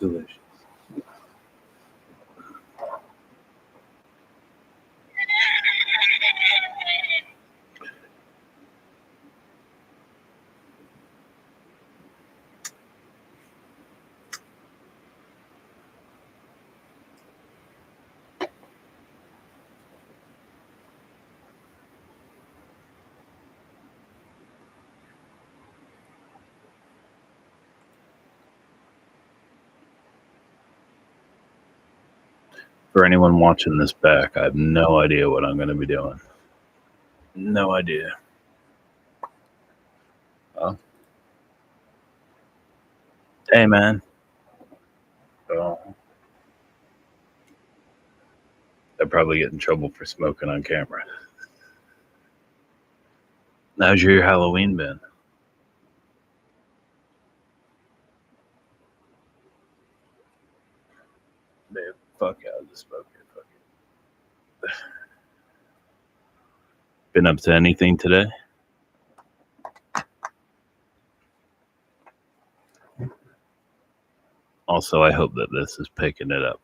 Delicious. For anyone watching this back, I have no idea what I'm going to be doing. No idea. Oh. Hey, man. Oh. I'd probably get in trouble for smoking on camera. How's your Halloween been? Man, fuck out of the smoke. Fuck it. Been up to anything today? Also, I hope that this is picking it up.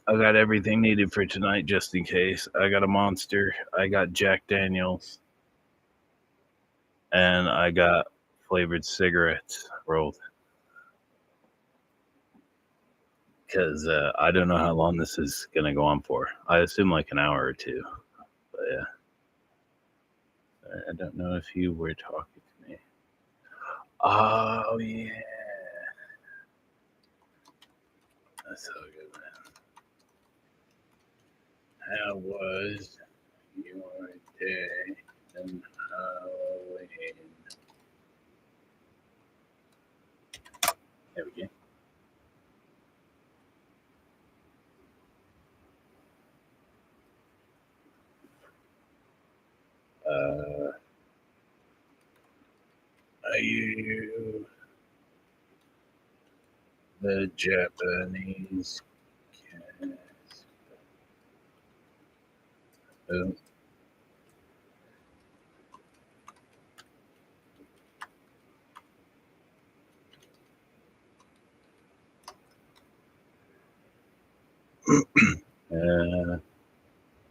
I got everything needed for tonight just in case. I got a Monster, I got Jack Daniels, and I got flavored cigarettes rolled. Because I don't know how long this is going to go on for. I assume like an hour or two. But yeah. I don't know if you were talking to me. Oh, yeah. That's so good, man. How was your day in Halloween? There we go. Are you the Japanese cast? Oh.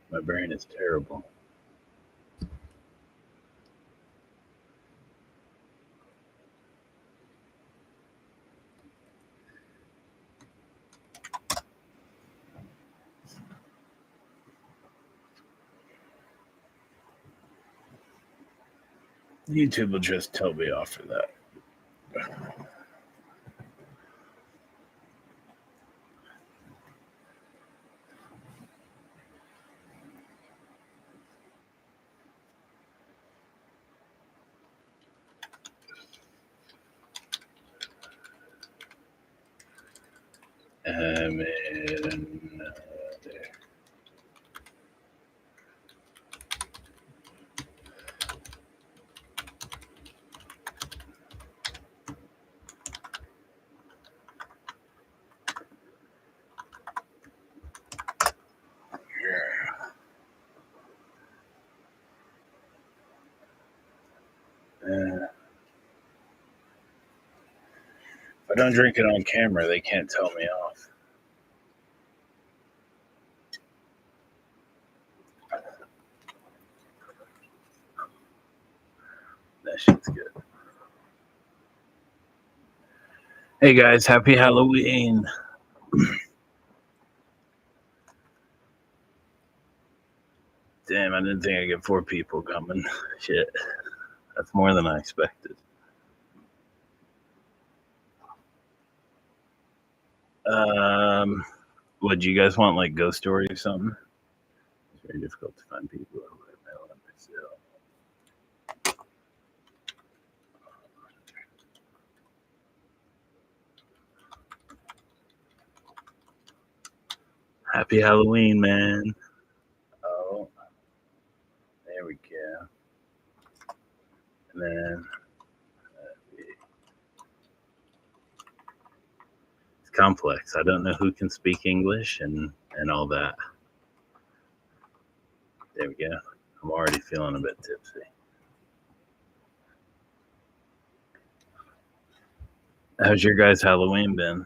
My brain is terrible. YouTube will just tell me off for that. If I don't drink it on camera, they can't tell me off. That shit's good. Hey guys, happy Halloween. Damn, I didn't think I'd get 4 people coming. Shit. That's more than I expected. What, do you guys want like ghost story or something? It's very difficult to find people who are male in Brazil. Happy Halloween, man. Oh, there we go. And then it's complex. I don't know who can speak English and all that. There we go. I'm already feeling a bit tipsy. How's your guys' Halloween been?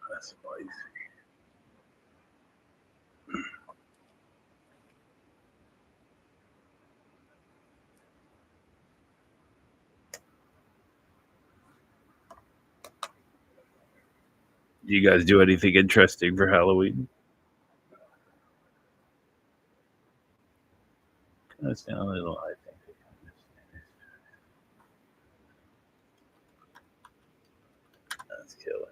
That's spicy. Do you guys do anything interesting for Halloween? That's down a little, I think. That's killer.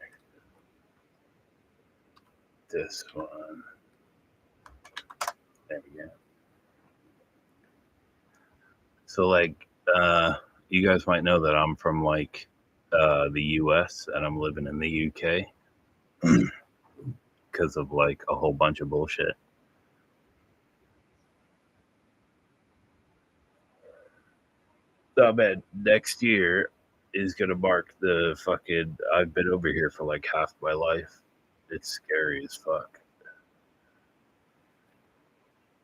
This one. There we go. So, like, you guys might know that I'm from like the US and I'm living in the UK because of like a whole bunch of bullshit. So I bet next year is gonna mark the fucking. I've been over here for like half my life. It's scary as fuck.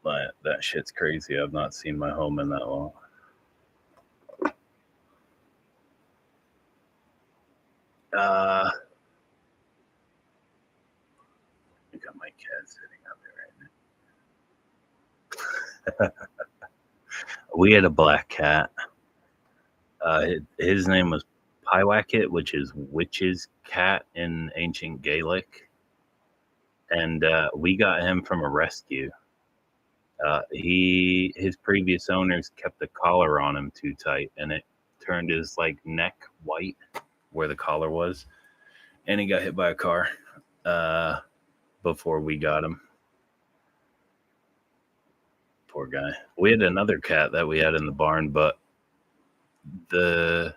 That shit's crazy. I've not seen my home in that long. I got my cat sitting out there right now. We had a black cat. His name was Pywacket, which is witch's cat in ancient Gaelic, and we got him from a rescue. His previous owners kept the collar on him too tight, and it turned his like neck white where the collar was, and he got hit by a car before we got him. Poor guy. We had another cat that we had in the barn, but the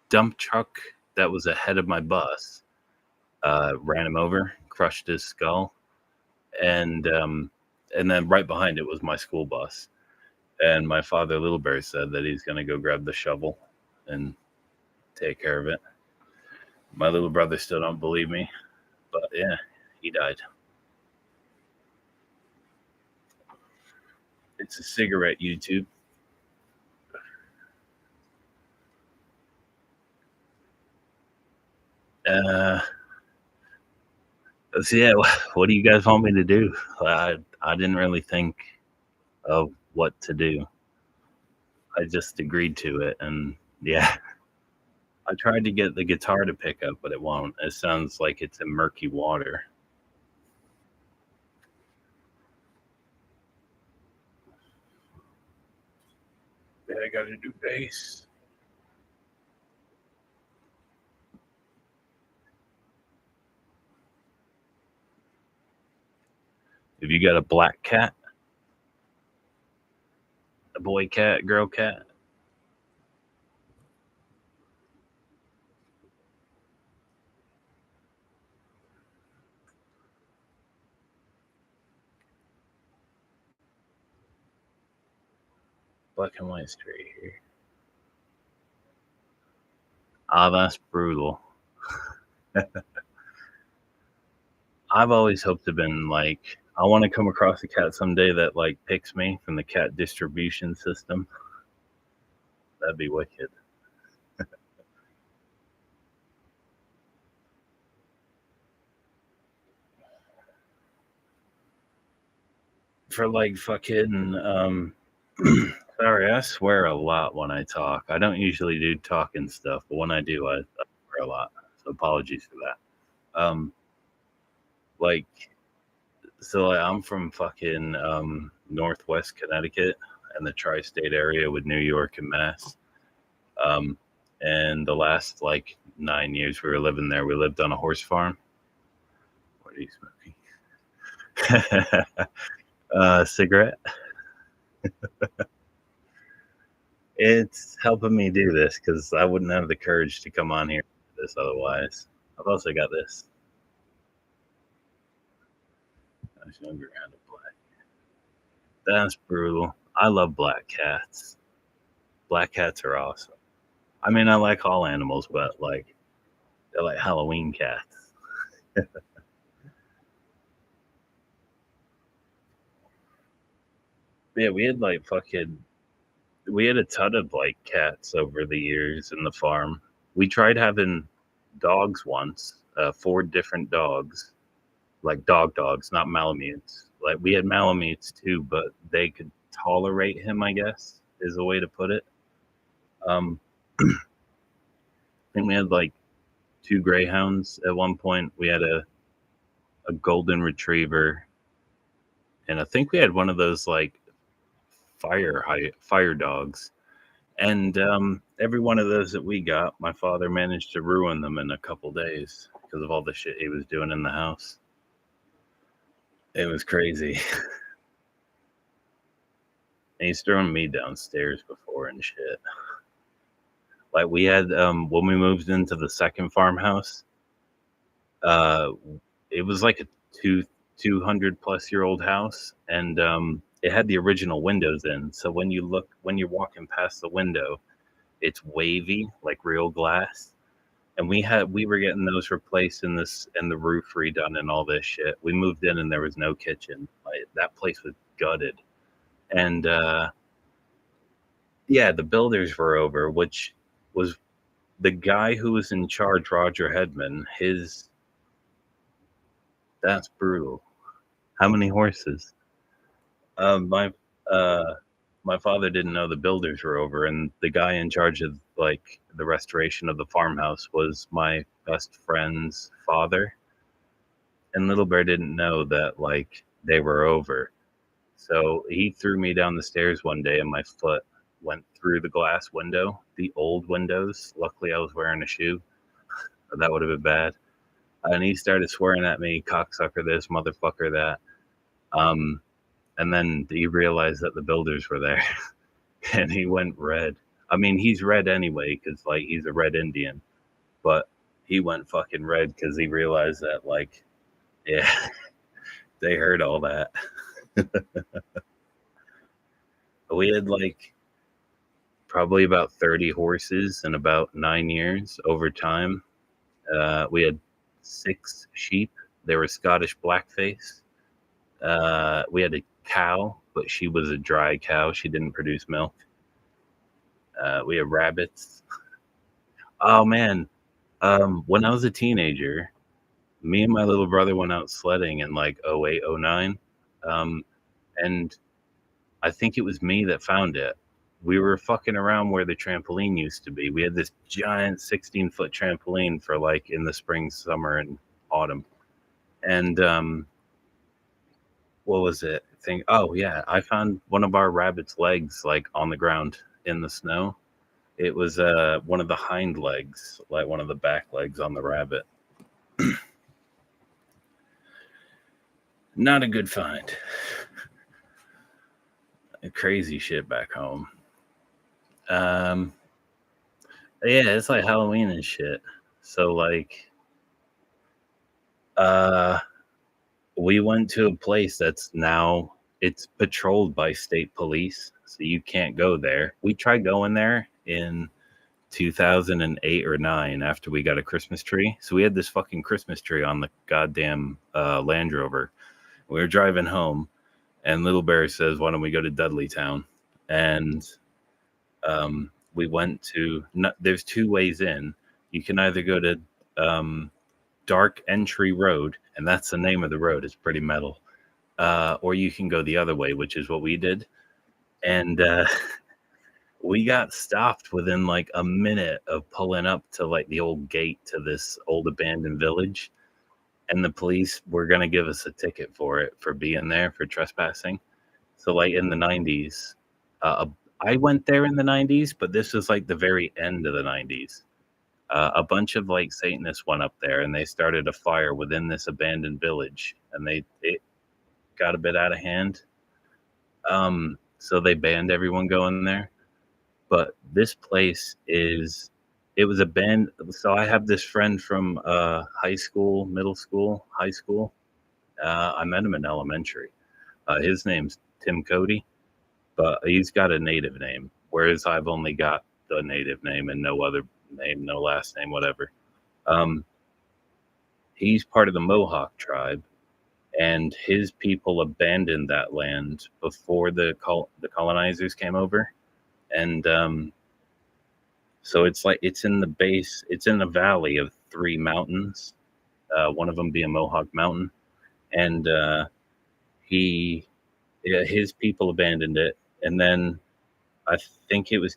dump truck that was ahead of my bus ran him over, crushed his skull, and then right behind it was my school bus. And my father, Little Bear, said that he's going to go grab the shovel and take care of it. My little brother still don't believe me, but yeah, he died. It's a cigarette YouTube. So yeah, what do you guys want me to do? I didn't really think of what to do. I just agreed to it, and yeah, I tried to get the guitar to pick up, but it won't. It sounds like it's in murky water. Yeah, I got to do bass. Have you got a black cat, a boy cat, girl cat? Black and white straight here. Ah, that's brutal. I've always hoped to been like I want to come across a cat someday that like picks me from the cat distribution system. That'd be wicked. For like fucking sorry, I swear a lot when I talk. I don't usually do talking stuff, but when I do, I swear a lot. So apologies for that. Like so like, I'm from fucking northwest Connecticut and the tri-state area with New York and Mass. Um and the last like 9 years we were living there, we lived on a horse farm. What are you smoking? Cigarette. It's helping me do this because I wouldn't have the courage to come on here for this otherwise. I've also got this. I was younger and a black. That's brutal. I love black cats. Black cats are awesome. I mean, I like all animals, but like they're like Halloween cats. Yeah, we had a ton of like cats over the years in the farm. We tried having dogs once, four different dogs, like dogs, not Malamutes. Like we had Malamutes too, but they could tolerate him, I guess, is a way to put it. Um, I think we had like two greyhounds at one point. We had a golden retriever, and I think we had one of those like fire dogs. And every one of those that we got, my father managed to ruin them in a couple days because of all the shit he was doing in the house. It was crazy. And he's thrown me downstairs before and shit. Like we had when we moved into the second farmhouse, uh it was like a 200 plus year old house, and it had the original windows in. So when you're walking past the window, it's wavy like real glass. And we were getting those replaced in this and the roof redone and all this shit. We moved in and there was no kitchen. Like that place was gutted. And yeah, the builders were over, which was the guy who was in charge, Roger Hedman. His That's brutal. How many horses? My uh my father didn't know the builders were over, and the guy in charge of like the restoration of the farmhouse was my best friend's father. And Little Bear didn't know that like they were over. So he threw me down the stairs one day and my foot went through the glass window, the old windows. Luckily I was wearing a shoe. That would have been bad. And he started swearing at me, cocksucker this, motherfucker that. Um, and then he realized that the builders were there and he went red. I mean, he's red anyway because like he's a red Indian, but he went fucking red because he realized that like, yeah, they heard all that. We had like probably about 30 horses in about 9 years over time. We had 6 sheep. They were Scottish blackface. We had a cow, but she was a dry cow. She didn't produce milk. We had rabbits. Oh man, when I was a teenager, me and my little brother went out sledding in like 08, 09. Um, and I think it was me that found it. We were fucking around where the trampoline used to be. We had this giant 16-foot trampoline for like in the spring, summer, and autumn. And what was it? Oh yeah, I found one of our rabbit's legs like on the ground in the snow. It was one of the hind legs, like one of the back legs on the rabbit. Not a good find. Crazy shit back home. Yeah, it's like Halloween and shit. So like we went to a place that's now it's patrolled by state police, so you can't go there. We tried going there in 2008 or 9 after we got a Christmas tree. So we had this fucking Christmas tree on the goddamn Land Rover. We were driving home and Little Bear says, "Why don't we go to Dudleytown?" And we went to there's 2 ways in. You can either go to Dark Entry Road, and that's the name of the road. It's pretty metal. Or you can go the other way, which is what we did. And we got stopped within like a minute of pulling up to like the old gate to this old abandoned village. And the police were going to give us a ticket for it, for being there, for trespassing. So like in the 90s, I went there in the 90s, but this was like the very end of the 90s. A bunch of like Satanists went up there and they started a fire within this abandoned village, and it got a bit out of hand. So they banned everyone going there. But this place it was abandoned. So I have this friend from high school, middle school, high school. I met him in elementary. His name's Tim Cody, but he's got a native name, whereas I've only got the native name and no other name, no last name, whatever. He's part of the Mohawk tribe, and his people abandoned that land before the colonizers came over. And so it's like it's in the base, it's in the valley of three mountains, one of them being Mohawk Mountain. And his people abandoned it. And then I think it was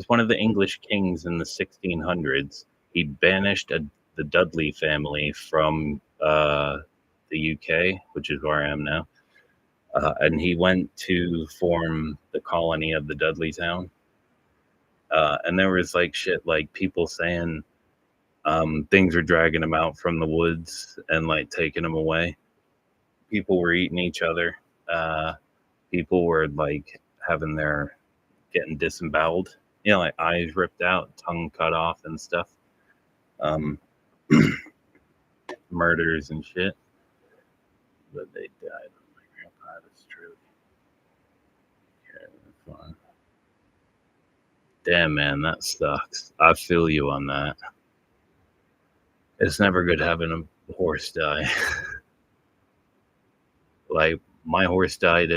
one of the English kings in the 1600s. He banished the Dudley family from the UK, which is where I am now. And he went to form the colony of the Dudley town. And there was like shit, like people saying things were dragging him out from the woods and like taking him away. People were eating each other. People were like getting disemboweled, like eyes ripped out, tongue cut off and stuff. Murders and shit. But they died. My grandpa, that's true. Yeah, that's fine. Damn, man, that sucks. I feel you on that. It's never good having a horse die. Like, my horse died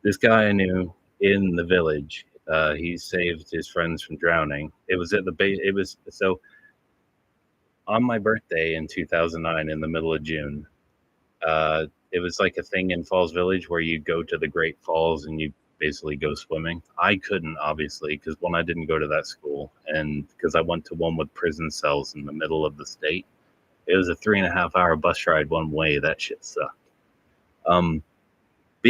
this guy I knew in the village, he saved his friends from drowning. It was at the base. It was so on my birthday in 2009, in the middle of June. It was like a thing in Falls Village where you go to the Great Falls and you basically go swimming. I couldn't, obviously, because I didn't go to that school, and because I went to one with prison cells in the middle of the state. It was a 3.5-hour bus ride one way. That shit sucked. But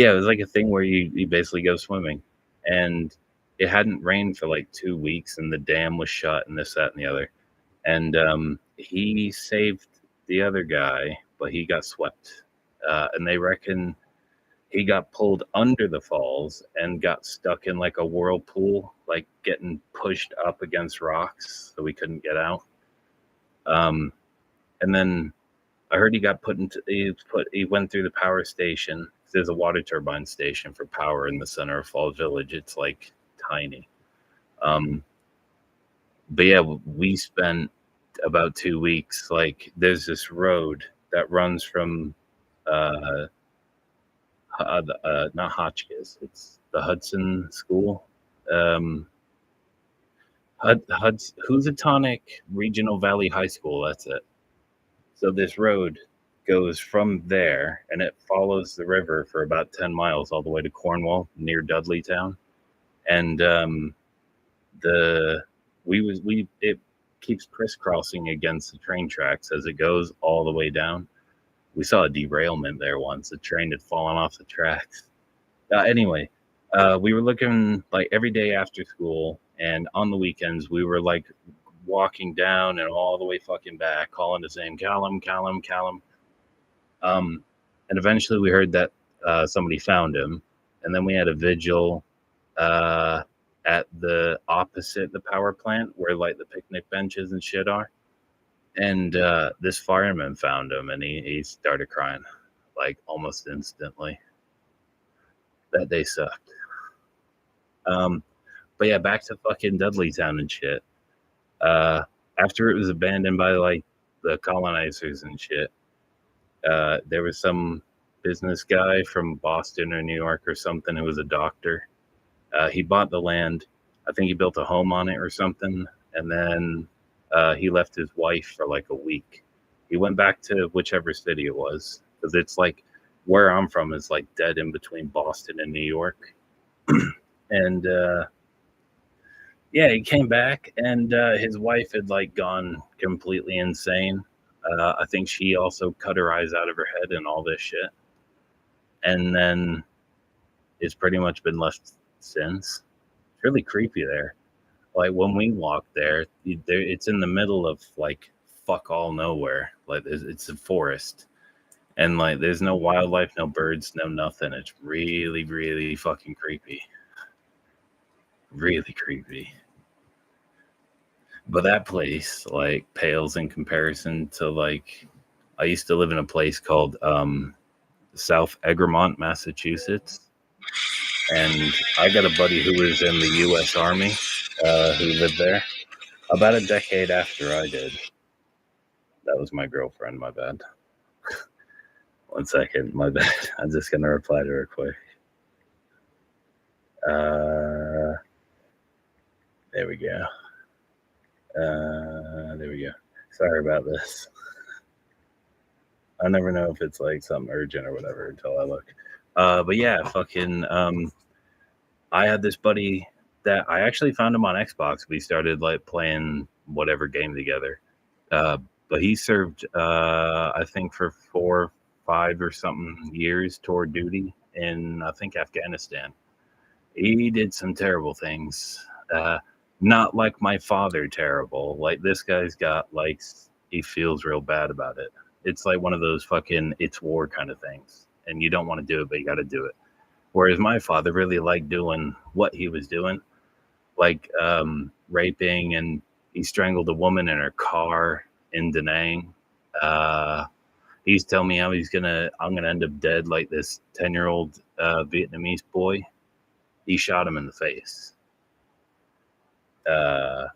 yeah, it was like a thing where you basically go swimming, and it hadn't rained for like 2 weeks, and the dam was shut, and this, that, and the other. And he saved the other guy, but he got swept. And they reckon he got pulled under the falls and got stuck in like a whirlpool, like getting pushed up against rocks, so we couldn't get out. And then I heard he got he went through the power station. There's a water turbine station for power in the center of Falls Village. It's like tiny. But yeah, we spent about 2 weeks. Like, there's this road that runs from not Hotchkiss, it's the Hudson School. Housatonic Regional Valley High School, that's it. So this road goes from there, and it follows the river for about 10 miles all the way to Cornwall, near Dudleytown. And it keeps crisscrossing against the train tracks as it goes all the way down. We saw a derailment there once. The train had fallen off the tracks. Anyway, we were looking like every day after school, and on the weekends we were like walking down and all the way fucking back, calling the same Callum. And eventually we heard that somebody found him, and then we had a vigil at the opposite the power plant where like the picnic benches and shit are. And this fireman found him, and he started crying like almost instantly. That day sucked. But yeah, back to fucking Dudleytown and shit. After it was abandoned by like the colonizers and shit, there was some business guy from Boston or New York or something who was a doctor. He bought the land. I think he built a home on it or something. And then he left his wife for like a week. He went back to whichever city it was, because it's like where I'm from is like dead in between Boston and New York. And yeah, he came back, and his wife had like gone completely insane. I think she also cut her eyes out of her head and all this shit. And then it's pretty much been left since. It's really creepy there. Like when we walk there, it's in the middle of like fuck all nowhere. Like it's a forest, and like there's no wildlife, no birds, no nothing. It's really, really fucking creepy. Really creepy. But that place like pales in comparison to like I used to live in a place called South Egremont, Massachusetts. And I got a buddy who was in the U.S. Army who lived there about a decade after I did. That was my girlfriend, my bad. 1 second, my bad. I'm just going to reply to her quick. There we go. There we go. Sorry about this. I never know if it's like something urgent or whatever until I look. But yeah, fucking. I had this buddy that I actually found him on Xbox. We started like playing whatever game together. But he served, I think, for 4, 5 or something years toward duty in, I think, Afghanistan. He did some terrible things. Not like my father terrible. Like this guy's got like he feels real bad about it. It's like one of those fucking it's war kind of things, and you don't want to do it, but you got to do it. Whereas my father really liked doing what he was doing, like raping, and he strangled a woman in her car in Da Nang. He's telling me how I'm gonna end up dead like this 10-year-old Vietnamese boy. He shot him in the face. Yeah,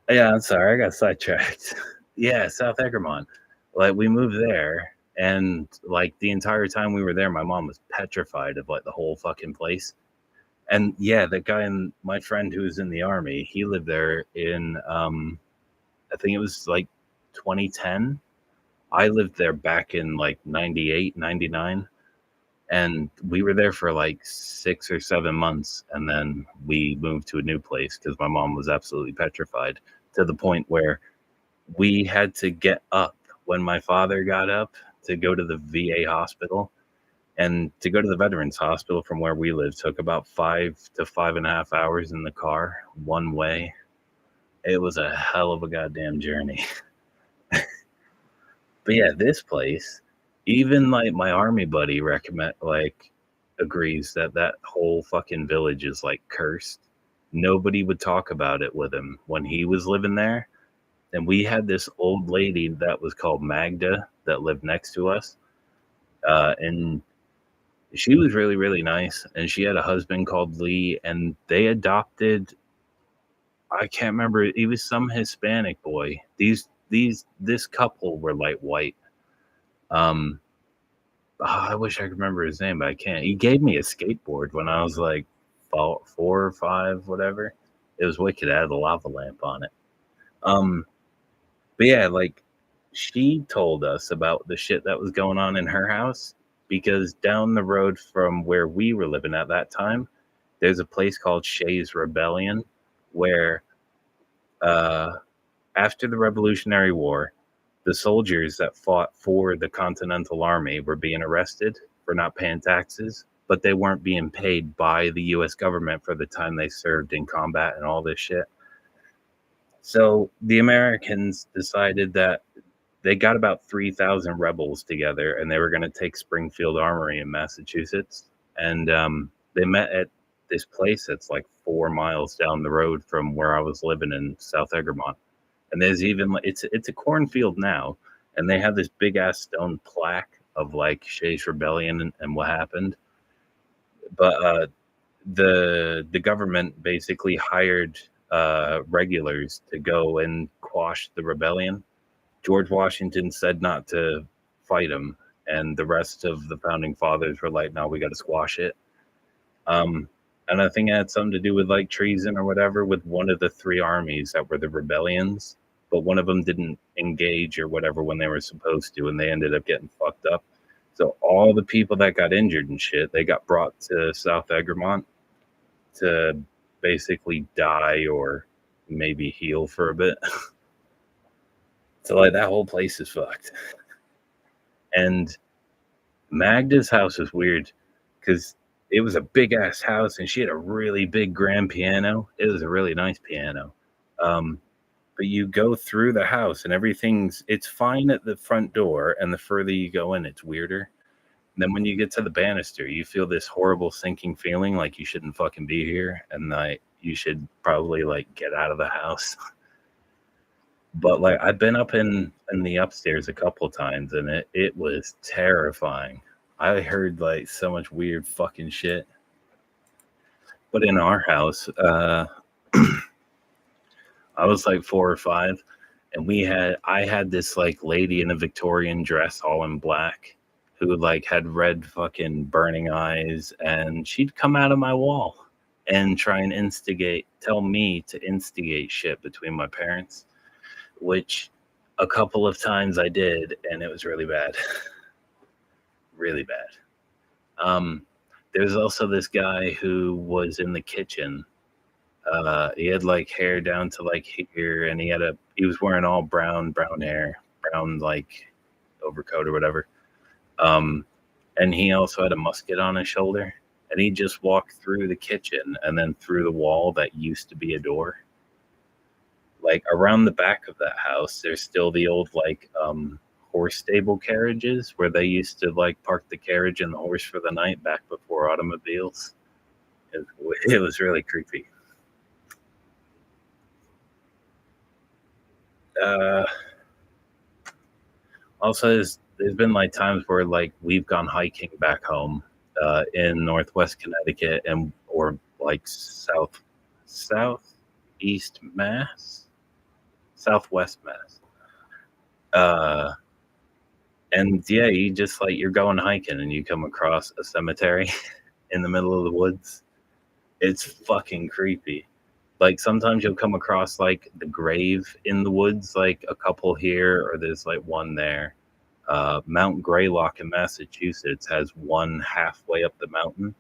I'm sorry, I got sidetracked. Yeah, South Egremont. Like we moved there, and like the entire time we were there, my mom was petrified of like the whole fucking place. And yeah, the guy and my friend who was in the army, he lived there in I think it was like 2010. I lived there back in like 98, 99. And we were there for like 6 or 7 months, and then we moved to a new place because my mom was absolutely petrified, to the point where we had to get up when my father got up to go to the VA hospital. And to go to the Veterans Hospital from where we live took about 5 to 5.5 hours in the car one way. It was a hell of a goddamn journey. But yeah, this place, even like my army buddy agrees that that whole fucking village is like cursed. Nobody would talk about it with him when he was living there. And we had this old lady that was called Magda that lived next to us. And she was really, really nice. And she had a husband called Lee, and they adopted, I can't remember, he was some Hispanic boy. This couple were like white. I wish I could remember his name, but I can't. He gave me a skateboard when I was like 4 or 5, whatever. It was wicked. It had a lava lamp on it. But yeah, like she told us about the shit that was going on in her house, because down the road from where we were living at that time, there's a place called Shays Rebellion, where after the Revolutionary War, the soldiers that fought for the Continental Army were being arrested for not paying taxes, but they weren't being paid by the U.S. government for the time they served in combat and all this shit. So the Americans decided that they got about 3,000 rebels together, and they were going to take Springfield Armory in Massachusetts. And they met at this place that's like 4 miles down the road from where I was living in South Egremont. And there's even it's a cornfield now, and they have this big ass stone plaque of like Shays Rebellion and what happened. But the government basically hired regulars to go and quash the rebellion. George Washington said not to fight him, and the rest of the founding fathers were like, "No, we got to squash it." And I think it had something to do with like treason or whatever with one of the 3 armies that were the rebellions, but one of them didn't engage or whatever when they were supposed to, and they ended up getting fucked up. So all the people that got injured and shit, they got brought to South Egremont to basically die or maybe heal for a bit. So like that whole place is fucked. And Magda's house is weird because it was a big ass house, and she had a really big grand piano. It was a really nice piano. But you go through the house and it's fine at the front door, and the further you go in, it's weirder. And then when you get to the banister, you feel this horrible sinking feeling like you shouldn't fucking be here, and like you should probably like get out of the house. But like I've been up in the upstairs a couple times, and it was terrifying. I heard like so much weird fucking shit. But in our house, I was like 4 or 5, and I had this like lady in a Victorian dress, all in black, who like had red fucking burning eyes, and she'd come out of my wall and try and tell me to instigate shit between my parents, which a couple of times I did, and it was really bad, really bad. There's also this guy who was in the kitchen. He had like hair down to like here, and he was wearing all brown hair, brown like overcoat or whatever. And he also had a musket on his shoulder, and he just walked through the kitchen and then through the wall that used to be a door. Like around the back of that house, there's still the old like horse stable carriages where they used to like park the carriage and the horse for the night back before automobiles. It was really creepy. Uh, Also, there's been like times where like we've gone hiking back home in Northwest Connecticut and or like southeast Mass, Southwest Mass. Uh, and yeah, you just like you're going hiking and you come across a cemetery in the middle of the woods. It's fucking creepy. Like sometimes you'll come across like the grave in the woods, like a couple here, or there's like one there. Mount Greylock in Massachusetts has one halfway up the mountain.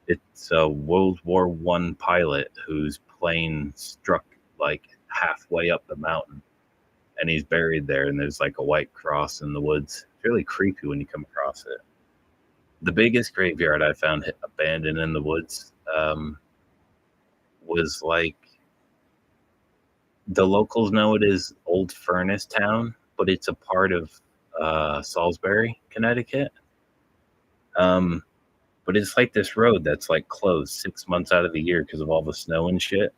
It's a World War I pilot whose plane struck like halfway up the mountain, and he's buried there. And there's like a white cross in the woods. It's really creepy when you come across it. The biggest graveyard I found abandoned in the woods was like the locals know it as Old Furnace Town, but it's a part of Salisbury, Connecticut. Um, but it's like this road that's like closed 6 months out of the year because of all the snow and shit.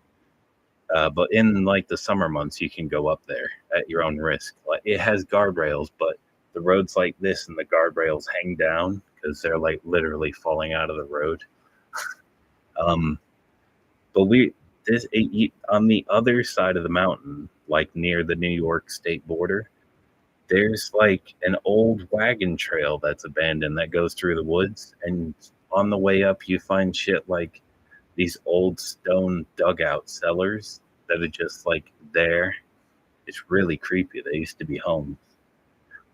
But in like the summer months, you can go up there at your own risk. Like it has guardrails, but the road's like this, and the guardrails hang down because they're like literally falling out of the road. Um, but on the other side of the mountain, like near the New York state border, there's like an old wagon trail that's abandoned that goes through the woods. And on the way up, you find shit like these old stone dugout cellars that are just like there. It's really creepy. They used to be homes.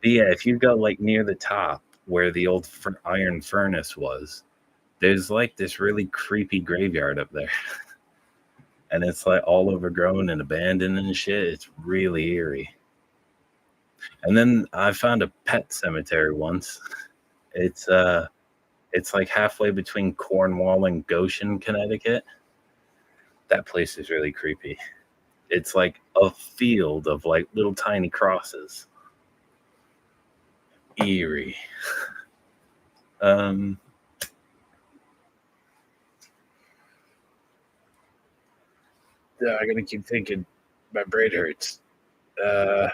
But yeah, if you go like near the top where the old iron furnace was, there's like this really creepy graveyard up there. And it's like all overgrown and abandoned and shit. It's really eerie. And then I found a pet cemetery once. It's it's like halfway between Cornwall and Goshen, Connecticut. That place is really creepy. It's like a field of like little tiny crosses. Eerie. Yeah, I gotta keep thinking. My brain hurts. I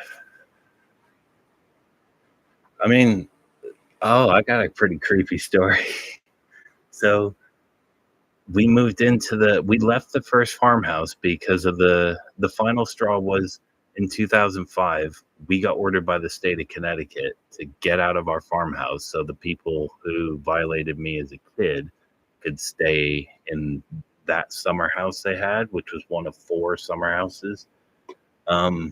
mean, I got a pretty creepy story. So we left the first farmhouse because of the final straw was in 2005. We got ordered by the state of Connecticut to get out of our farmhouse so the people who violated me as a kid could stay in that summer house they had, which was one of 4 summer houses. So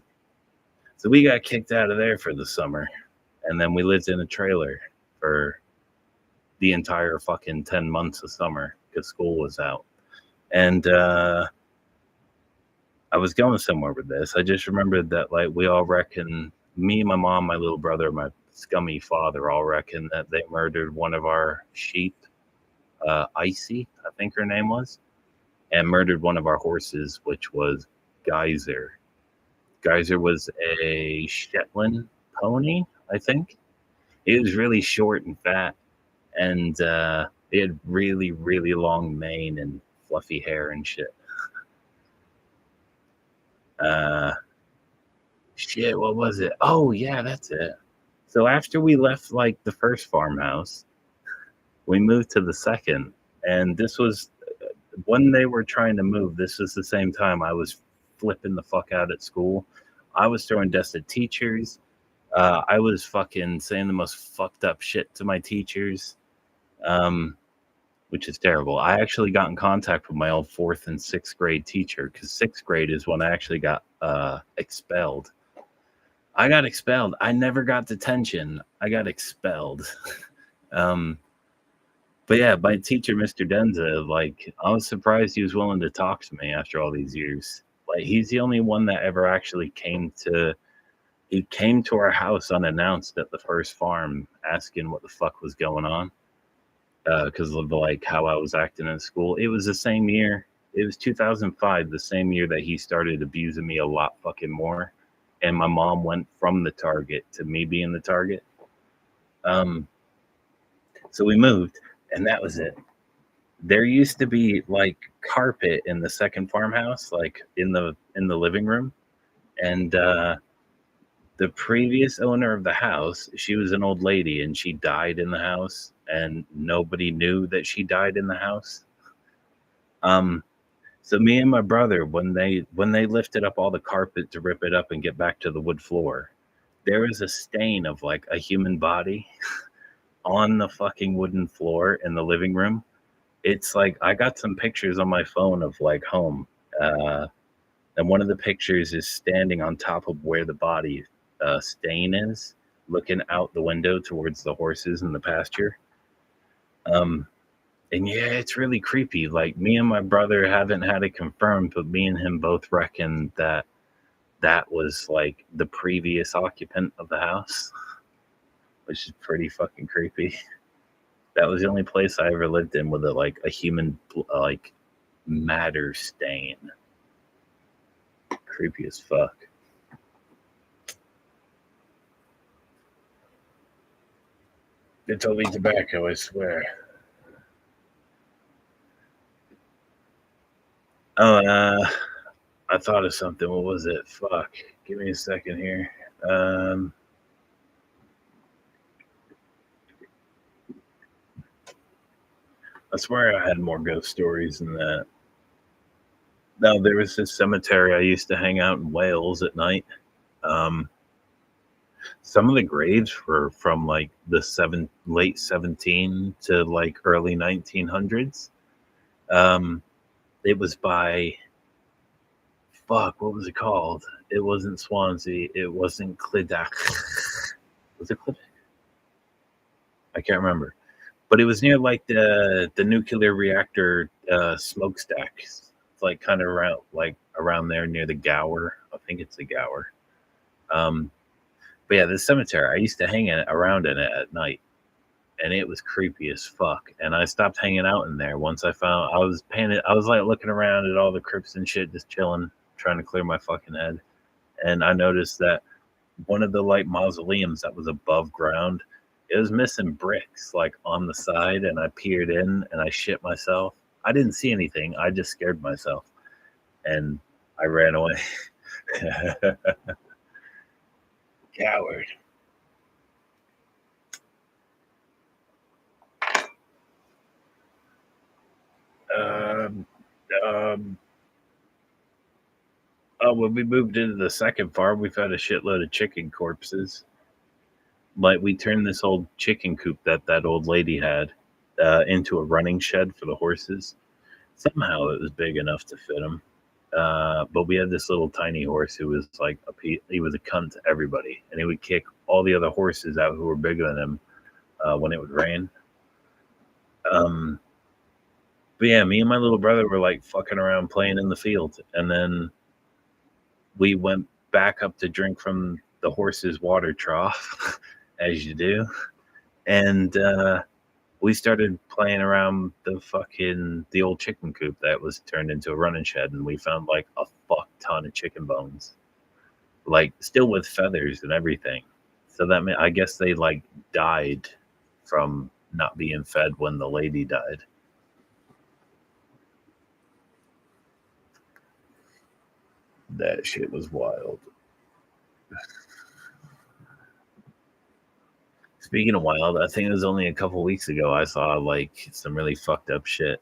we got kicked out of there for the summer, and then we lived in a trailer for the entire fucking 10 months of summer because school was out. And I was going somewhere with this. I just remembered that like we all reckon, me, my mom, my little brother, my scummy father all reckon that they murdered one of our sheep, Icy, I think her name was, and murdered one of our horses, which was Geyser. Geyser was a Shetland pony, I think. He was really short and fat, and he had really, really long mane and fluffy hair and shit. Shit, what was it? Oh, yeah, that's it. So after we left like the first farmhouse, we moved to the second, And this was when they were trying to move. This was the same time I was flipping the fuck out at school. I was throwing desks at teachers. I was fucking saying the most fucked up shit to my teachers, which is terrible. I actually got in contact with my old 4th and 6th grade teacher because 6th grade is when I actually got expelled. I got expelled. I never got detention. I got expelled. But yeah, my teacher, Mr. Denza, like, I was surprised he was willing to talk to me after all these years. Like, he's the only one that ever actually came to our house unannounced at the first farm asking what the fuck was going on because of like how I was acting in school. It was the same year. It was 2005, the same year that he started abusing me a lot fucking more. And my mom went from the target to me being the target. So we moved, and that was it. There used to be like carpet in the second farmhouse, like in the living room, and the previous owner of the house, she was an old lady, and she died in the house, and nobody knew that she died in the house. So me and my brother, when they lifted up all the carpet to rip it up and get back to the wood floor, there was a stain of like a human body on the fucking wooden floor in the living room. It's like I got some pictures on my phone of like home, and one of the pictures is standing on top of where the body stain is, looking out the window towards the horses in the pasture. And yeah, it's really creepy. Like me and my brother haven't had it confirmed, but me and him both reckon that that was like the previous occupant of the house, which is pretty fucking creepy. That was the only place I ever lived in with a human like matter stain. Creepy as fuck. It's only tobacco, I swear. Oh, I thought of something. What was it? Fuck. Give me a second here. I swear I had more ghost stories than that. No, there was this cemetery I used to hang out in Wales at night. Um, some of the graves were from like the late 17 to like early 1900s. Um, it was by fuck, what was it called? It wasn't Swansea. It wasn't Clydach. Was it Clydach? I can't remember. But it was near like the nuclear reactor smokestack. It's like kind of around there near the Gower. I think it's the Gower. But yeah, this cemetery, I used to hang around in it at night, and it was creepy as fuck. And I stopped hanging out in there once I found I was paying it. I was like looking around at all the crypts and shit, just chilling, trying to clear my fucking head. And I noticed that one of the like mausoleums that was above ground, it was missing bricks like on the side. And I peered in and I shit myself. I didn't see anything. I just scared myself, and I ran away. Coward. Um, um, oh, when we moved into the second farm, we found a shitload of chicken corpses. Like we turned this old chicken coop that old lady had into a running shed for the horses. Somehow it was big enough to fit them. But we had this little tiny horse who was like he was a cunt to everybody, and he would kick all the other horses out who were bigger than him when it would rain. But yeah, me and my little brother were like fucking around playing in the field, and then we went back up to drink from the horse's water trough, as you do, and we started playing around the old chicken coop that was turned into a running shed, and we found like a fuck ton of chicken bones, like still with feathers and everything. So that meant I guess they like died from not being fed when the lady died. That shit was wild. Speaking of wild, I think it was only a couple weeks ago I saw like some really fucked up shit.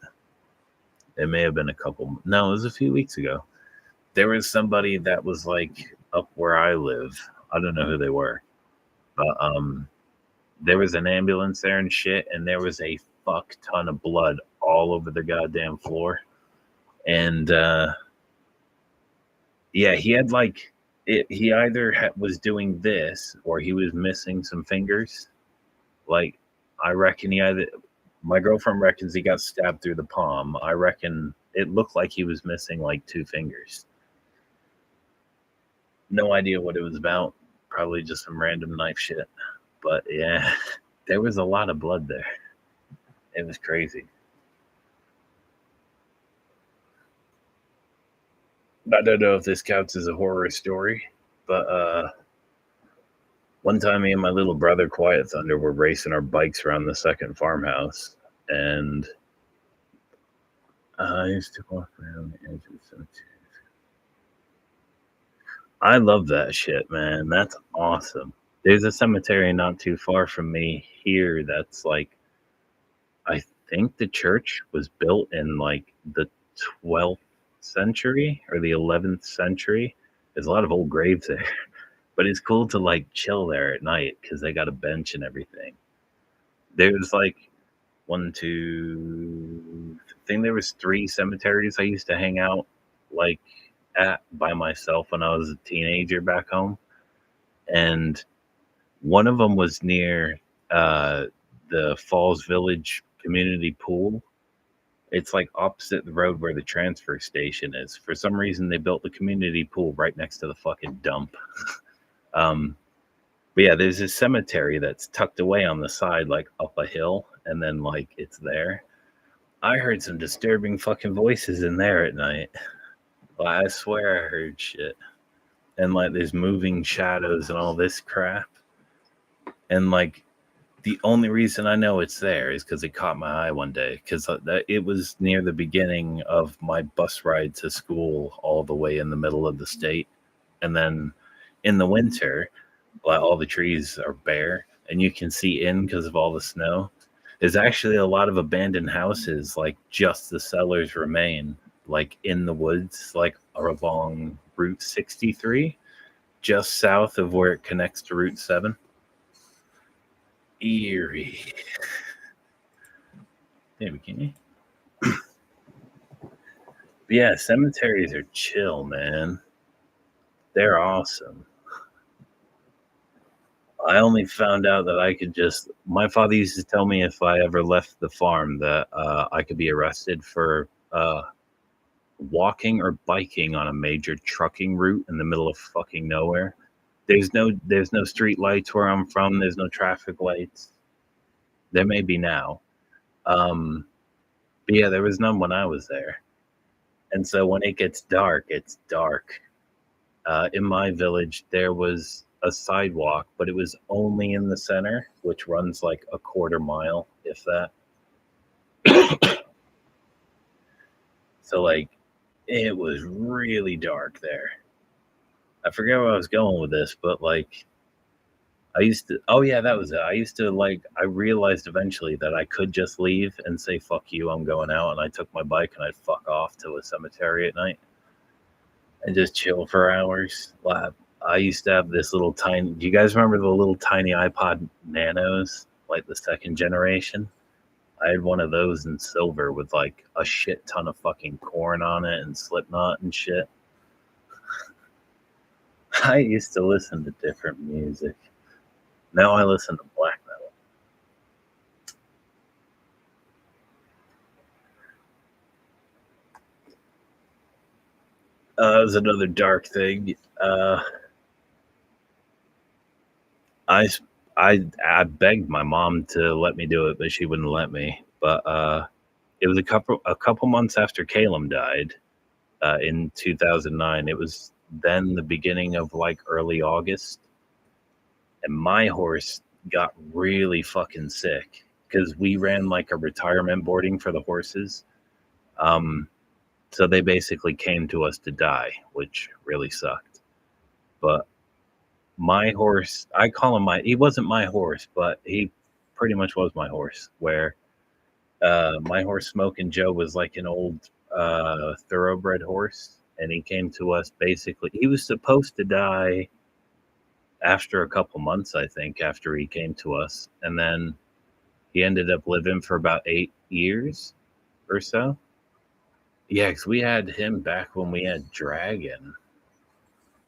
It may have been a couple. No, it was a few weeks ago. There was somebody that was like up where I live. I don't know who they were, but there was an ambulance there and shit, and there was a fuck ton of blood all over the goddamn floor. And yeah, he had like he either was doing this or he was missing some fingers. Like I reckon he either. My girlfriend reckons he got stabbed through the palm. I reckon it looked like he was missing like two fingers. No idea what it was about. Probably just some random knife shit. But yeah, there was a lot of blood there. It was crazy. I don't know if this counts as a horror story, but one time me and my little brother Quiet Thunder were racing our bikes around the second farmhouse, and I used to walk around the edge of the cemetery. I love that shit, man. That's awesome. There's a cemetery not too far from me here that's like, I think the church was built in like the 12th century or the 11th century. There's a lot of old graves there, but it's cool to like chill there at night because they got a bench and everything. There's like one, two, I think there was three cemeteries I used to hang out like at by myself when I was a teenager back home, and one of them was near the Falls Village community pool. It's like opposite the road where the transfer station is. For some reason, they built the community pool right next to the fucking dump. um, but yeah, there's this cemetery that's tucked away on the side, like up a hill, and then like it's there. I heard some disturbing fucking voices in there at night. I swear I heard shit. And like there's moving shadows and all this crap. And like the only reason I know it's there is because it caught my eye one day because it was near the beginning of my bus ride to school all the way in the middle of the state. And then in the winter, like all the trees are bare and you can see in because of all the snow. There's actually a lot of abandoned houses, like just the cellars remain, like in the woods, like along Route 63, just south of where it connects to Route 7. Eerie. Maybe can you? Yeah, cemeteries are chill, man. They're awesome. I only found out that I could just. My father used to tell me if I ever left the farm that I could be arrested for walking or biking on a major trucking route in the middle of fucking nowhere. There's no street lights where I'm from. There's no traffic lights. There may be now. But yeah, there was none when I was there. And so when it gets dark, it's dark. In my village, there was a sidewalk, but it was only in the center, which runs like a quarter mile, if that. So like, it was really dark there. I forget where I was going with this, but like, I used to. Oh yeah, that was it. I used to like. I realized eventually that I could just leave and say "fuck you," I'm going out, and I took my bike and I'd fuck off to a cemetery at night and just chill for hours. I used to have this little tiny. Do you guys remember the little tiny iPod Nanos, like the second generation? I had one of those in silver with like a shit ton of fucking corn on it and Slipknot and shit. I used to listen to different music. Now I listen to black metal. That was another dark thing. I, I begged my mom to let me do it, but she wouldn't let me. But it was a couple months after Caleb died in 2009. It was then the beginning of like early August, and my horse got really fucking sick because we ran like a retirement boarding for the horses. Um, so they basically came to us to die, which really sucked. But my horse, I call him he wasn't my horse, but he pretty much was my horse, where my horse Smoking Joe was like an old thoroughbred horse, and he came to us basically. He was supposed to die after a couple months, I think, after he came to us, and then he ended up living for about 8 years or so. Yeah, because we had him back when we had Dragon.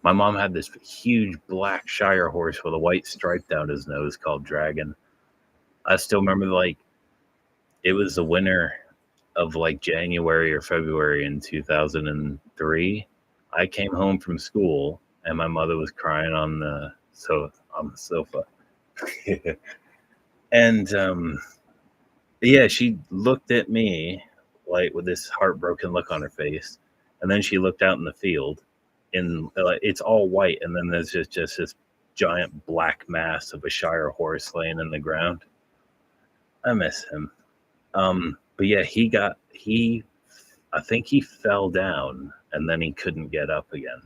My mom had this huge black Shire horse with a white stripe down his nose called Dragon. I still remember, like, it was the winter of like January or February in 2003. I came home from school and my mother was crying on the sofa. And yeah, she looked at me like with this heartbroken look on her face, and then she looked out in the field, and like it's all white, and then there's just this giant black mass of a Shire horse laying in the ground. I miss him. But yeah, I think he fell down and then he couldn't get up again.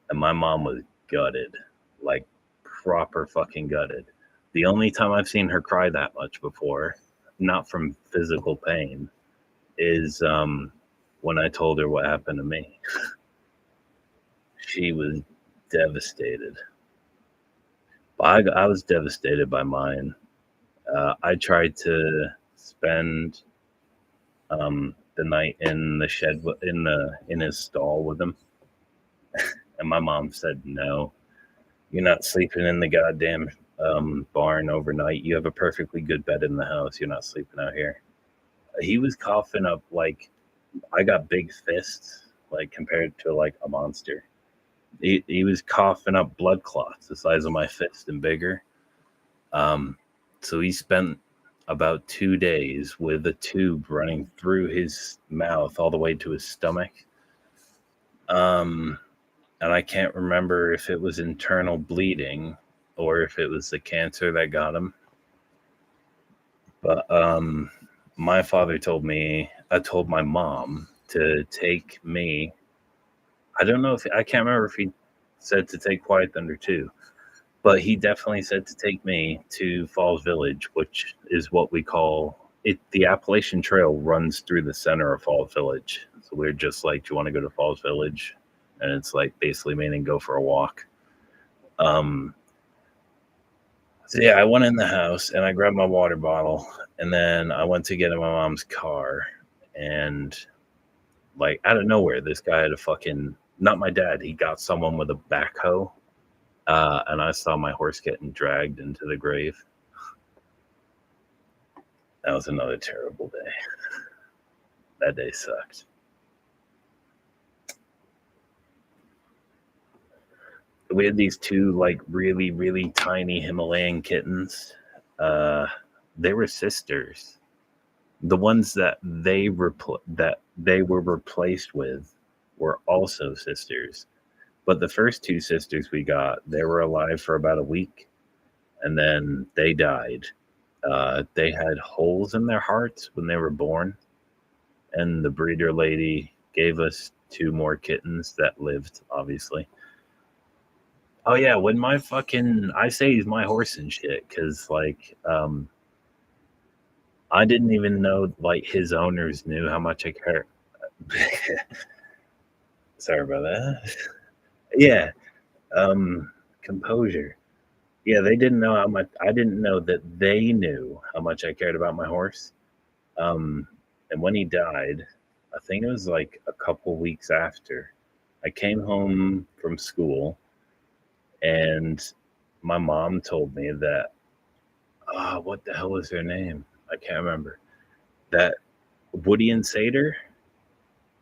And my mom was gutted, like proper fucking gutted. The only time I've seen her cry that much before, not from physical pain, is when I told her what happened to me. She was devastated. I was devastated by mine. I tried to spend the night in the shed in his stall with him, and my mom said, "No, you're not sleeping in the goddamn barn overnight. You have a perfectly good bed in the house. You're not sleeping out here." He was coughing up like I got big fists, like compared to like a monster. He was coughing up blood clots the size of my fist and bigger. Um, so he spent about 2 days with a tube running through his mouth all the way to his stomach. Um, and I can't remember if it was internal bleeding or if it was the cancer that got him. But my father told me, I told my mom to take me. I don't know if I can't remember if he said to take Quiet Thunder too, but he definitely said to take me to Falls Village, which is what we call it. The Appalachian Trail runs through the center of Falls Village. So we're just like, do you want to go to Falls Village? And it's like basically meaning go for a walk. So yeah, I went in the house and I grabbed my water bottle, and then I went to get in my mom's car, and like out of nowhere, this guy had a fucking, not my dad. He got someone with a backhoe, and I saw my horse getting dragged into the grave. That was another terrible day. That day sucked. We had these two like really really tiny Himalayan kittens. They were sisters. The ones that they were replaced with were also sisters. But the first two sisters we got, they were alive for about a week, and then they died. They had holes in their hearts when they were born, and the breeder lady gave us two more kittens that lived, obviously. Oh yeah, when my fucking I say he's my horse and shit, because like I didn't even know like his owners knew how much I care. Sorry about that. Yeah, composure. Yeah, they didn't know how much. I didn't know that they knew how much I cared about my horse. Um, and when he died, I think it was like a couple weeks after. I came home from school, and my mom told me that. What the hell was her name? I can't remember. That Woody and Seder.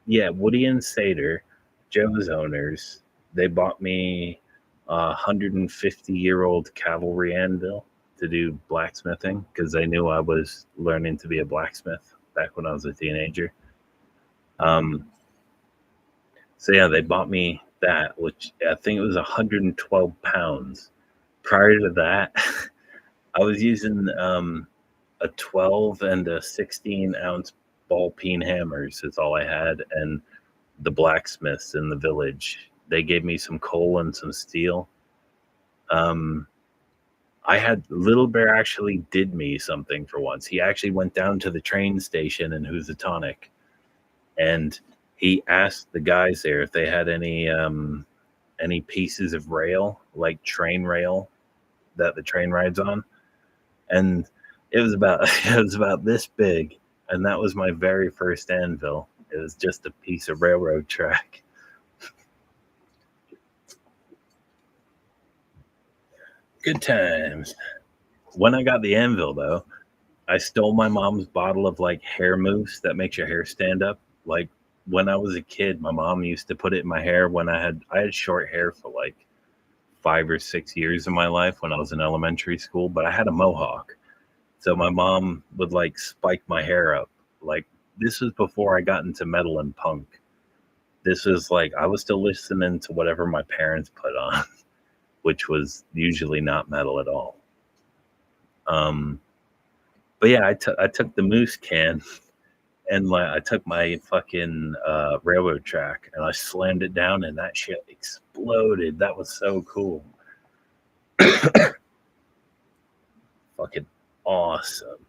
Yeah, Woody and Seder, Joe's owners. They bought me a 150-year-old cavalry anvil to do blacksmithing because they knew I was learning to be a blacksmith back when I was a teenager. Um, so yeah, they bought me that, which I think it was 112 pounds. Prior to that, I was using a 12 and a 16-ounce ball peen hammers is all I had, and the blacksmiths in the village, they gave me some coal and some steel, Um, I had Little Bear actually did me something for once. He actually went down to the train station in Housatonic, and he asked the guys there if they had any pieces of rail, like train rail that the train rides on, and it was about it was about this big, and that was my very first anvil. It was just a piece of railroad track. Good times. When I got the anvil, though, I stole my mom's bottle of like hair mousse that makes your hair stand up. Like when I was a kid, my mom used to put it in my hair when I had short hair for like 5 or 6 years of my life when I was in elementary school, but I had a mohawk. So my mom would like spike my hair up. Like this was before I got into metal and punk. This was like I was still listening to whatever my parents put on, which was usually not metal at all. Um, but yeah, I took the moose can and I took my fucking railroad track and I slammed it down and that shit exploded. That was so cool. Fucking awesome.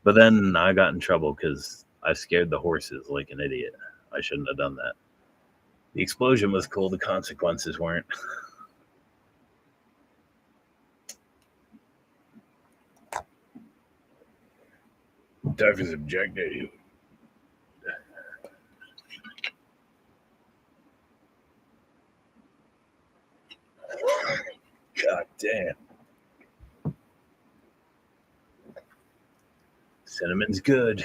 But then I got in trouble because I scared the horses like an idiot. I shouldn't have done that. The explosion was cool. The consequences weren't. Divers objective. God damn. Cinnamon's good.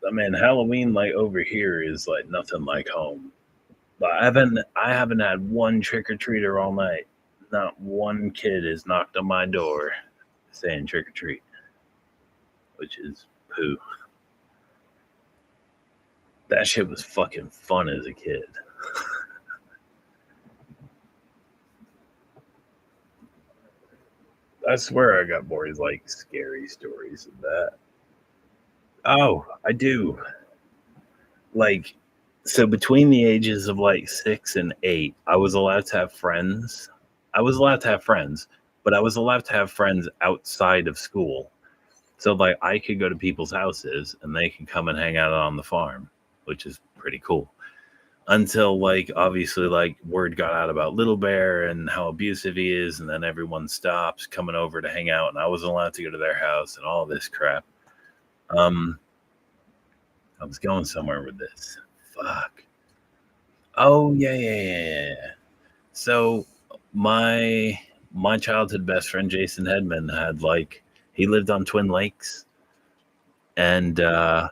I mean, Halloween like over here is like nothing like home. But I haven't had one trick or treater all night. Not one kid has knocked on my door saying trick or treat, which is poo. That shit was fucking fun as a kid. I swear I got more like scary stories than that. Oh, I do. Like, so between the ages of like 6 and 8, I was allowed to have friends. I was allowed to have friends, but I was allowed to have friends outside of school. So like I could go to people's houses and they could come and hang out on the farm, which is pretty cool. Until like obviously like word got out about Little Bear and how abusive he is, and then everyone stops coming over to hang out, and I wasn't allowed to go to their house and all this crap. Um, I was going somewhere with this. Fuck. Oh yeah. So my my childhood best friend Jason Hedman had like he lived on Twin Lakes, and I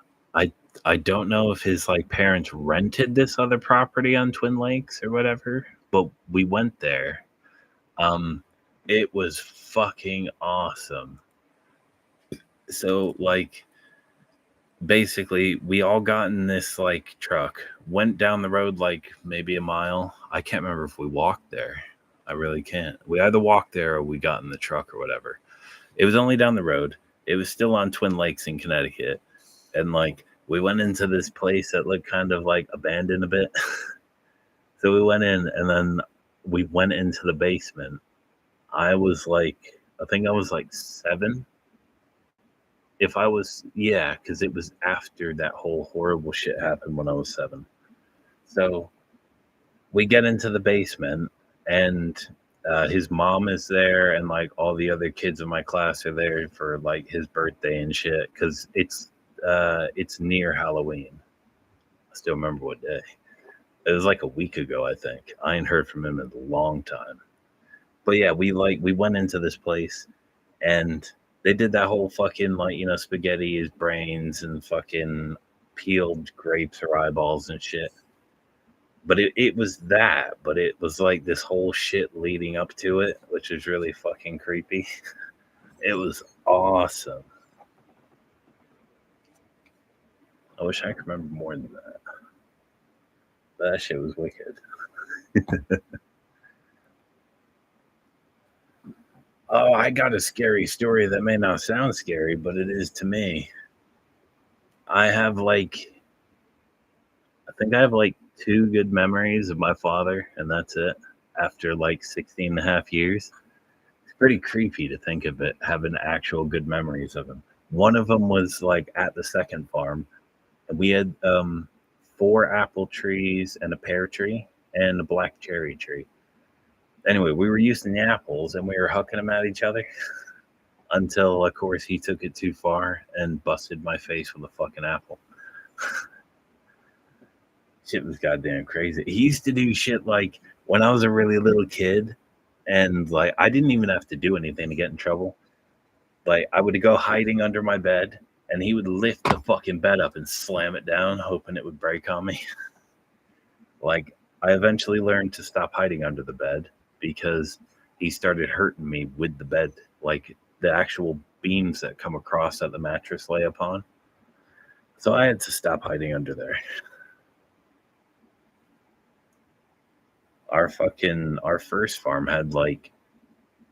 I don't know if his like parents rented this other property on Twin Lakes or whatever, but we went there. Um, it was fucking awesome. So like basically we all got in this like truck, went down the road like maybe a mile. I can't remember if we walked there. I really can't. We either walked there or we got in the truck or whatever. It was only down the road. It was still on Twin Lakes in Connecticut. And like we went into this place that looked kind of like abandoned a bit. So we went in and then we went into the basement. I was like, I think I was like 7. If I was, yeah, because it was after that whole horrible shit happened when I was 7. So we get into the basement, and his mom is there, and like all the other kids in my class are there for like his birthday and shit because it's near Halloween. I still remember what day. It was like a week ago, I think. I ain't heard from him in a long time. But yeah, we went into this place and they did that whole fucking like spaghetti is brains and fucking peeled grapes or eyeballs and shit. But it was that, but it was like this whole shit leading up to it, which was really fucking creepy. It was awesome. I wish I could remember more than that. But that shit was wicked. Oh, I got a scary story that may not sound scary, but it is to me. I have like I think I have like 2 good memories of my father, and that's it. After like 16 and a half years, it's pretty creepy to think of it, having actual good memories of him. One of them was like at the second farm, and we had 4 apple trees and a pear tree and a black cherry tree. Anyway, we were using the apples and we were hucking them at each other until, of course, he took it too far and busted my face with a fucking apple. Shit was goddamn crazy. He used to do shit like when I was a really little kid, and like I didn't even have to do anything to get in trouble. Like I would go hiding under my bed, and he would lift the fucking bed up and slam it down, hoping it would break on me. Like I eventually learned to stop hiding under the bed because he started hurting me with the bed, like the actual beams that come across that the mattress lay upon. So I had to stop hiding under there. Our first farm had like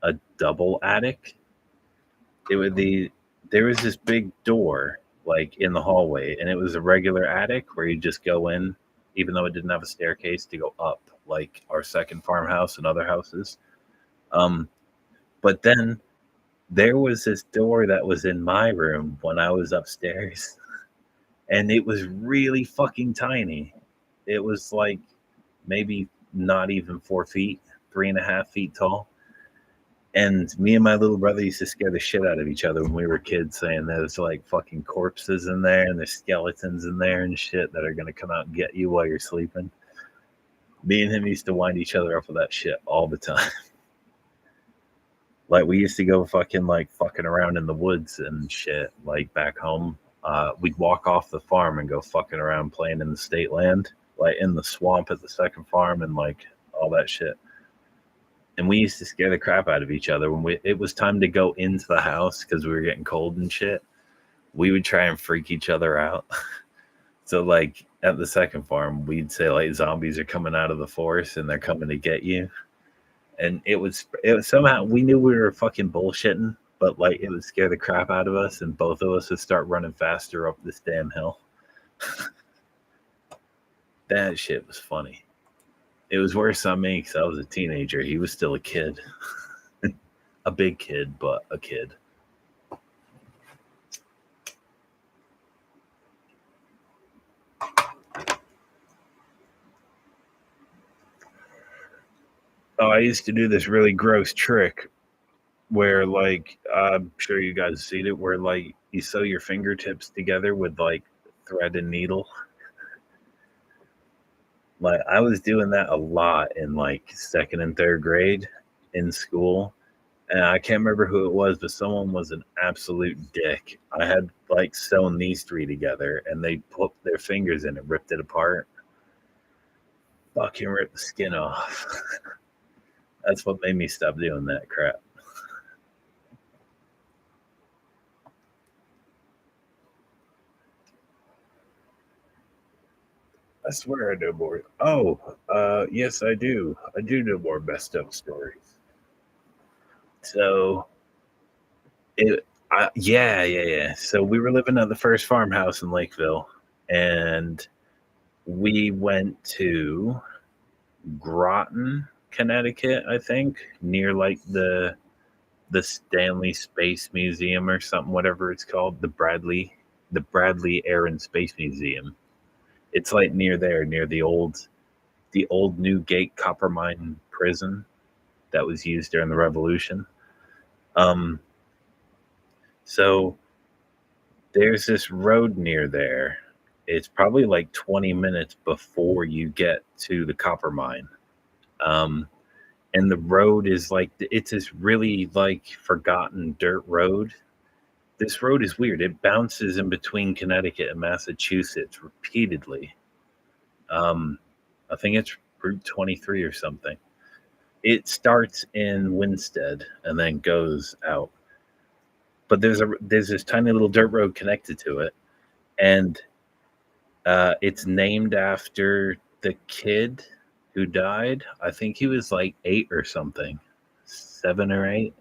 a double attic. It would the There was this big door like in the hallway, and it was a regular attic where you just go in, even though it didn't have a staircase to go up like our second farmhouse and other houses. Um, but then there was this door that was in my room when I was upstairs, and it was really fucking tiny. It was like maybe not even 4 feet, 3.5 feet tall. And me and my little brother used to scare the shit out of each other when we were kids, saying there's like fucking corpses in there and there's skeletons in there and shit that are gonna come out and get you while you're sleeping. Me and him used to wind each other up with that shit all the time. Like we used to go fucking around in the woods and shit, like back home. We'd walk off the farm and go fucking around playing in the state land, like in the swamp at the second farm and like all that shit. And we used to scare the crap out of each other when it was time to go into the house because we were getting cold and shit. We would try and freak each other out. So like at the second farm, we'd say like zombies are coming out of the forest and they're coming to get you. And it was somehow we knew we were fucking bullshitting, but like it would scare the crap out of us, and both of us would start running faster up this damn hill. That shit was funny. It was worse on me because I was a teenager. He was still a kid. A big kid, but a kid. Oh, I used to do this really gross trick where, like, I'm sure you guys seen it, where, like, you sew your fingertips together with, like, thread and needle. Like, I was doing that a lot in, like, second and third grade in school. And I can't remember who it was, but someone was an absolute dick. I had, like, sewn these 3 together, and they put their fingers in it, ripped it apart. Fucking ripped the skin off. That's what made me stop doing that crap. I swear I know more. Oh, yes, I do. I do know more messed up stories. So, yeah. So we were living at the first farmhouse in Lakeville, and we went to Groton, Connecticut, I think, near like the Stanley Space Museum or something, whatever it's called, the Bradley Air and Space Museum. It's like near there, near the old Newgate copper mine prison that was used during the Revolution. Um, so there's this road near there. It's probably like 20 minutes before you get to the copper mine. Um, and the road is like it's this really like forgotten dirt road. This road is weird. It bounces in between Connecticut and Massachusetts repeatedly. I think it's Route 23 or something. It starts in Winstead and then goes out. But there's this tiny little dirt road connected to it, and it's named after the kid who died. I think he was like 8 or something, 7 or 8.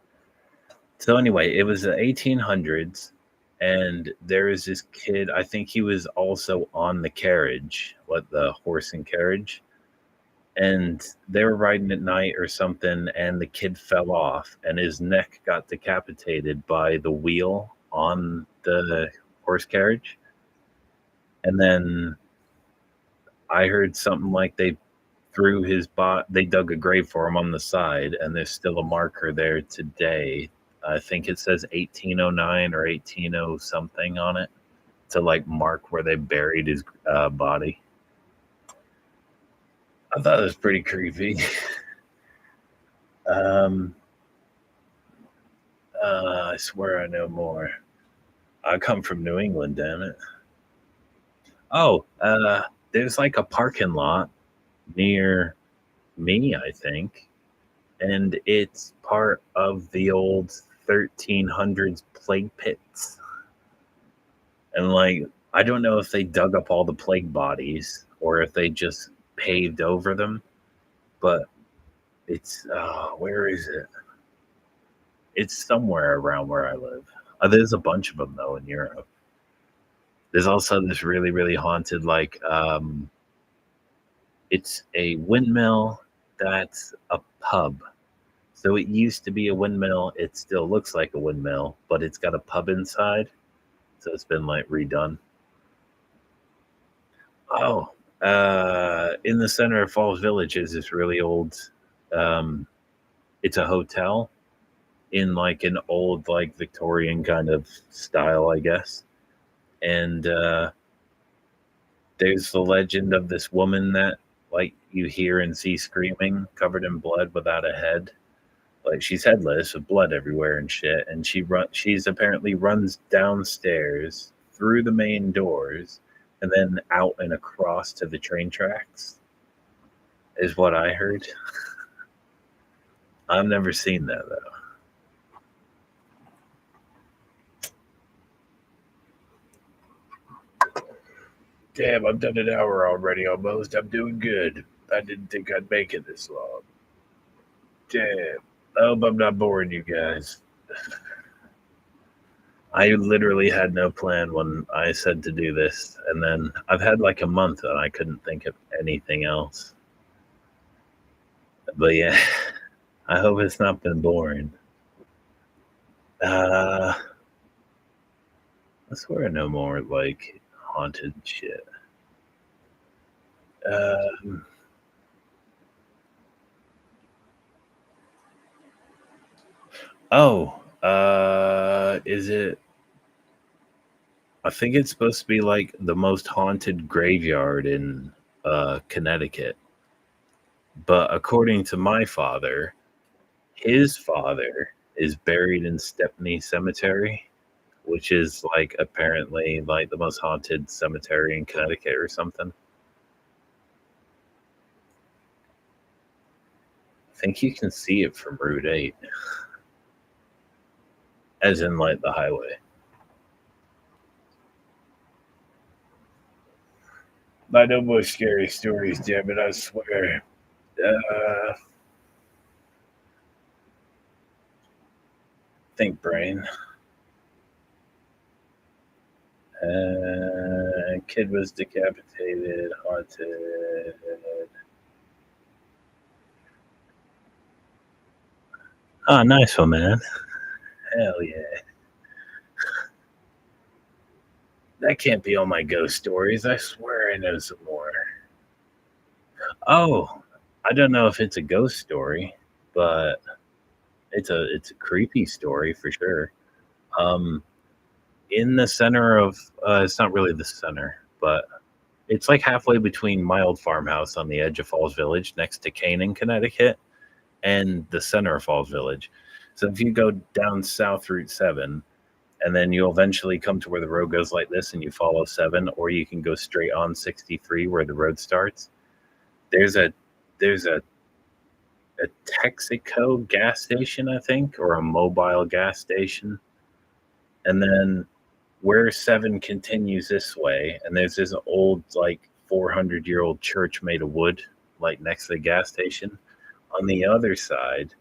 So anyway, it was the 1800s, And there is this kid, I think he was also on the carriage, what, the horse and carriage, and they were riding at night or something, and the kid fell off and his neck got decapitated by the wheel on the horse carriage. And then I heard something like they threw his bot they dug a grave for him on the side, and there's still a marker there today. I think it says 1809 or 180 something on it to like mark where they buried his body. I thought it was pretty creepy. um, I swear I know more. I come from New England, damn it. Oh, there's like a parking lot near me, I think, and it's part of the old 1300s plague pits. And like, I don't know if they dug up all the plague bodies or if they just paved over them, but it's where is it? It's somewhere around where I live. There's a bunch of them though in Europe. There's also this really really haunted like it's a windmill that's a pub. So it used to be a windmill. It still looks like a windmill, but it's got a pub inside. So it's been like redone. Oh, in the center of Falls Village is this really old. Um, it's a hotel in like an old like Victorian kind of style, I guess. And there's the legend of this woman that like you hear and see screaming, covered in blood, without a head. Like she's headless with blood everywhere and shit. And she's apparently runs downstairs through the main doors and then out and across to the train tracks. Is what I heard. I've never seen that though. Damn, I've done an hour already almost. I'm doing good. I didn't think I'd make it this long. Damn. I hope I'm not boring you guys. I literally had no plan when I said to do this, and then I've had like a month and I couldn't think of anything else. But yeah, I hope it's not been boring. Uh, I swear no more like haunted shit. Um, oh, is it? I think it's supposed to be like the most haunted graveyard in Connecticut. But according to my father, his father is buried in Stepney Cemetery, which is like apparently like the most haunted cemetery in Connecticut or something. I think you can see it from Route 8, as in like the highway. I know more scary stories, damn it, I swear. Think brain. Kid was decapitated, haunted. Oh, nice one, man. Hell yeah. That can't be all my ghost stories. I swear I know some more. Oh, I don't know if it's a ghost story, but it's a creepy story for sure. Um, in the center of it's not really the center, but it's like halfway between my old farmhouse on the edge of Falls Village, next to Canaan, Connecticut, and the center of Falls Village. So if you go down South Route 7, and then you'll eventually come to where the road goes like this and you follow 7, or you can go straight on 63 where the road starts. There's a Texaco gas station, I think, or a mobile gas station. And then where 7 continues this way, and there's this old like 400-year-old church made of wood like next to the gas station. On the other side,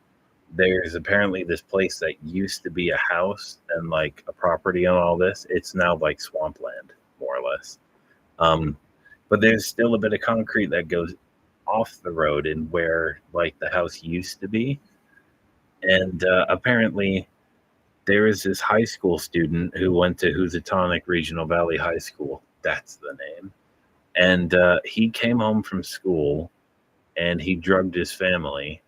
there's apparently this place that used to be a house and like a property and all this. It's now like swampland, more or less. Um, but there's still a bit of concrete that goes off the road and where like the house used to be. And apparently, there is this high school student who went to Housatonic Regional Valley High School. That's the name. And he came home from school and he drugged his family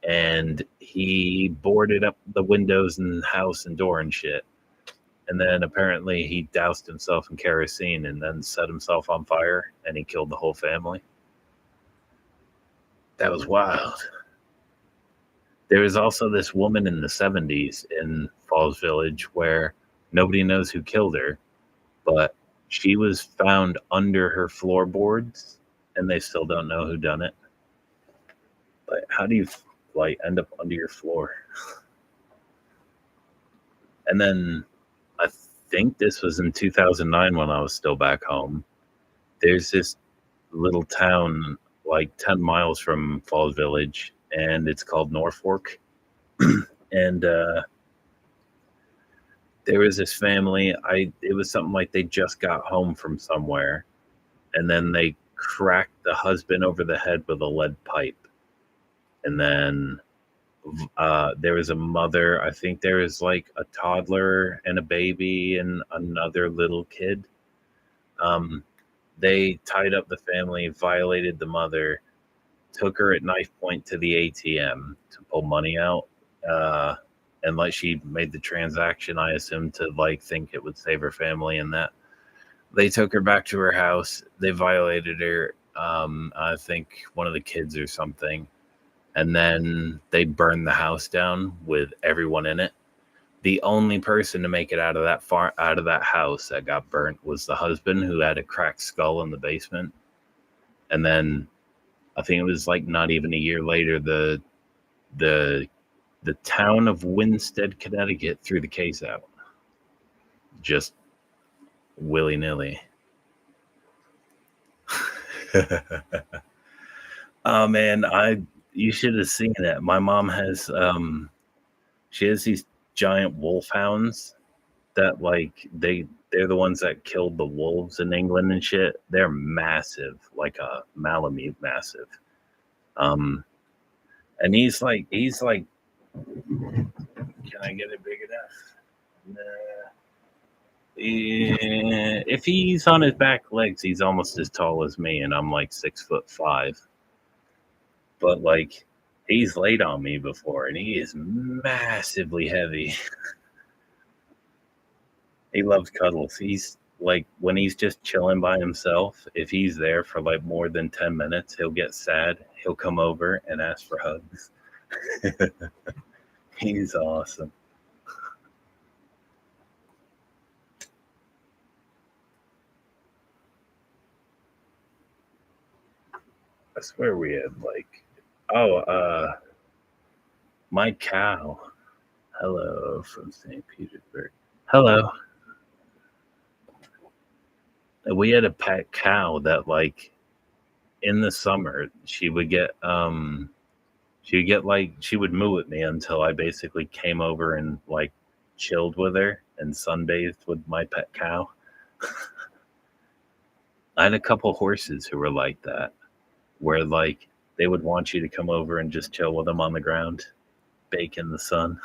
and he boarded up the windows and house and door and shit. And then apparently he doused himself in kerosene and then set himself on fire and he killed the whole family. That was wild. There was also this woman in the 70s in Falls Village where nobody knows who killed her, but she was found under her floorboards and they still don't know who done it. Like, how do you like end up under your floor? And then I think this was in 2009 when I was still back home. There's this little town like 10 miles from Falls Village and it's called Norfolk. And there was this family. It was something like they just got home from somewhere and then they cracked the husband over the head with a lead pipe. And then there was a mother. I think there was like a toddler and a baby and another little kid. They tied up the family, violated the mother, took her at knife point to the ATM to pull money out. And like she made the transaction, I assume, to like think it would save her family and that. They took her back to her house. They violated her. I think one of the kids or something. And then they burned the house down with everyone in it. The only person to make it out of that house that got burnt was the husband, who had a cracked skull in the basement. And then I think it was like not even a year later, the town of Winstead, Connecticut threw the case out. Just willy-nilly. Oh man, you should have seen it. My mom has she has these giant wolfhounds that like they're the ones that killed the wolves in England and shit. They're massive, like a Malamute massive. And he's like, can I get it big enough? Nah. If he's on his back legs, he's almost as tall as me, and I'm like 6'5". But like, he's laid on me before, and he is massively heavy. He loves cuddles. He's like, when he's just chilling by himself, if he's there for like more than 10 minutes, he'll get sad. He'll come over and ask for hugs. He's awesome. I swear we had like, my cow. Hello from St. Petersburg. Hello. We had a pet cow that like in the summer she would moo at me until I basically came over and like chilled with her and sunbathed with my pet cow. I had a couple horses who were like that, where like they would want you to come over and just chill with them on the ground, bake in the sun.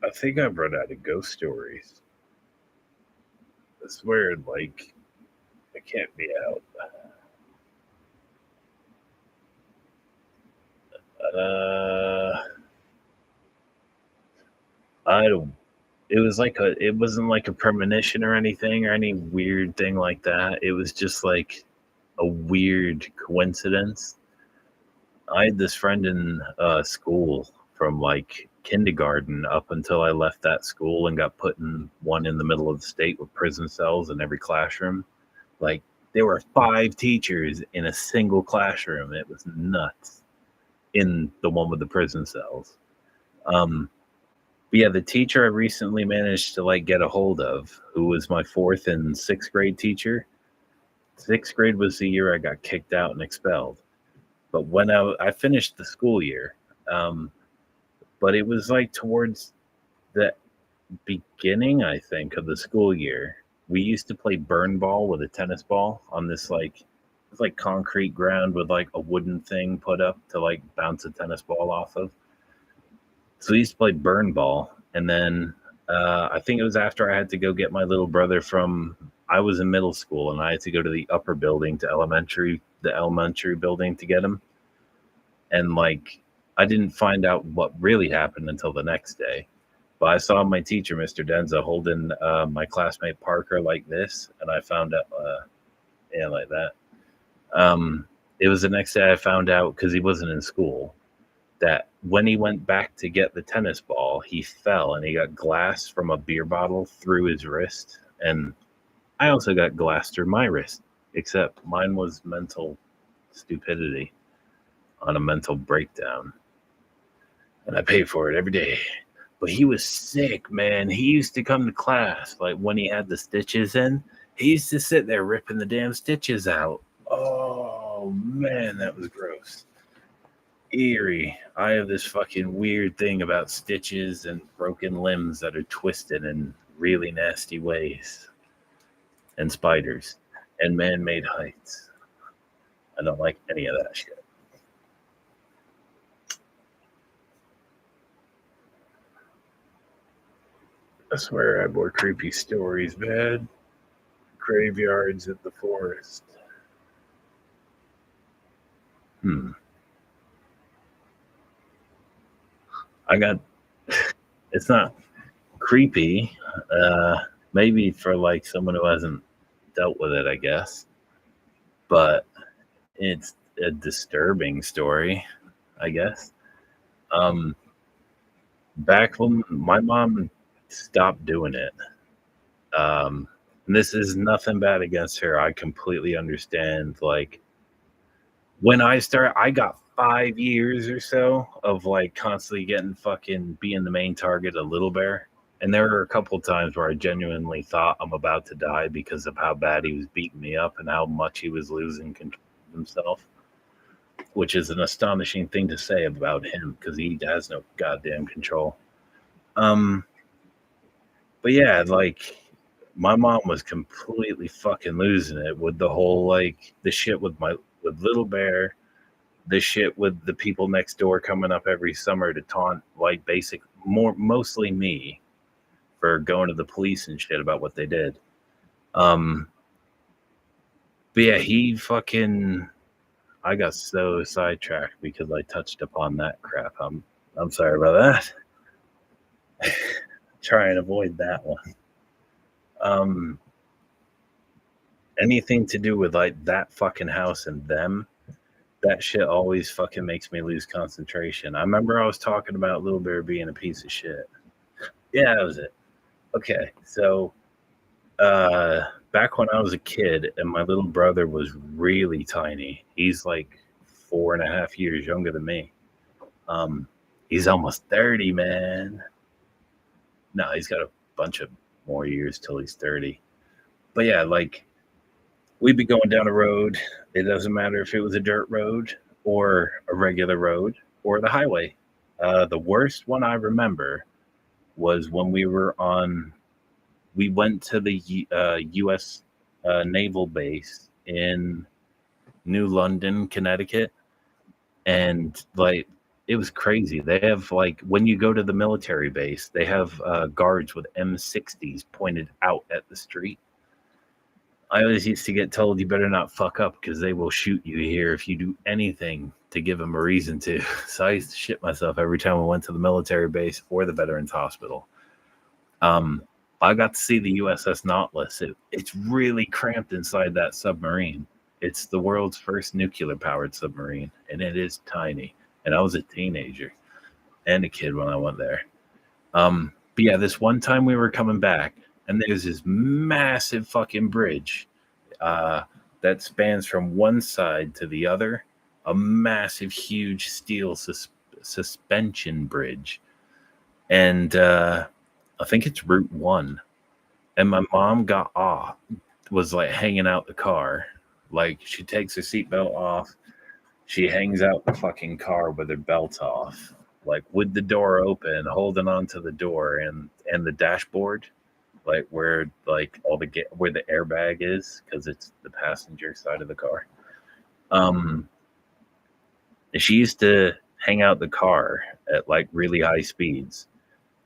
I think I've run out of ghost stories. I swear, like, I can't be out. I don't. It wasn't like a premonition or anything or any weird thing like that. It was just like a weird coincidence. I had this friend in school from like kindergarten up until I left that school and got put in one in the middle of the state with prison cells in every classroom. Like, there were 5 teachers in a single classroom. It was nuts in the one with the prison cells. But yeah, the teacher I recently managed to like get a hold of, who was my 4th and 6th grade teacher, Sixth grade was the year I got kicked out and expelled. But when I finished the school year, um, but it was like towards the beginning, I think, of the school year. We used to play burn ball with a tennis ball on this it's like concrete ground with like a wooden thing put up to like bounce a tennis ball off of. So we used to play burn ball, and then I think it was after I had to go get my little brother from. I was in middle school, and I had to go to the upper building to the elementary building to get him. And like, I didn't find out what really happened until the next day. But I saw my teacher, Mr. Denza, holding my classmate Parker like this, and I found out, yeah, like that. It was the next day I found out because he wasn't in school that when he went back to get the tennis ball, he fell and he got glass from a beer bottle through his wrist. And I also got glass through my wrist, except mine was mental stupidity on a mental breakdown. And I pay for it every day. But he was sick, man. He used to come to class, like when he had the stitches in, he used to sit there ripping the damn stitches out. Oh, man, that was gross. Eerie. I have this fucking weird thing about stitches and broken limbs that are twisted in really nasty ways. And spiders and man-made heights. I don't like any of that shit. I swear I have more creepy stories, man. Graveyards in the forest. I got. It's not creepy. Maybe for like someone who hasn't dealt with it, I guess. But it's a disturbing story, I guess. Um, Back when my mom stopped doing it, and this is nothing bad against her. I completely understand. Like when I started, I got 5 years or so of like constantly getting fucking being the main target of Little Bear. And there were a couple times where I genuinely thought I'm about to die because of how bad he was beating me up and how much he was losing control of himself, which is an astonishing thing to say about him because he has no goddamn control. Um, but yeah, like my mom was completely fucking losing it with the whole like the shit with Little Bear, the shit with the people next door coming up every summer to taunt like mostly me for going to the police and shit about what they did. Um, but yeah, I got so sidetracked because I touched upon that crap. I'm sorry about that. Try and avoid that one. Um, Anything to do with like that fucking house and them, that shit always fucking makes me lose concentration. I remember I was talking about Little Bear being a piece of shit. Yeah, that was it. Okay, so back when I was a kid and my little brother was really tiny, he's like 4.5 years younger than me. He's almost 30, man. No, he's got a bunch of more years till he's 30. But yeah, like we'd be going down a road. It doesn't matter if it was a dirt road or a regular road or the highway. The worst one I remember was when we went to the U.S. Naval Base in New London, Connecticut, and like it was crazy. They have like when you go to the military base, they have guards with M60s pointed out at the street. I always used to get told you better not fuck up because they will shoot you here if you do anything to give them a reason to. So I used to shit myself every time I went to the military base or the Veterans Hospital. Um, I got to see the USS Nautilus. It's really cramped inside that submarine. It's the world's first nuclear powered submarine, and it is tiny. And I was a teenager and a kid when I went there. But yeah, this one time we were coming back, and there's this massive fucking bridge that spans from one side to the other, a massive, huge steel suspension bridge. And I think it's Route 1. And my mom got off, was like hanging out the car Like, she takes her seatbelt off. She hangs out the fucking car with her belt off, like with the door open, holding onto the door and the dashboard, like where like where the airbag is, because it's the passenger side of the car. She used to hang out the car at like really high speeds.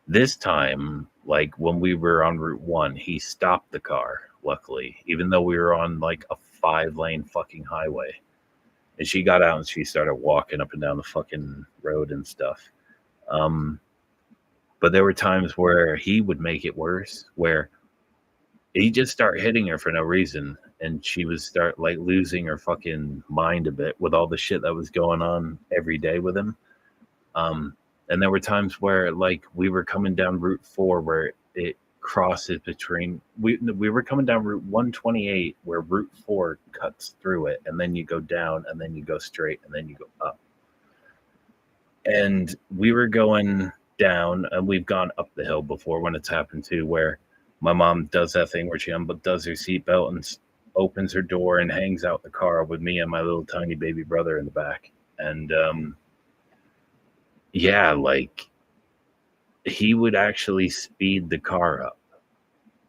This time, like when we were on Route 1, he stopped the car, luckily, even though we were on like a 5-lane fucking highway. And she got out and she started walking up and down the fucking road and stuff. But there were times where he would make it worse, where he just start hitting her for no reason, and she would start like losing her fucking mind a bit with all the shit that was going on every day with him. And there were times where like we were coming down Route 4 where it crosses between we were coming down Route 128 where Route 4 cuts through it, and then you go down and then you go straight and then you go up. And we were going down, and we've gone up the hill before when it's happened too, where my mom does that thing where she does her seatbelt and opens her door and hangs out the car with me and my little tiny baby brother in the back. And yeah, like he would actually speed the car up.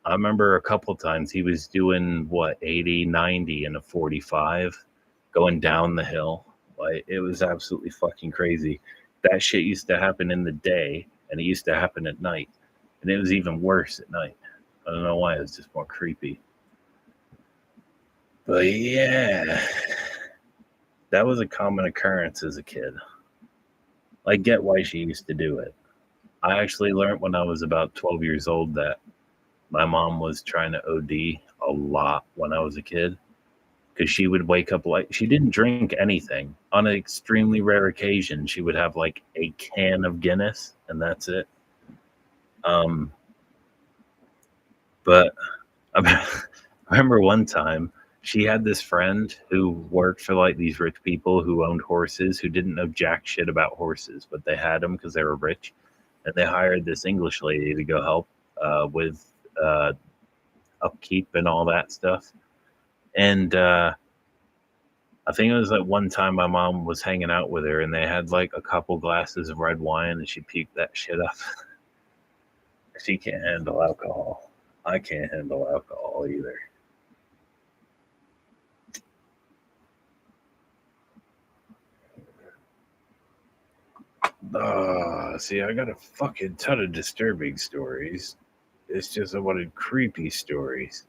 I remember a couple times he was doing 80, 90 in a 45 going down the hill. Like it was absolutely fucking crazy. That shit used to happen in the day, and it used to happen at night, and it was even worse at night. I don't know why. It was just more creepy. But yeah, that was a common occurrence as a kid. I get why she used to do it. I actually learned when I was about 12 years old that my mom was trying to OD a lot when I was a kid, because she would wake up like she didn't drink anything. On an extremely rare occasion, she would have like a can of Guinness, and that's it. But I remember one time she had this friend who worked for like these rich people who owned horses, who didn't know jack shit about horses, but they had them because they were rich, and they hired this English lady to go help with upkeep and all that stuff. And I think it was like one time my mom was hanging out with her, and they had like a couple glasses of red wine, and she puked that shit up. She can't handle alcohol. I can't handle alcohol either. See, I got a fucking ton of disturbing stories. It's just I wanted creepy stories.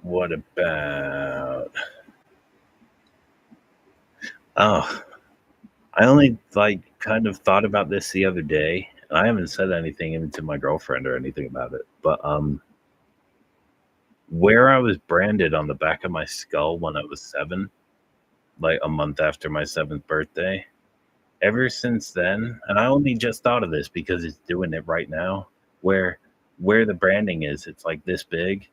What about? Oh, I only like kind of thought about this the other day, and I haven't said anything even to my girlfriend or anything about it. But where I was branded on the back of my skull when I was 7, like a month after my 7th birthday, ever since then, and I only just thought of this because it's doing it right now, where the branding is, it's like this big,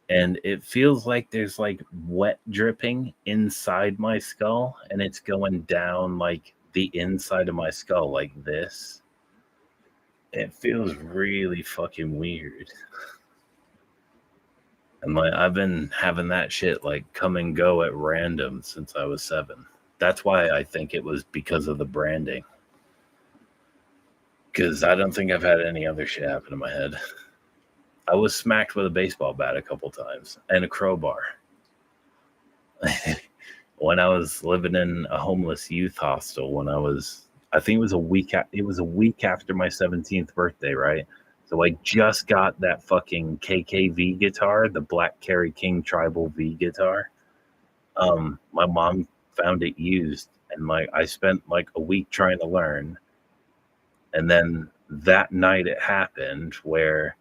and it feels like there's like wet dripping inside my skull, and it's going down like the inside of my skull like this. It feels really fucking weird. And like I've been having that shit like come and go at random since I was 7. That's why I think it was because of the branding. Because I don't think I've had any other shit happen in my head. I was smacked with a baseball bat a couple times and a crowbar. When I was living in a homeless youth hostel, when I think it was a week after my 17th birthday, right? So I just got that fucking KKV guitar, the Black Kerry King Tribal V guitar. My mom found it used, and like I spent like a week trying to learn. And then that night it happened where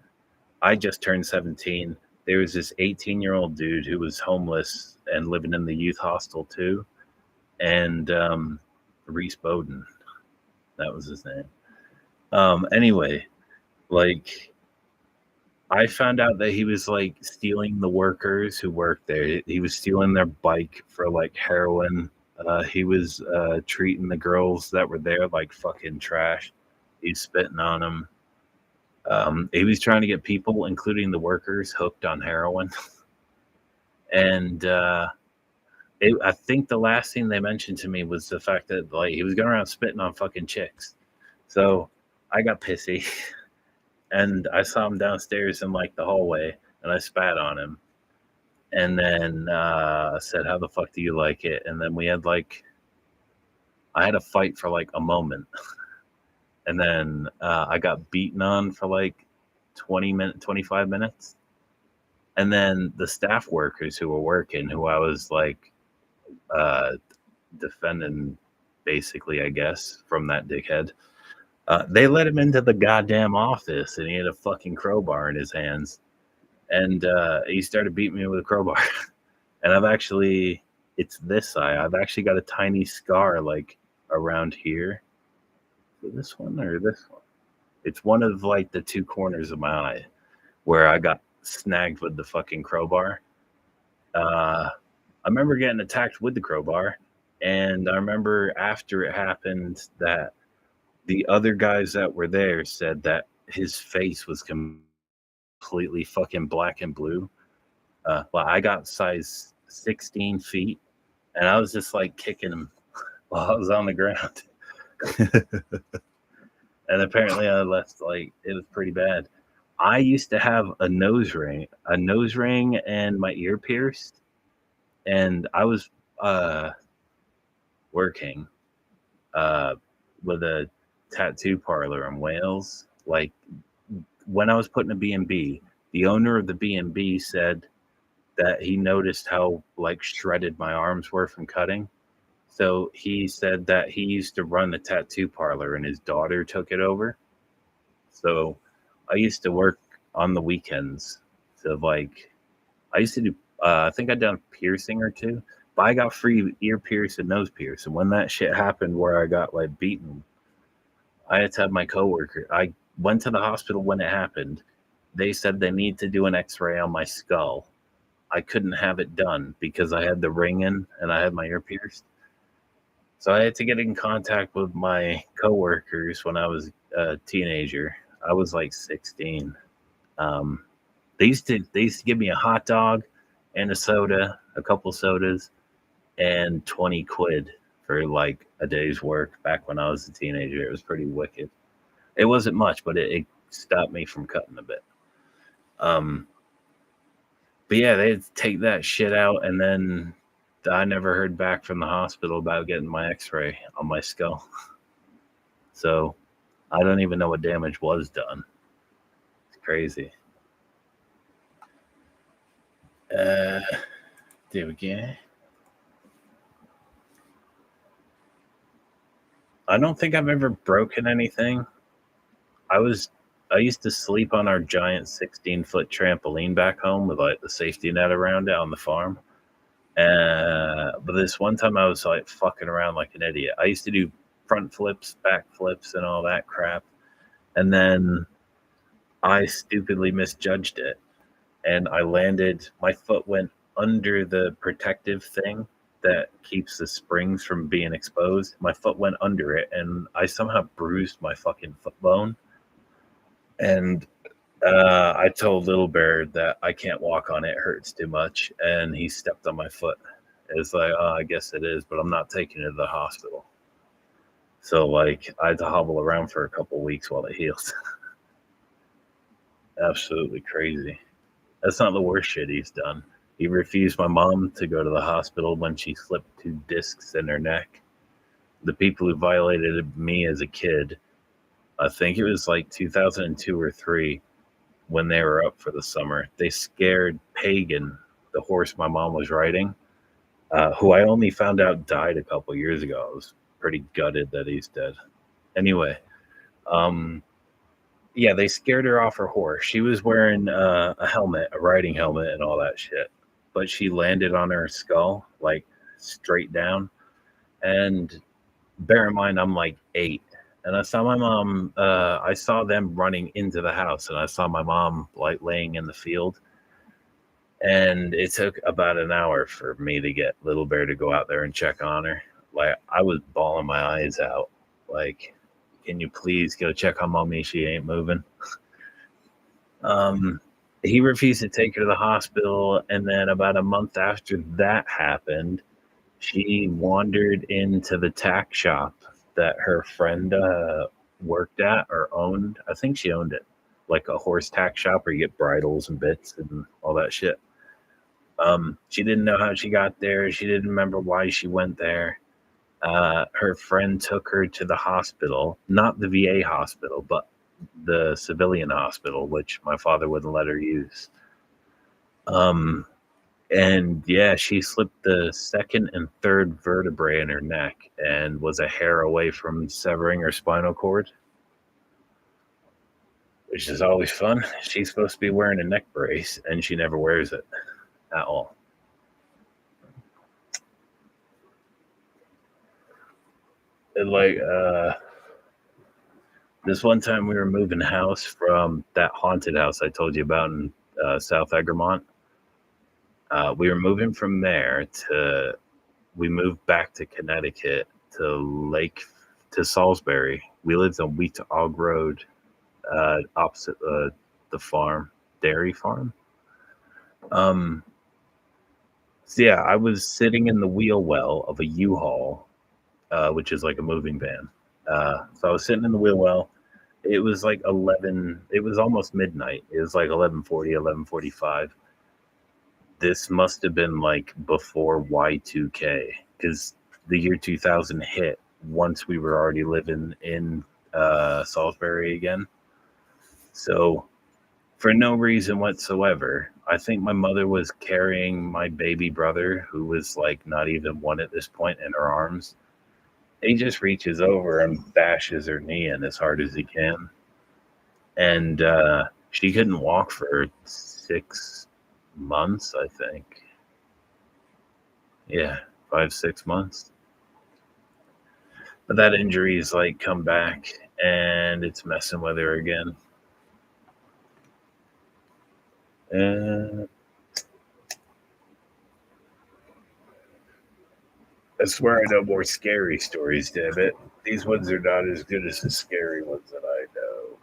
I just turned 17. There was this 18-year-old dude who was homeless and living in the youth hostel too. And Reese Bowden, that was his name. Anyway, like I found out that he was like stealing the workers who worked there. He was stealing their bike for like heroin. He was treating the girls that were there like fucking trash. He's spitting on them. He was trying to get people, including the workers, hooked on heroin. And I think the last thing they mentioned to me was the fact that like he was going around spitting on fucking chicks. So I got pissy and I saw him downstairs in like the hallway and I spat on him. And then said, "How the fuck do you like it?" And then we had like I had a fight for like a moment, and then I got beaten on for like 25 minutes, and then the staff workers who were working, who I was like uh, defending, basically, I guess, from that dickhead. They let him into the goddamn office, and he had a fucking crowbar in his hands, and he started beating me with a crowbar. And it's this eye. I've actually got a tiny scar like around here. This one or this one? It's one of like the two corners of my eye where I got snagged with the fucking crowbar. I remember getting attacked with the crowbar, and I remember after it happened that the other guys that were there said that his face was completely fucking black and blue. Well, I got size 16 feet, and I was just like kicking him while I was on the ground. And apparently I left like it was pretty bad. I used to have a nose ring and my ear pierced, and I was working uh, with a tattoo parlor in Wales. Like when I was putting a B&B, the owner of the B&B said that he noticed how like shredded my arms were from cutting. So he said that he used to run the tattoo parlor and his daughter took it over. So I used to work on the weekends. So like I used to do I think I'd done a piercing or two, but I got free ear pierce and nose pierce. And when that shit happened where I got like beaten, I had to have my coworker. I went to the hospital when it happened. They said they need to do an x-ray on my skull. I couldn't have it done because I had the ring in and I had my ear pierced. So I had to get in contact with my coworkers when I was a teenager. I was like 16. Um, they used to give me a hot dog and a soda, a couple sodas, and 20 quid for like a day's work back when I was a teenager. It was pretty wicked. It wasn't much, but it stopped me from cutting a bit. Um, but yeah, they'd take that shit out, and then I never heard back from the hospital about getting my x-ray on my skull. So I don't even know what damage was done. It's crazy. There we go. I don't think I've ever broken anything. I used to sleep on our giant 16-foot trampoline back home with like the safety net around it on the farm. But this one time I was like fucking around like an idiot. I used to do front flips, back flips, and all that crap. And then I stupidly misjudged it. And I landed, my foot went under the protective thing that keeps the springs from being exposed. My foot went under it, and I somehow bruised my fucking foot bone. And I told Little Bear that I can't walk on it; it hurts too much. And he stepped on my foot. It's like, oh, I guess it is, but I'm not taking it to the hospital. So like, I had to hobble around for a couple weeks while it heals. Absolutely crazy. That's not the worst shit he's done. He refused my mom to go to the hospital when she slipped 2 discs in her neck. The people who violated me as a kid, I think it was like 2002 or 3, when they were up for the summer, they scared Pagan, the horse my mom was riding, who I only found out died a couple years ago. I was pretty gutted that he's dead. Anyway, yeah, they scared her off her horse. She was wearing a helmet, a riding helmet, and all that shit. But she landed on her skull, like straight down. And bear in mind, I'm like 8. And I saw my mom, I saw them running into the house, and I saw my mom like laying in the field. And it took about an hour for me to get Little Bear to go out there and check on her. Like, I was bawling my eyes out. Like, can you please go check on mommy? She ain't moving. Um, he refused to take her to the hospital, and then about a month after that happened, she wandered into the tack shop that her friend worked at or owned. I think she owned it, like a horse tack shop where you get bridles and bits and all that shit. She didn't know how she got there. She didn't remember why she went there. Her friend took her to the hospital, not the VA hospital, but the civilian hospital, which my father wouldn't let her use. Um, and yeah, she slipped the second and third vertebrae in her neck and was a hair away from severing her spinal cord, which is always fun. She's supposed to be wearing a neck brace, and she never wears it at all. And like, this one time we were moving house from that haunted house I told you about in South Egremont. We were moving from there to, we moved back to Connecticut to Salisbury. We lived on Weetog Road, opposite the farm, dairy farm. Um, so yeah, I was sitting in the wheel well of a U-Haul, which is like a moving van. So I was sitting in the wheel well. It was like 11, it was almost midnight. It was like 11:40, 11:45. This must have been like before Y2K, because the year 2000 hit once we were already living in Salisbury again. So for no reason whatsoever, I think my mother was carrying my baby brother, who was like not even one at this point, in her arms. He just reaches over and bashes her knee in as hard as he can. And she couldn't walk for 6 months, I think. Yeah, 5, 6 months. But that injury's like come back and it's messing with her again. Uh, I swear I know more scary stories, damn it. These ones are not as good as the scary ones that I know.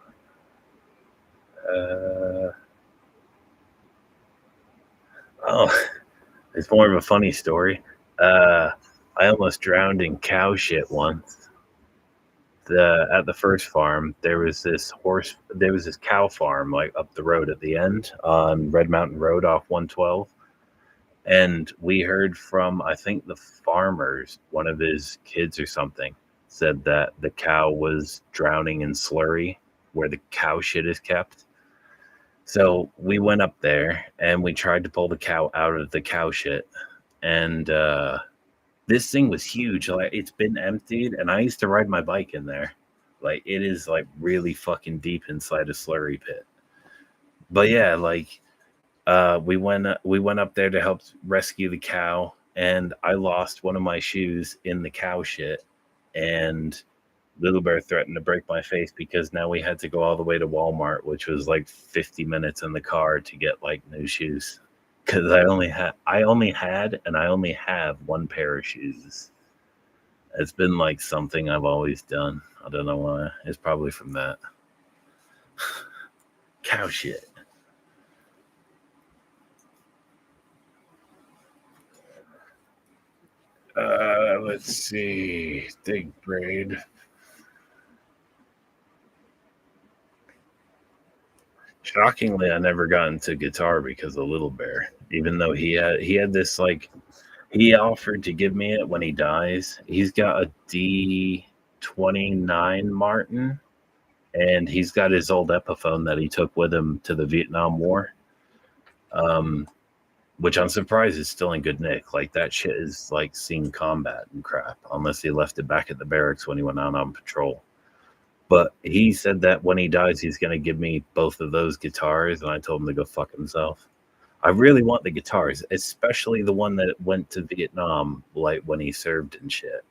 Oh, it's more of a funny story. Uh, I almost drowned in cow shit once. At the first farm, there was this cow farm like up the road at the end on Red Mountain Road off 112. And we heard from, I think, the farmers, one of his kids or something, said that the cow was drowning in slurry where the cow shit is kept. So we went up there and we tried to pull the cow out of the cow shit. And this thing was huge. Like, it's been emptied, and I used to ride my bike in there. Like, it is like really fucking deep inside a slurry pit. But yeah, like, we went up there to help rescue the cow, and I lost one of my shoes in the cow shit, and Little Bear threatened to break my face because now we had to go all the way to Walmart, which was like 50 minutes in the car to get like new shoes. Because I only had and I only have one pair of shoes. It's been like something I've always done. I don't know why. It's probably from that cow shit. Let's see. Think braid. Shockingly, I never got into guitar because of Little Bear. Even though he had this like, he offered to give me it when he dies. He's got a D29 Martin, and he's got his old Epiphone that he took with him to the Vietnam War. Um, which I'm surprised is still in good nick. Like, that shit is like seen combat and crap, unless he left it back at the barracks when he went out on patrol. But he said that when he dies, he's going to give me both of those guitars, and I told him to go fuck himself. I really want the guitars, especially the one that went to Vietnam, like when he served and shit.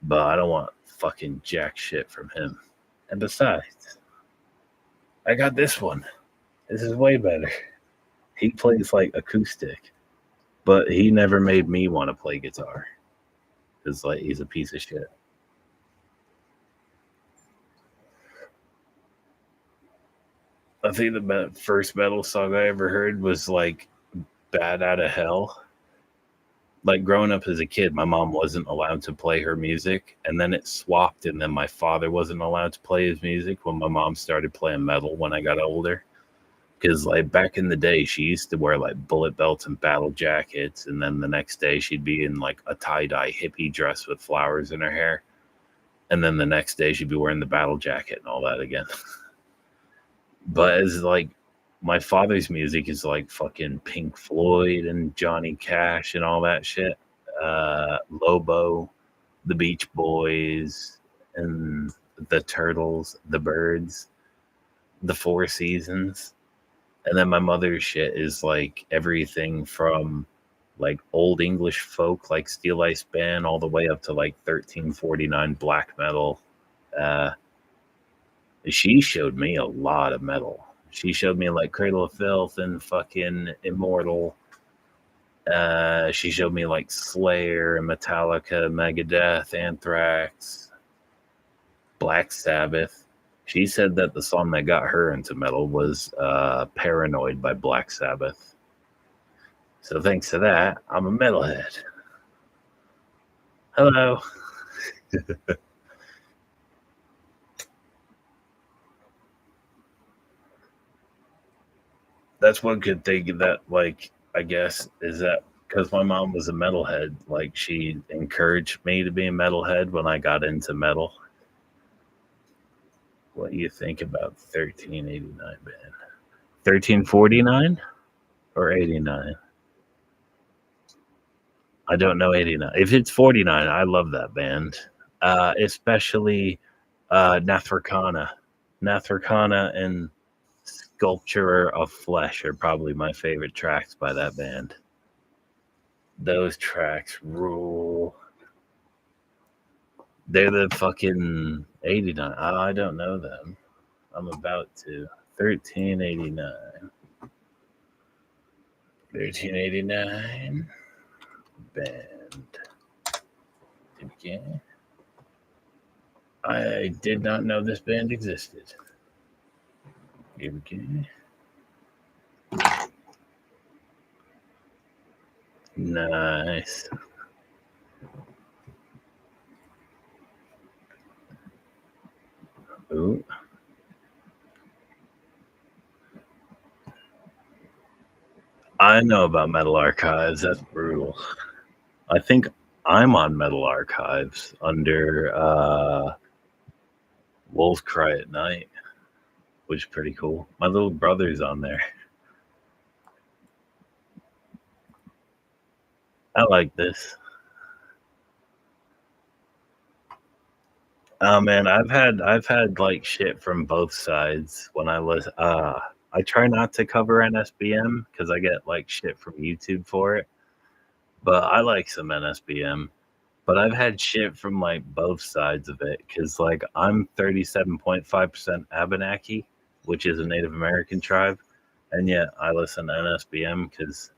But I don't want fucking jack shit from him. And besides, I got this one. This is way better. He plays like acoustic, but he never made me want to play guitar because like he's a piece of shit. I think the first metal song I ever heard was like Bad Out of Hell. Like growing up as a kid, my mom wasn't allowed to play her music, and then it swapped, and then my father wasn't allowed to play his music when my mom started playing metal when I got older. Because like back in the day, she used to wear like bullet belts and battle jackets, and then the next day she'd be in like a tie-dye hippie dress with flowers in her hair, and then the next day she'd be wearing the battle jacket and all that again. But as like my father's music is like fucking Pink Floyd and Johnny Cash and all that shit. Lobo, the Beach Boys, and the Turtles, the Birds, the Four Seasons. And then my mother's shit is like everything from like old English folk like Steel Ice Band all the way up to like 1349 black metal. She showed me a lot of metal. She showed me like Cradle of Filth and fucking Immortal. She showed me like Slayer and Metallica, Megadeth, Anthrax, Black Sabbath. She said that the song that got her into metal was Paranoid by Black Sabbath. So thanks to that, I'm a metalhead. Hello. That's one good thing that, like, I guess, is that because my mom was a metalhead, like, she encouraged me to be a metalhead when I got into metal. What do you think about 1389 band? 1349 or 89? I don't know 89. If it's 49, I love that band. Especially Nathrikana. Nathrikana and Sculpture of Flesh are probably my favorite tracks by that band. Those tracks rule. They're the fucking 89. I don't know them. I'm about to. 1389. 1389 band. Okay. I did not know this band existed. Here we go. Nice. Ooh. I know about Metal Archives. That's brutal. I think I'm on Metal Archives under Wolves Cry at Night, which is pretty cool. My little brother's on there. I like this. Oh man, I've had like shit from both sides when I was I try not to cover NSBM because I get like shit from YouTube for it. But I like some NSBM. But I've had shit from like both sides of it because like I'm 37.5% Abenaki, which is a Native American tribe, and yet I listen to NSBM because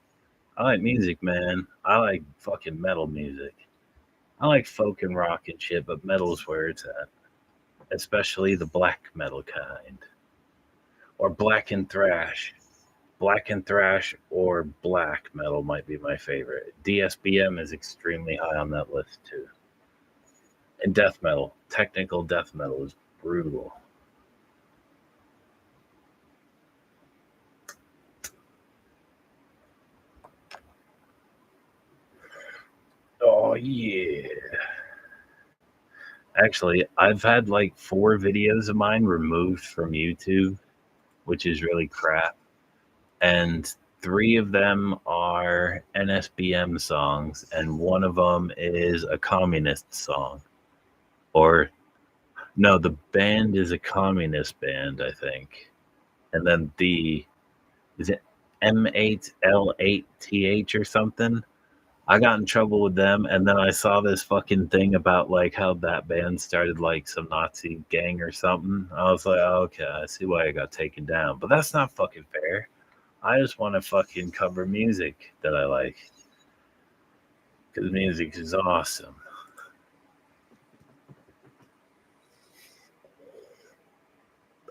I like music, man. I like fucking metal music. I like folk and rock and shit, but metal's where it's at, especially the black metal kind or black and thrash. Black and thrash or black metal might be my favorite. DSBM is extremely high on that list too. And death metal, technical death metal is brutal. Oh yeah. Actually, I've had like 4 videos of mine removed from YouTube, which is really crap. And 3 of them are NSBM songs, and one of them is a communist song. Or no, the band is a communist band, I think. And then is it M8L8TH or something? I got in trouble with them, and then I saw this fucking thing about like how that band started like some Nazi gang or something. I was like, oh, okay, I see why I got taken down, but that's not fucking fair. I just want to fucking cover music that I like because music is awesome.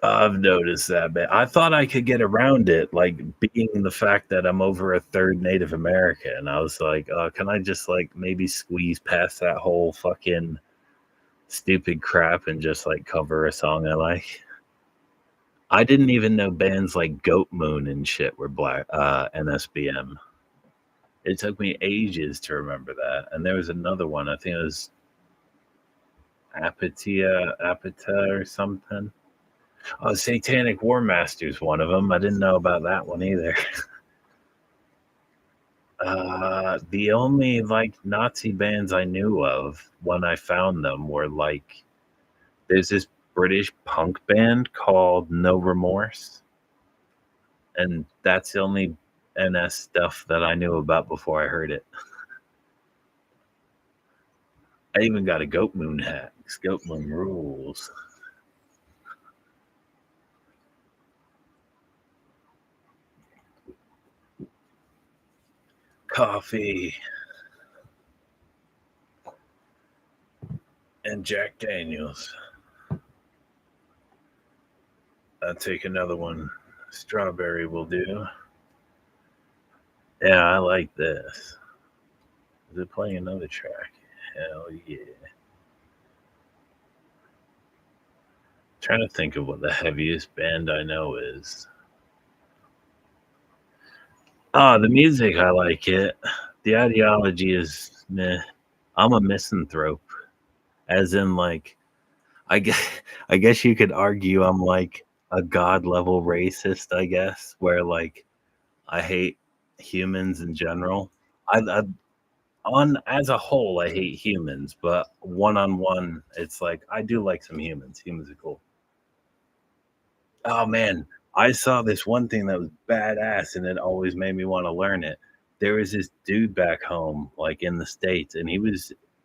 I've noticed that, but I thought I could get around it, like, being the fact that I'm over a third Native American. I was like, can I just, like, maybe squeeze past that whole fucking stupid crap and just, like, cover a song I like? I didn't even know bands like Goat Moon and shit were black NSBM. It took me ages to remember that, and there was another one, I think it was Apata or something. Oh, Satanic War Master's one of them. I didn't know about that one either. The only like Nazi bands I knew of when I found them were like there's this British punk band called No Remorse, and that's the only NS stuff that I knew about before I heard it. I even got a Goat Moon hat. Goat Moon rules. Coffee and Jack Daniels. I'll take another one. Strawberry will do. Yeah, I like this. Is it playing another track? Hell yeah. Trying to think of what the heaviest band I know is. The music, I like it. The ideology is meh. I'm a misanthrope. As in, like, I guess, I guess you could argue I'm like a god level racist, I guess, where like I hate humans in general. I on as a whole, I hate humans, but one on one, it's like I do like some humans. Humans are cool. Oh man, I saw this one thing that was badass, and it always made me want to learn it. There was this dude back home, like in the States, and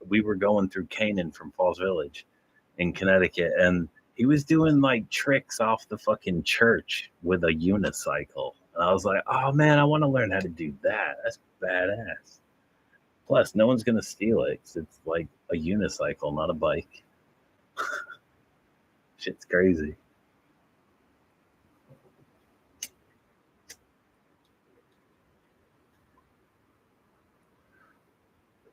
we were going through Canaan from Falls Village in Connecticut, and he was doing like tricks off the fucking church with a unicycle. And I was like, oh man, I want to learn how to do that. That's badass. Plus, no one's gonna steal it 'cause it's like a unicycle, not a bike. Shit's crazy.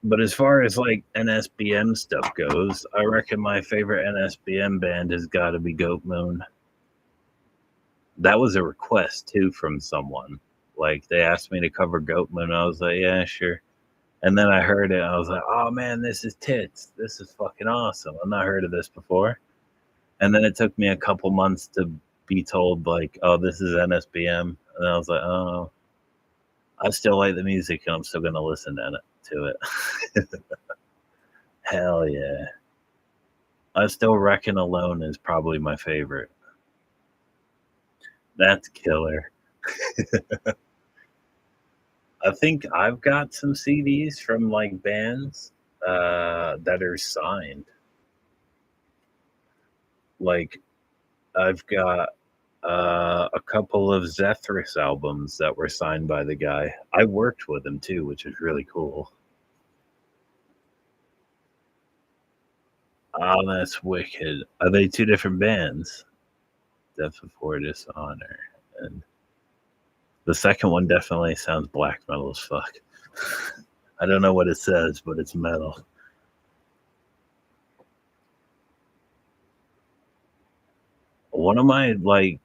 But as far as like NSBM stuff goes, I reckon my favorite NSBM band has got to be Goat Moon. That was a request too from someone. Like they asked me to cover Goat Moon. I was like, yeah, sure. And then I heard it. I was like, oh man, this is tits. This is fucking awesome. I've not heard of this before. And then it took me a couple months to be told like, oh, this is NSBM. And I was like, oh, I still like the music and I'm still gonna listen to it. Hell yeah. I still reckon Alone is probably my favorite. That's killer. I think I've got some CDs from like bands that are signed. Like I've got a couple of Zethris albums that were signed by the guy. I worked with him too, which is really cool. Oh, that's wicked. Are they two different bands? Death Before Dishonor. And the second one definitely sounds black metal as fuck. I don't know what it says, but it's metal. One of my like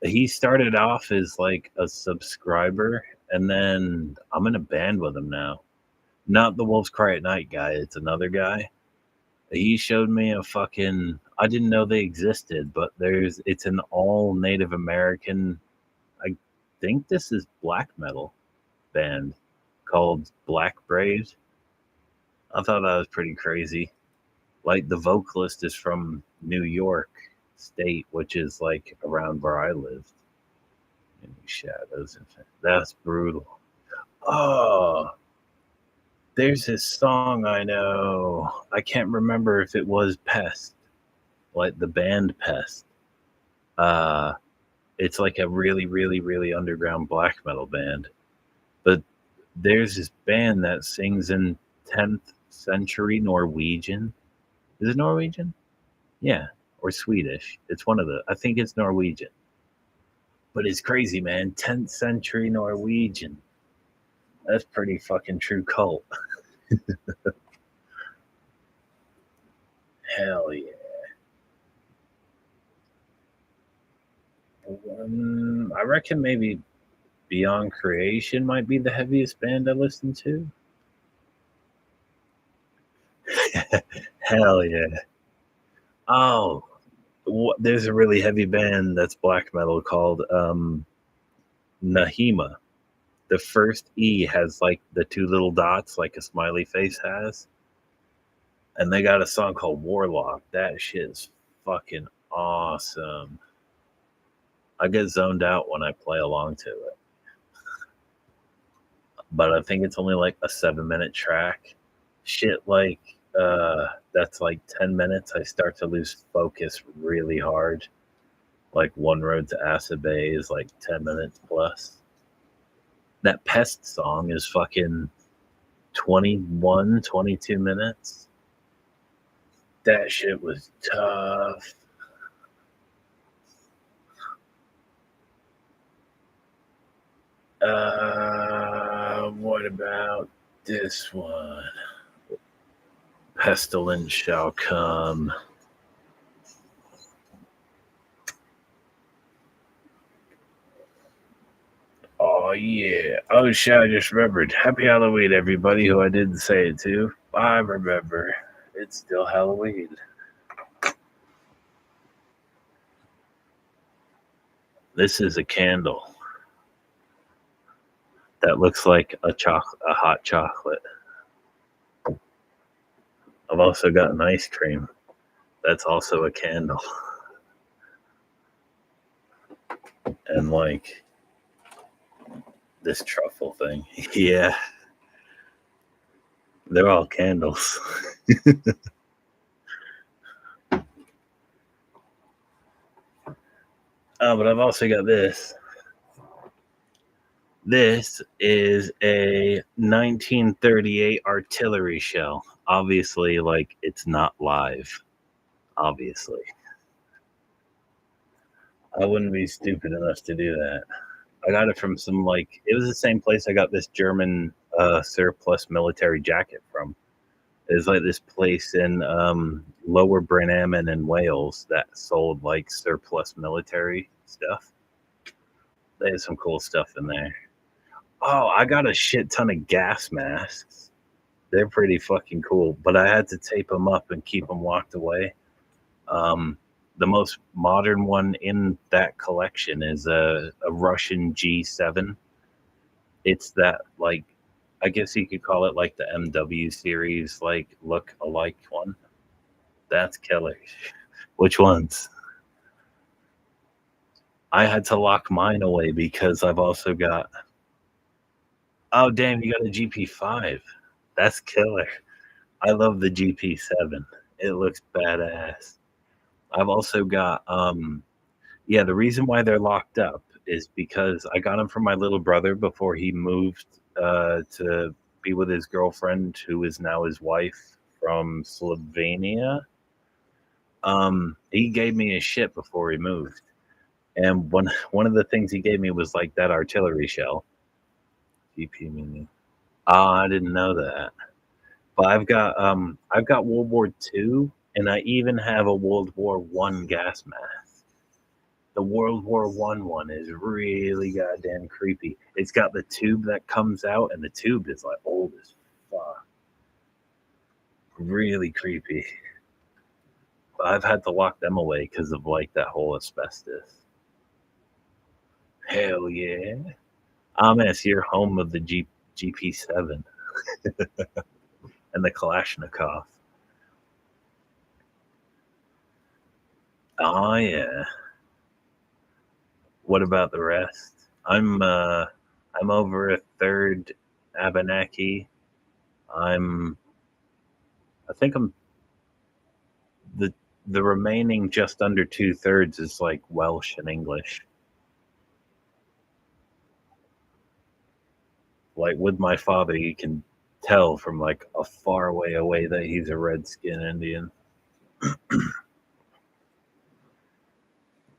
he started off as like a subscriber and then I'm in a band with him now. Not the Wolves Cry at Night guy, it's another guy. He showed me a fucking I didn't know they existed, but it's an all Native American I think this is black metal band called Black Braves. I thought that was pretty crazy. Like the vocalist is from New York State, which is like around where I lived. Any shadows. That's brutal. Oh, there's this song I know. I can't remember if it was Pest, like the band Pest. Uh, it's like a really, really, really underground black metal band. But there's this band that sings in 10th century Norwegian. Is it Norwegian? Yeah. or Swedish. It's one of the. I think it's Norwegian. But it's crazy, man. 10th century Norwegian. That's pretty fucking true cult. Hell yeah. I reckon maybe Beyond Creation might be the heaviest band I listen to. Hell yeah. Oh, there's a really heavy band that's black metal called Nahima. The first E has like the two little dots, like a smiley face has. And they got a song called Warlock. That shit is fucking awesome. I get zoned out when I play along to it. But I think it's only like a 7-minute track. Shit like that's like 10 minutes. I start to lose focus really hard. Like One Road to Acid Bay is like 10 minutes plus. That Pest song is fucking 21, 22 minutes. That shit was tough. What about this one? Pestilence shall come. Oh yeah. Oh shit, I just remembered. Happy Halloween, everybody who I didn't say it to. I remember. It's still Halloween. This is a candle that looks like a hot chocolate. I've also got an ice cream that's also a candle. And like this truffle thing. Yeah. They're all candles. Oh, but I've also got this. This is a 1938 artillery shell. Obviously, like, it's not live. Obviously. I wouldn't be stupid enough to do that. I got it from some, like, it was the same place I got this German surplus military jacket from. It's like this place in Lower Brenhaman in Wales that sold, like, surplus military stuff. They had some cool stuff in there. Oh, I got a shit ton of gas masks. They're pretty fucking cool, but I had to tape them up and keep them locked away. The most modern one in that collection is a Russian G7. It's that, like, I guess you could call it like the MW series, like look alike one. That's killer. Which ones? I had to lock mine away because I've also got. Oh damn! You got a GP5. That's killer. I love the GP7. It looks badass. I've also got yeah, the reason why they're locked up is because I got them from my little brother before he moved to be with his girlfriend, who is now his wife from Slovenia. He gave me his shit before he moved, and one of the things he gave me was like that artillery shell. GP Mini. I didn't know that. But I've got World War II, and I even have a World War One gas mask. The World War one is really goddamn creepy. It's got the tube that comes out, and the tube is like old as fuck. Really creepy. But I've had to lock them away because of like that whole asbestos. Hell yeah. Ames, you're home of the GP7 and the Kalashnikov. Oh yeah. What about the rest? I'm over a third Abenaki. I think I'm the remaining just under 2/3 is like Welsh and English. Like with my father, you can tell from like a far way away that he's a redskin Indian.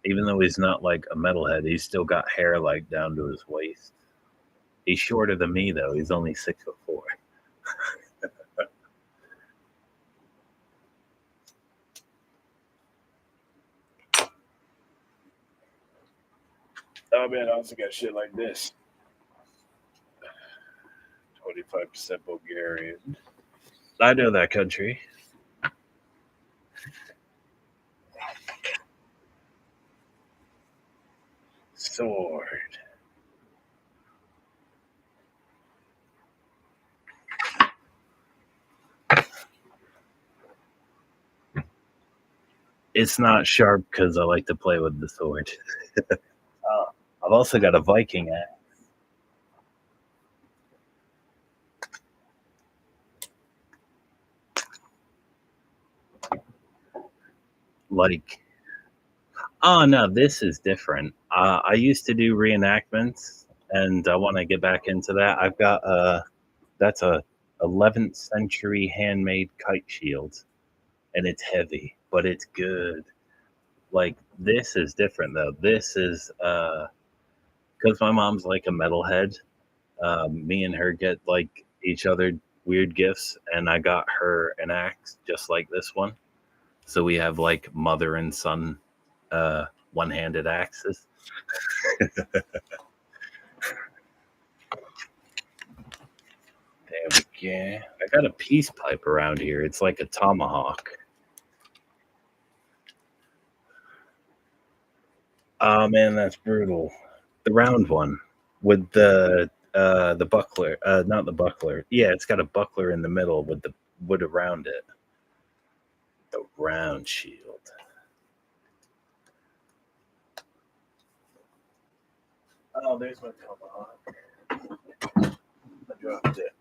Even though he's not like a metalhead, he's still got hair like down to his waist. He's shorter than me though. He's only 6'4". Oh man, I also got shit like this. 25% Bulgarian. I know that country. Sword. It's not sharp because I like to play with the sword. I've also got a Viking axe. Like, oh no, this is different. I used to do reenactments, and I want to get back into that. I've got that's a 11th century handmade kite shield, and it's heavy, but it's good. Like this is different though. This is because my mom's like a metalhead. Me and her get like each other weird gifts, and I got her an axe just like this one. So we have like mother and son one-handed axes. Damn, yeah. I got a peace pipe around here. It's like a tomahawk. Oh man, that's brutal. The round one with the buckler. Not the buckler. Yeah, it's got a buckler in the middle with the wood around it. The round shield. Oh, there's my tomahawk. I dropped it.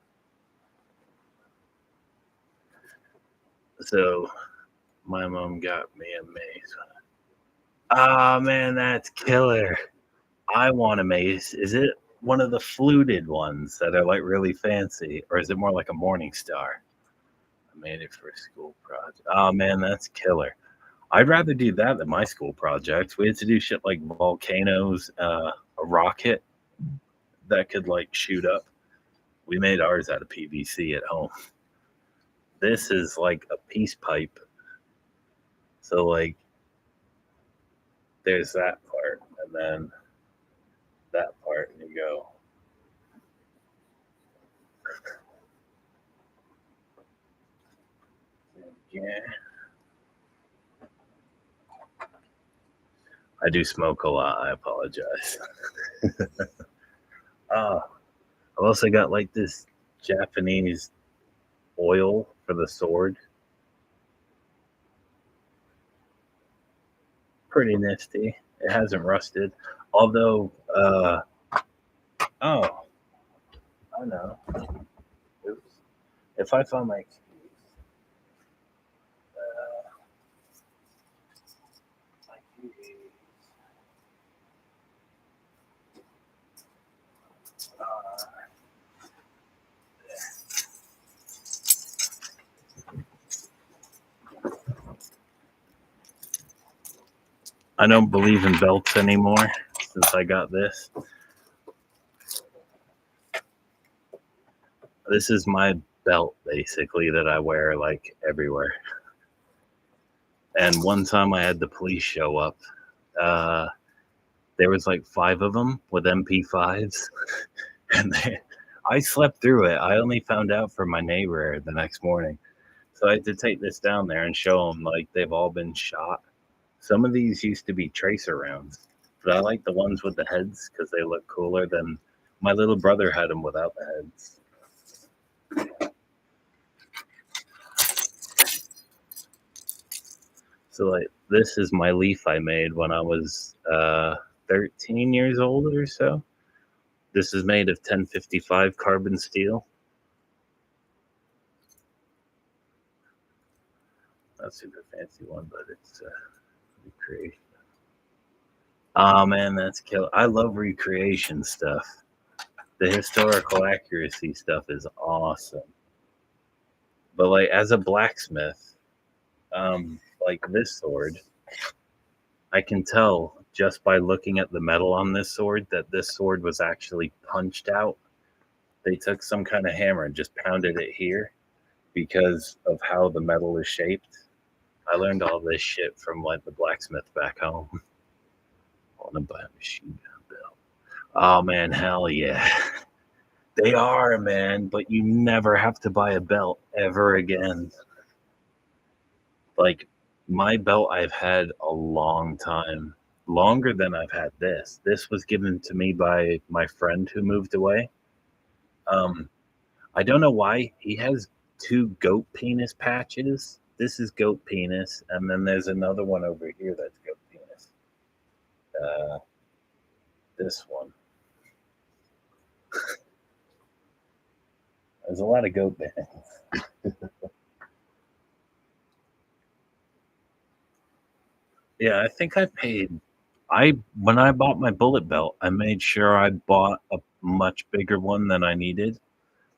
So my mom got me a mace. Ah, man, that's killer. I want a mace. Is it one of the fluted ones that are like really fancy, or is it more like a morning star? I made it for a school project. Oh man, that's killer. I'd rather do that than my school projects. We had to do shit like volcanoes, a rocket that could like shoot up. We made ours out of PVC at home. This is like a peace pipe. So like there's that part, and then that part, and you go. Yeah. I do smoke a lot. I apologize. I've also got like this Japanese oil for the sword. Pretty nifty. It hasn't rusted. Although, oh, I know. Oops. If I find my excuse, my keys, uh, I don't believe in belts anymore since I got this. This is my belt basically that I wear like everywhere. And one time I had the police show up. Uh, there was like 5 of them with MP5s, and I slept through it. I only found out from my neighbor the next morning. So I had to take this down there and show them like they've all been shot. Some of these used to be tracer rounds, but I like the ones with the heads because they look cooler than my little brother had them without the heads. So like this is my leaf I made when I was 13 years old or so. This is made of 1055 carbon steel. Not super fancy one, but it's recreation. Oh man, that's kill. I love recreation stuff. The historical accuracy stuff is awesome. But like as a blacksmith, like this sword, I can tell just by looking at the metal on this sword that this sword was actually punched out. They took some kind of hammer and just pounded it here because of how the metal is shaped. I learned all this shit from like the blacksmith back home. I want to buy a machine gun belt. Oh man, hell yeah. They are, man, but you never have to buy a belt ever again. Like, my belt I've had a long time, longer than I've had this. This was given to me by my friend who moved away. Um, I don't know why. He has two goat penis patches. This is goat penis, and then there's another one over here that's goat penis. Uh, this one. There's a lot of goat bands. Yeah, I think I paid. When I bought my bullet belt, I made sure I bought a much bigger one than I needed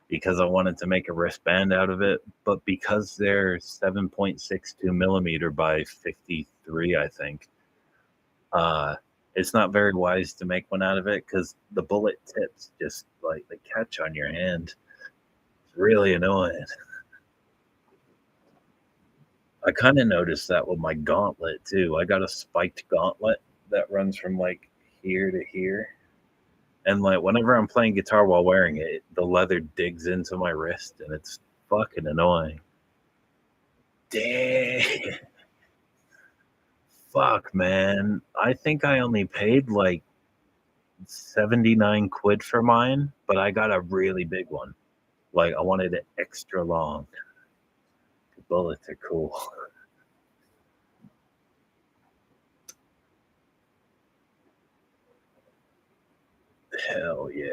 because I wanted to make a wristband out of it. But because they're 7.62 millimeter by 53, I think, it's not very wise to make one out of it because the bullet tips just like they catch on your hand. It's really annoying. I kind of noticed that with my gauntlet too. I got a spiked gauntlet that runs from like here to here. And like whenever I'm playing guitar while wearing it, the leather digs into my wrist and it's fucking annoying. Damn. Fuck, man. I think I only paid like 79 quid for mine, but I got a really big one. Like I wanted it extra long. The bullets are cool. Hell yeah.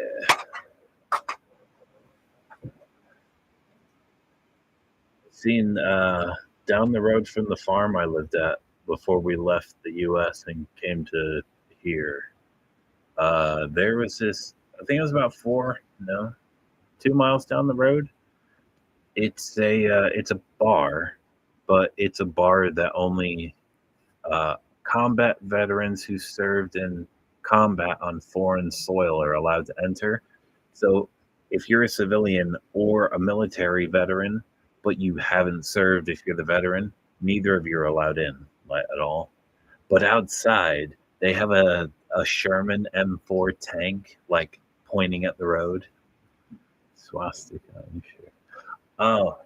Seen down the road from the farm I lived at before we left the US and came to here. There was this, I think it was about 2 miles down the road. It's a bar, but it's a bar that only combat veterans who served in combat on foreign soil are allowed to enter. So if you're a civilian or a military veteran, but you haven't served, if you're the veteran, neither of you are allowed in like, at all. But outside, they have a Sherman M4 tank, like pointing at the road. Swastika, I'm sure. Oh,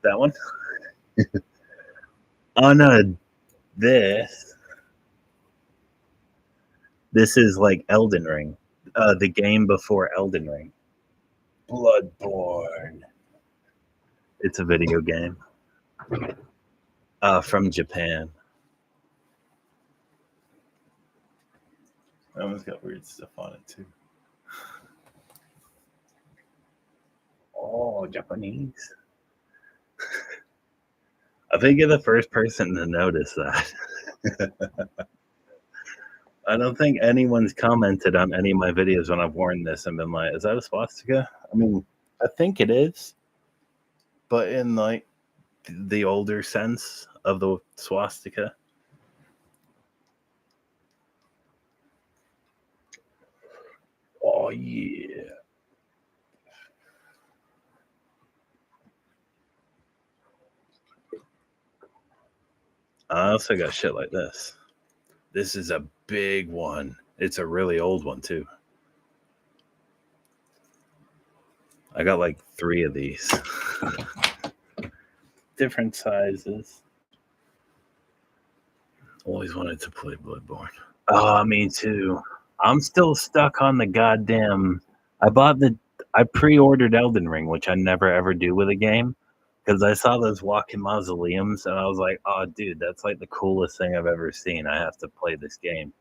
that one? Oh no, this. This is like Elden Ring, the game before Elden Ring. Bloodborne. It's a video game from Japan. That one's got weird stuff on it too. Oh, Japanese. I think you're the first person to notice that. I don't think anyone's commented on any of my videos when I've worn this and been like, is that a swastika? I mean, I think it is, but in like the older sense of the swastika. Oh, yeah. I also got shit like this. This is a big one. It's a really old one, too. I got like 3 of these. Different sizes. Always wanted to play Bloodborne. Oh, me too. I'm still stuck on the goddamn. I pre-ordered Elden Ring, which I never ever do with a game, because I saw those walking mausoleums and I was like, oh, dude, that's like the coolest thing I've ever seen. I have to play this game.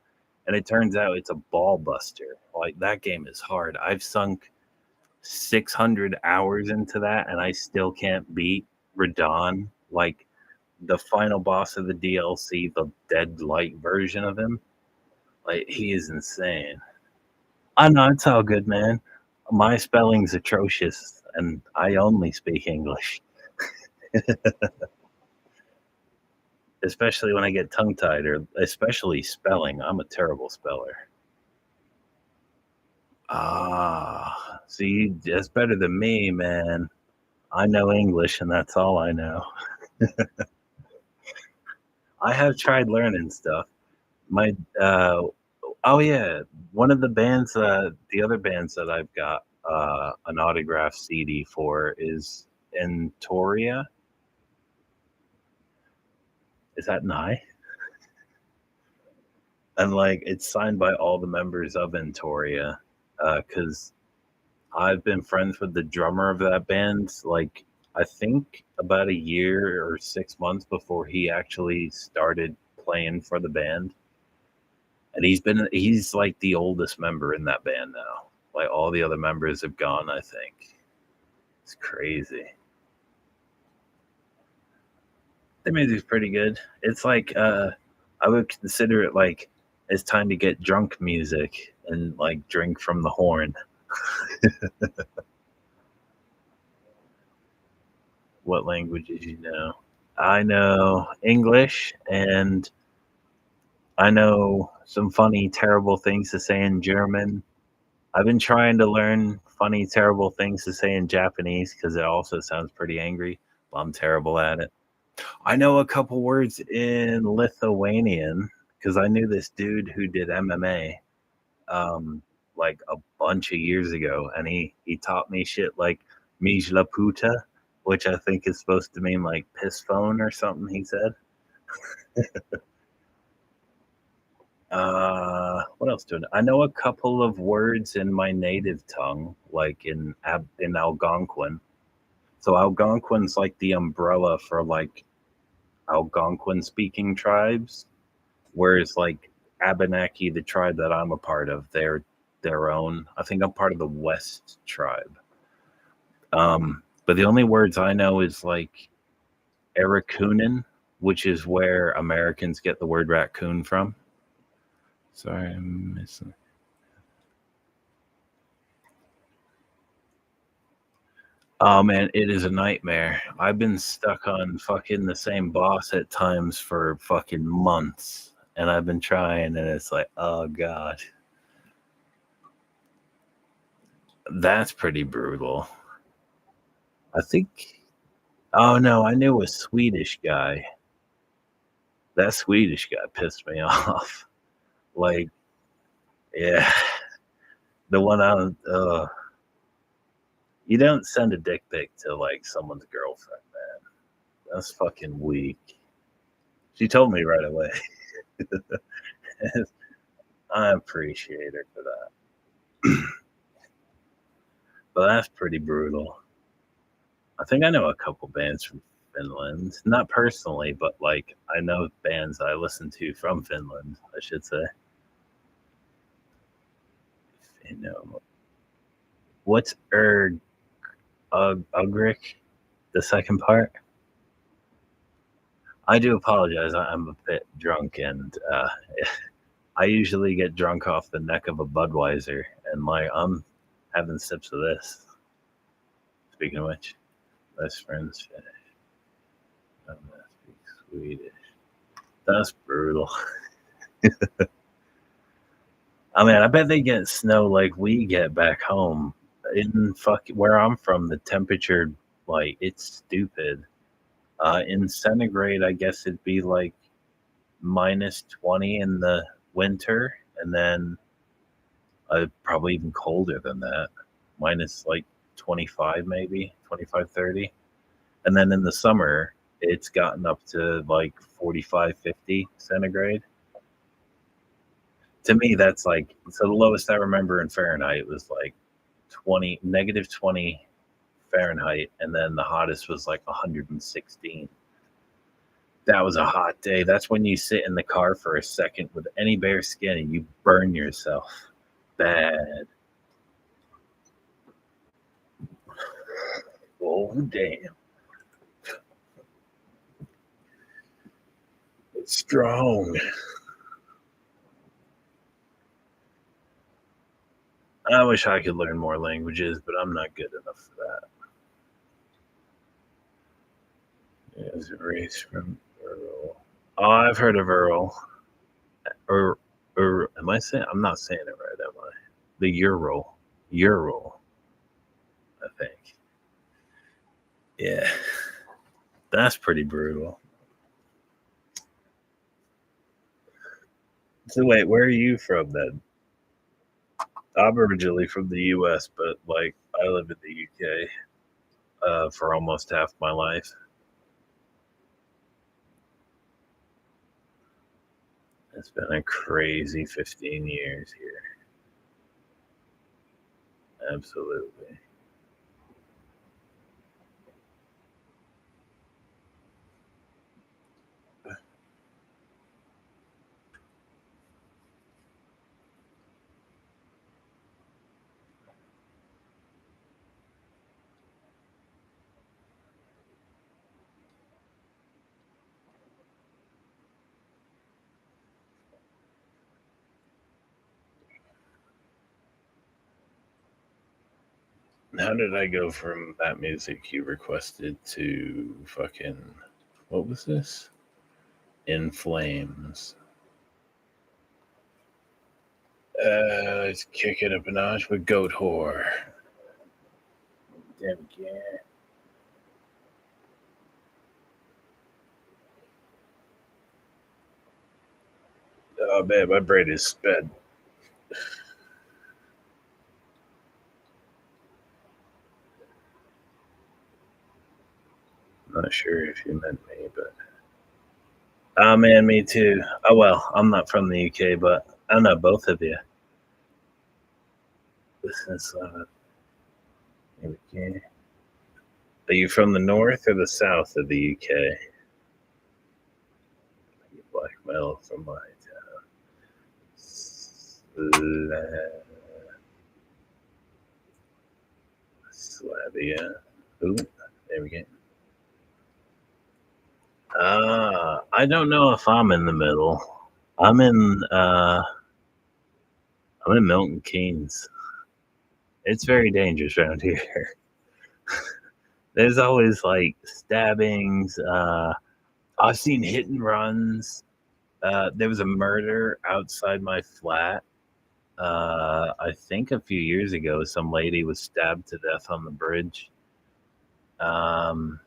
And it turns out it's a ball buster. Like, that game is hard. I've sunk 600 hours into that and I still can't beat Radon. Like, the final boss of the DLC, the Dead Light version of him. Like, he is insane. I know, it's all good, man. My spelling's atrocious and I only speak English. especially when I get tongue tied or especially spelling. I'm a terrible speller. See, that's better than me, man. I know English, and that's all I know. I have tried learning stuff. My oh yeah, one of the bands, the other bands that I've got an autographed CD for is Entoria. Is that an I? And like it's signed by all the members of Entoria, because I've been friends with the drummer of that band, like I think about a year or 6 months before he actually started playing for the band. And he's like the oldest member in that band now. Like all the other members have gone, I think. It's crazy. The music's pretty good. It's like I would consider it like it's time to get drunk music and like drink from the horn. What languages you know? I know English and I know some funny, terrible things to say in German. I've been trying to learn funny, terrible things to say in Japanese because it also sounds pretty angry, but I'm terrible at it. I know a couple words in Lithuanian because I knew this dude who did MMA like a bunch of years ago, and he taught me shit like Mijla Puta, which I think is supposed to mean like piss phone or something. He said. What else do I know? I know a couple of words in my native tongue, like in Algonquin. So Algonquin's like the umbrella for like Algonquin speaking tribes, whereas like Abenaki, the tribe that I'm a part of, they're their own. I think I'm part of the West tribe. But the only words I know is like Arakunin, which is where Americans get the word raccoon from. Sorry, I'm missing. Oh man, it is a nightmare. I've been stuck on fucking the same boss at times for fucking months, and I've been trying, and it's like, oh god, that's pretty brutal. I think. Oh no, I knew a Swedish guy. That Swedish guy pissed me off. Like, yeah, the one on. You don't send a dick pic to like someone's girlfriend, man. That's fucking weak. She told me right away. I appreciate her for that. But that's pretty brutal. I think I know a couple bands from Finland. Not personally, but like I know bands I listen to from Finland, I should say. You know, what's Ugric? The second part? I do apologize. I'm a bit drunk, and I usually get drunk off the neck of a Budweiser, and like I'm having sips of this. Speaking of which, best friends finish. I'm gonna speak Swedish. That's brutal. I mean, I bet they get snow like we get back home. In fuck where I'm from, the temperature like it's stupid. In centigrade, I guess it'd be like -20 in the winter, and then probably even colder than that, minus like 25, maybe 25, 30. And then in the summer, it's gotten up to like 45, 50 centigrade. To me, that's like, so the lowest I remember in Fahrenheit was like 20, -20 Fahrenheit. And then the hottest was like 116. That was a hot day. That's when you sit in the car for a second with any bare skin and you burn yourself bad. Oh, damn. It's strong. I wish I could learn more languages, but I'm not good enough for that. Is it race from Earl? Oh, I've heard of Earl. Or am I saying? I'm not saying it right, am I? The Ural, I think. Yeah, that's pretty brutal. So wait, where are you from then? I'm originally from the U.S., but like I live in the UK for almost half my life. It's been a crazy 15 years here. Absolutely. How did I go from that music you requested to fucking what was this? In Flames. Let's kick it up a notch with Goat Whore. Damn yeah. Oh man, my brain is sped. Not sure if you meant me, but oh man, me too. Oh well, I'm not from the UK, but I know both of you. This is UK. Are you from the north or the south of the UK? Black metal from my town. Slavia. Ooh, there we go. I don't know if I'm in the middle. I'm in uh I'm in Milton Keynes. It's very dangerous around here. There's always like stabbings. I've seen hit and runs. There was a murder outside my flat. I think a few years ago, some lady was stabbed to death on the bridge. Um,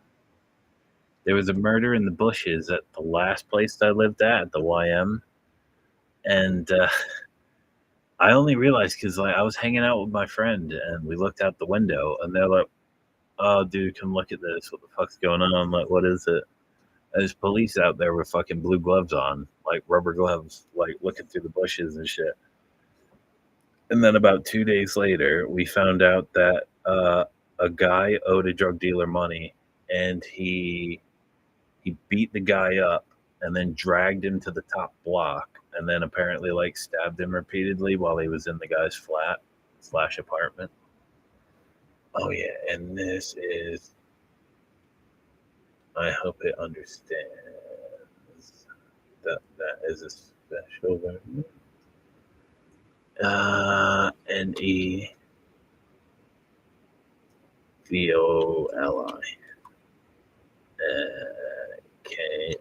there was a murder in the bushes at the last place I lived at the YM, and I only realized because like I was hanging out with my friend and we looked out the window and they're like, "Oh, dude, come look at this! What the fuck's going on?" I'm like, "What is it?" And there's police out there with fucking blue gloves on, like rubber gloves, like looking through the bushes and shit. And then about 2 days later, we found out that a guy owed a drug dealer money, and he beat the guy up and then dragged him to the top block, and then apparently like stabbed him repeatedly while he was in the guy's flat slash apartment. Oh yeah, and this is I hope it understands that that is a special version. Nevoli. Kalen.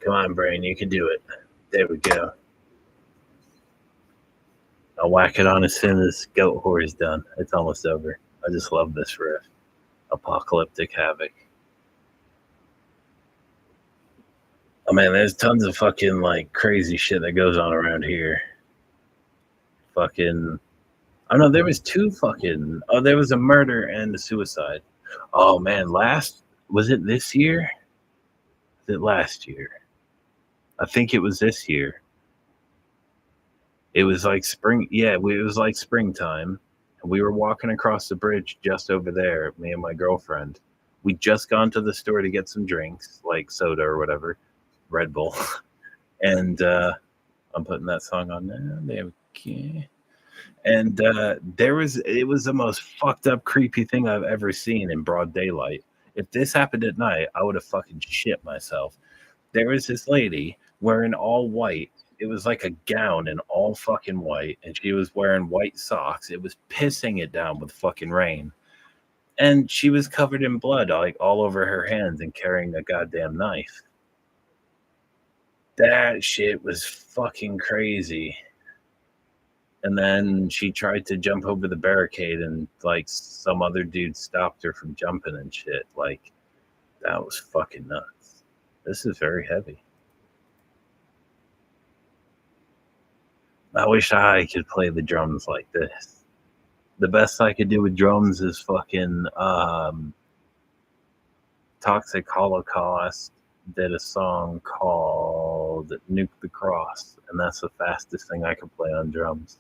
Come on, brain, you can do it. There we go. I'll whack it on as soon as Goat Whore is done. It's almost over. I just love this riff. Apocalyptic Havoc. Oh man, there's tons of fucking like crazy shit that goes on around here. Fucking oh no, there was two fucking there was a murder and a suicide. Oh man, last was it this year? Was it last year? I think it was this year. It was like spring. Yeah, it was like springtime. And we were walking across the bridge just over there, me and my girlfriend. We just gone to the store to get some drinks, like soda or whatever, Red Bull. And I'm putting that song on there. There we go. And it was the most fucked up, creepy thing I've ever seen in broad daylight. If this happened at night, I would have fucking shit myself. There was this lady wearing all white. It was like a gown in all fucking white, and she was wearing white socks. It was pissing it down with fucking rain. And she was covered in blood, like, all over her hands and carrying a goddamn knife. That shit was fucking crazy. And then she tried to jump over the barricade and, like, some other dude stopped her from jumping and shit. Like, that was fucking nuts. This is very heavy. I wish I could play the drums like this. The best I could do with drums is fucking Toxic Holocaust did a song called Nuke the Cross, and that's the fastest thing I could play on drums.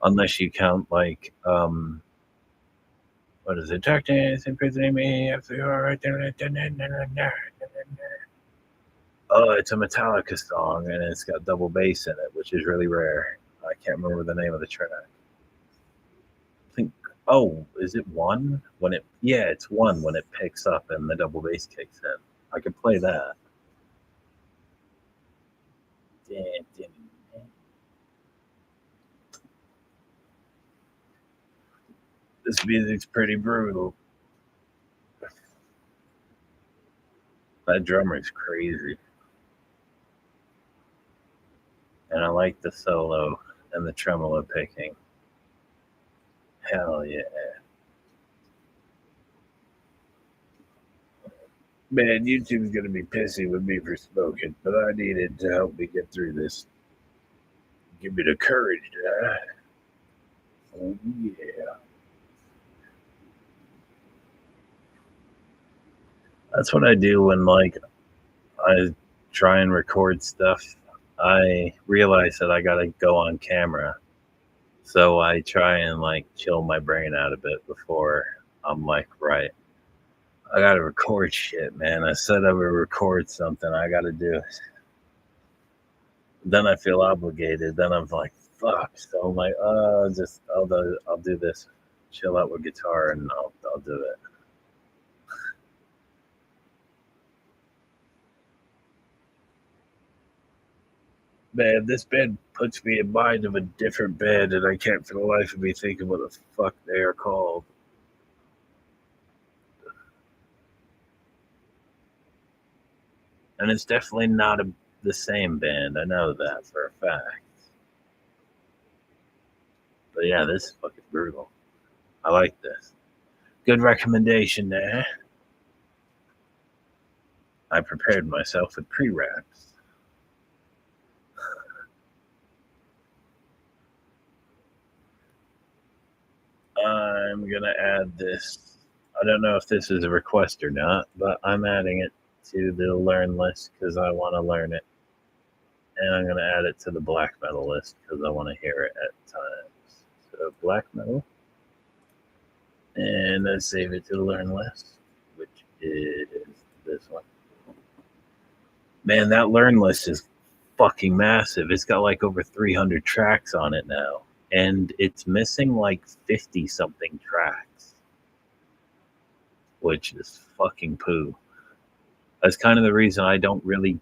Unless you count like what is it? Darkness imprisoning me after you are right there. Oh, it's a Metallica song and it's got double bass in it, which is really rare. I can't remember the name of the track. I think is it one? When it it's one when it picks up and the double bass kicks in. I could play that. This music's pretty brutal. That drummer's crazy. And I like the solo and the tremolo picking. Hell yeah. Man, YouTube's gonna be pissy with me for smoking, but I need it to help me get through this. Give me the courage to. Oh yeah. That's what I do when like I try and record stuff. I realize that I gotta go on camera. So I try and like chill my brain out a bit before I'm like, right, I gotta record shit, man. I said I would record something. I gotta do it. Then I feel obligated. Then I'm like, fuck. So I'm like, I'll do this. Chill out with guitar, and I'll do it. Man, this band puts me in mind of a different band, and I can't for the life of me think of what the fuck they are called. And it's definitely not the same band. I know that for a fact. But yeah, this is fucking brutal. I like this. Good recommendation there. I prepared myself with pre-wraps. I'm gonna add this. I don't know if this is a request or not, but I'm adding it to the learn list because I want to learn it, and I'm gonna add it to the black metal list because I want to hear it at times. So black metal, and let's save it to the learn list, which is this one. Man, that learn list is fucking massive. It's got like over 300 tracks on it now, and it's missing like 50 something tracks, which is fucking poo. That's kind of the reason I don't really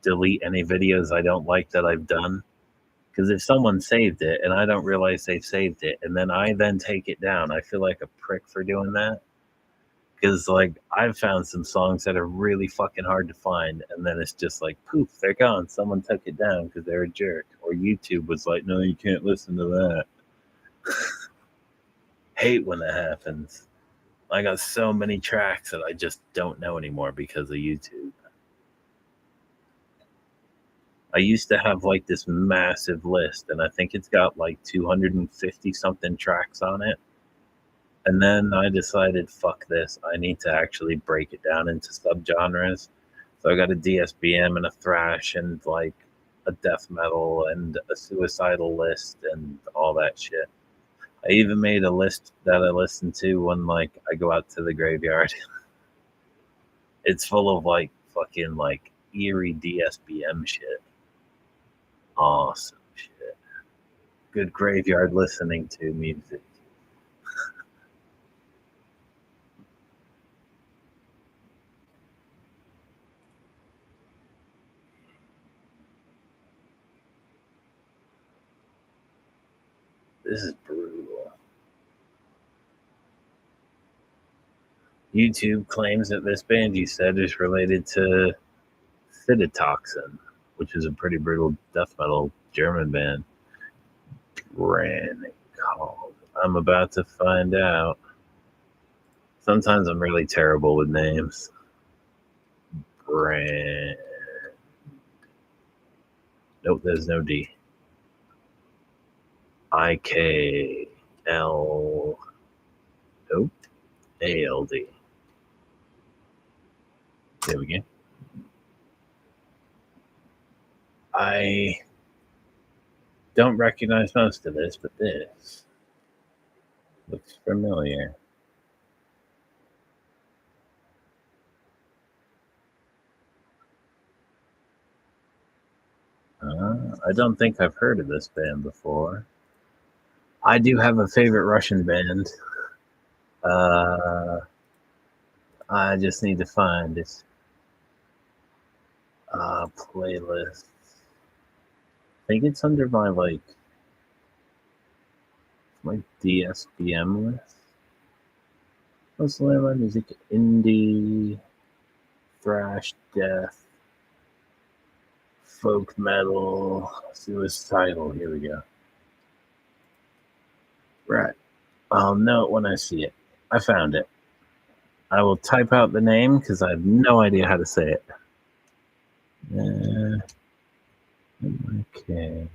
delete any videos I don't like that I've done. Because if someone saved it and I don't realize they saved it, and then I then take it down, I feel like a prick for doing that. Because like I've found some songs that are really fucking hard to find, and then it's just like poof, they're gone. Someone took it down because they're a jerk, or YouTube was like, no, you can't listen to that. Hate when that happens. I got so many tracks that I just don't know anymore because of YouTube. I used to have like this massive list, and I think it's got like 250 something tracks on it. And then I decided, fuck this. I need to actually break it down into subgenres. So I got a DSBM and a thrash and like a death metal and a suicidal list and all that shit. I even made a list that I listen to when like I go out to the graveyard. It's full of like fucking like eerie DSBM shit. Awesome shit. Good graveyard listening to music. This is brutal. YouTube claims that this band you said is related to Cytotoxin, which is a pretty brutal death metal German band. Brand called. I'm about to find out. Sometimes I'm really terrible with names. Brand. Nope, there's no D. IKL. Nope. ALD. There we go. I don't recognize most of this, but this looks familiar. I don't think I've heard of this band before. I do have a favorite Russian band. I just need to find it. Playlist. I think it's under my like DSBM list. What's the name of my music? Indie, thrash, death, folk metal, suicidal. Here we go. Right. I'll know it when I see it. I found it. I will type out the name because I have no idea how to say it. Okay.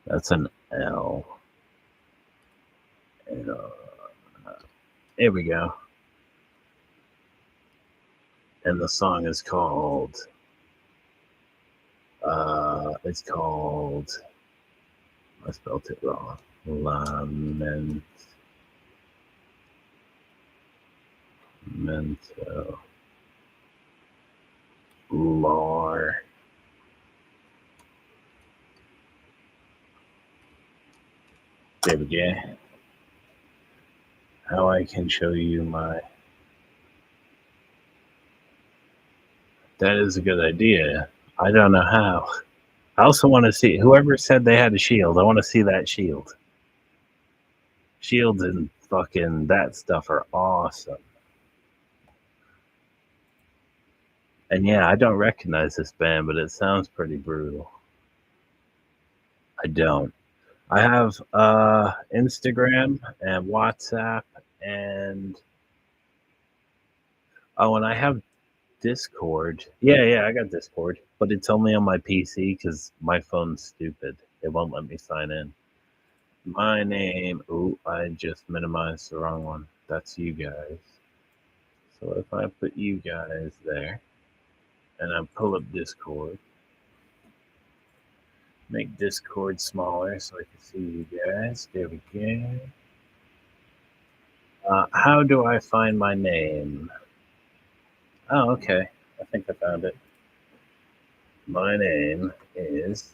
That's an L. Here we go. And the song is called. It's called. I spelled it wrong. Lamento. Lar. There we go. How I can show you my. That is a good idea. I don't know how. I also want to see whoever said they had a shield. I want to see that shield. Shields and fucking that stuff are awesome. And yeah, I don't recognize this band, but it sounds pretty brutal. I don't. I have Instagram and WhatsApp and and I have Discord. Yeah, I got Discord, but it's only on my PC because my phone's stupid. It won't let me sign in. My name. Oh, I just minimized the wrong one. That's you guys. So if I put you guys there, and I pull up Discord, make Discord smaller so I can see you guys. There we go. How do I find my name? Oh, okay. I think I found it. My name is.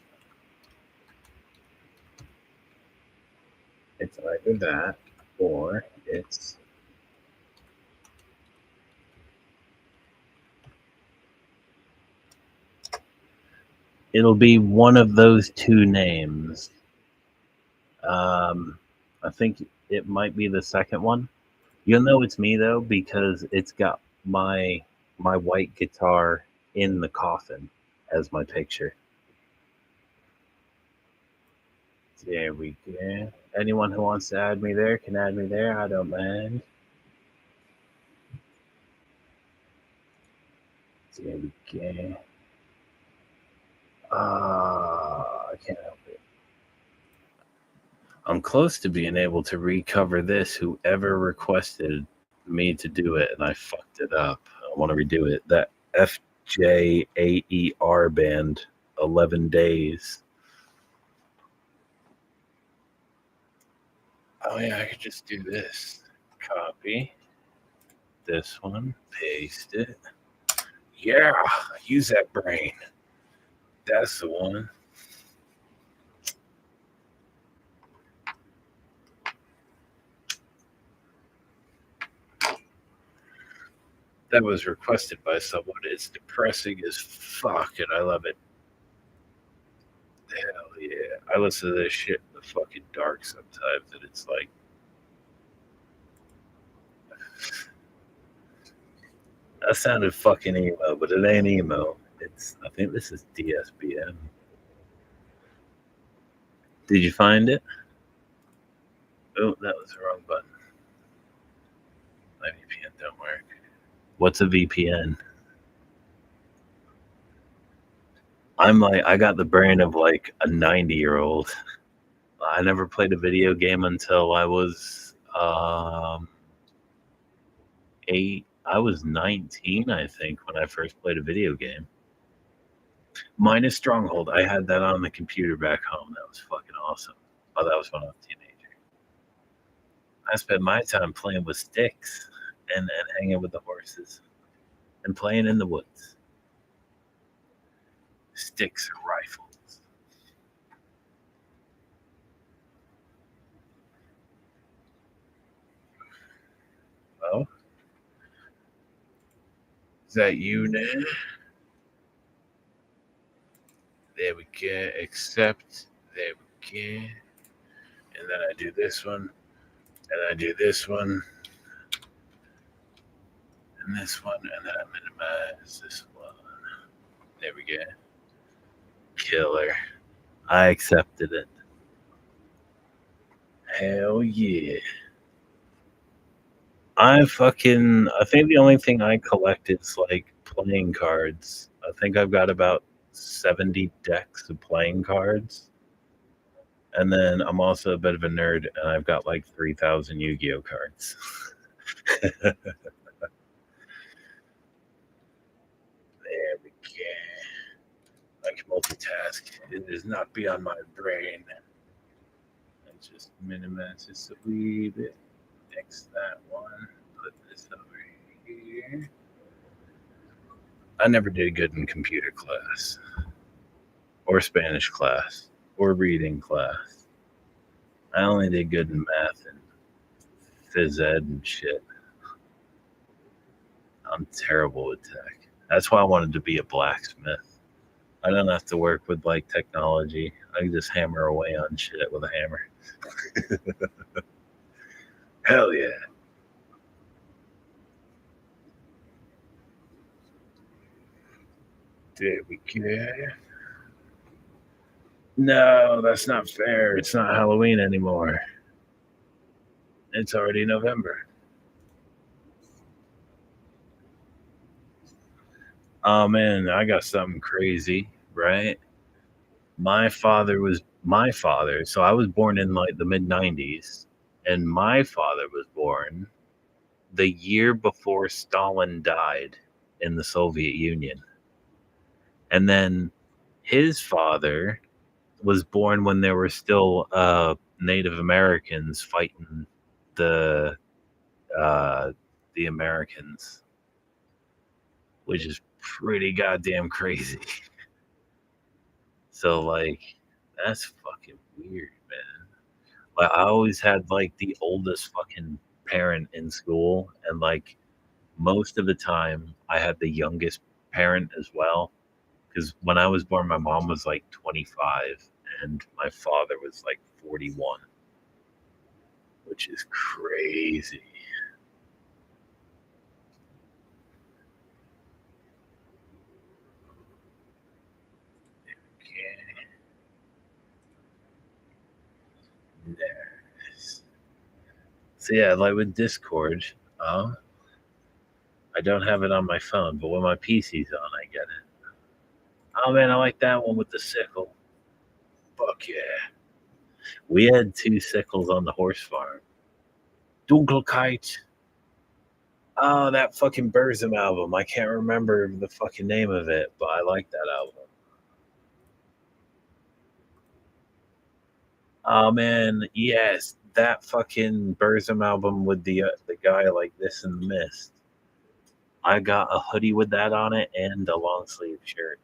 It's either that or it's. It'll be one of those two names. I think it might be the second one. You'll know it's me though because it's got my white guitar in the coffin as my picture. There we go. Anyone who wants to add me there can add me there. I don't mind. There we go. I can't help it. I'm close to being able to recover this. Whoever requested me to do it, and I fucked it up. I want to redo it. That FJAER band, 11 Days. Oh yeah, I could just do this. Copy this one, paste it. Yeah, use that brain. That's the one. That was requested by someone. It's depressing as fuck, and I love it. Hell yeah. I listen to this shit in the fucking dark sometimes, and it's like That sounded fucking emo, but it ain't emo. I think this is DSBM. Did you find it? Oh, that was the wrong button. My VPN don't work. What's a VPN? I got the brain of like a 90-year-old. I never played a video game until I was 8. I was 19, I think, when I first played a video game. Minus Stronghold. I had that on the computer back home. That was fucking awesome. Oh, that was when I was a teenager. I spent my time playing with sticks and hanging with the horses and playing in the woods. Sticks or rifles. Oh? Is that you now? There we go. Accept. There we go. And then I do this one. And I do this one. And this one. And then I minimize this one. There we go. Killer. I accepted it. Hell yeah. I think the only thing I collect is like playing cards. I think I've got about 70 decks of playing cards. And then I'm also a bit of a nerd, and I've got like 3,000 Yu-Gi-Oh cards. There we go. I can multitask. It is not beyond my brain. Let's just minimize this a wee bit. X that one. Put this over here. I never did good in computer class, or Spanish class, or reading class. I only did good in math and phys ed and shit. I'm terrible with tech. That's why I wanted to be a blacksmith. I don't have to work with like technology. I can just hammer away on shit with a hammer. Hell yeah. There we go. No, that's not fair. It's not Halloween anymore. It's already November. Oh man, I got something crazy, right? My father, so I was born in like the mid 90s, and my father was born the year before Stalin died in the Soviet Union. And then his father was born when there were still Native Americans fighting the Americans, which is pretty goddamn crazy. So like, that's fucking weird, man. Like I always had like the oldest fucking parent in school, and like most of the time I had the youngest parent as well. Because when I was born, my mom was like 25 and my father was like 41, which is crazy. Okay. Nice. So yeah, like with Discord, I don't have it on my phone, but when my PC's on, I get it. Oh man, I like that one with the sickle. Fuck yeah. We had 2 sickles on the horse farm. Dunkelkeit. Oh, that fucking Burzum album. I can't remember the fucking name of it, but I like that album. Oh man, yes, that fucking Burzum album with the guy like this in the mist. I got a hoodie with that on it and a long sleeve shirt.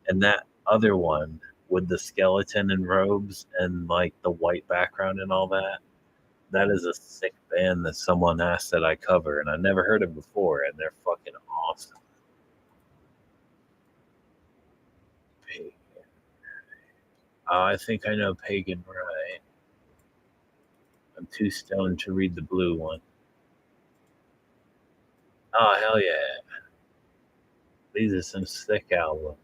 And that other one with the skeleton and robes and like the white background and all that. That is a sick band that someone asked that I cover, and I never heard it before, and they're fucking awesome. Pagan. I think I know Pagan right. I'm too stoned to read the blue one. Oh, hell yeah. These are some sick albums.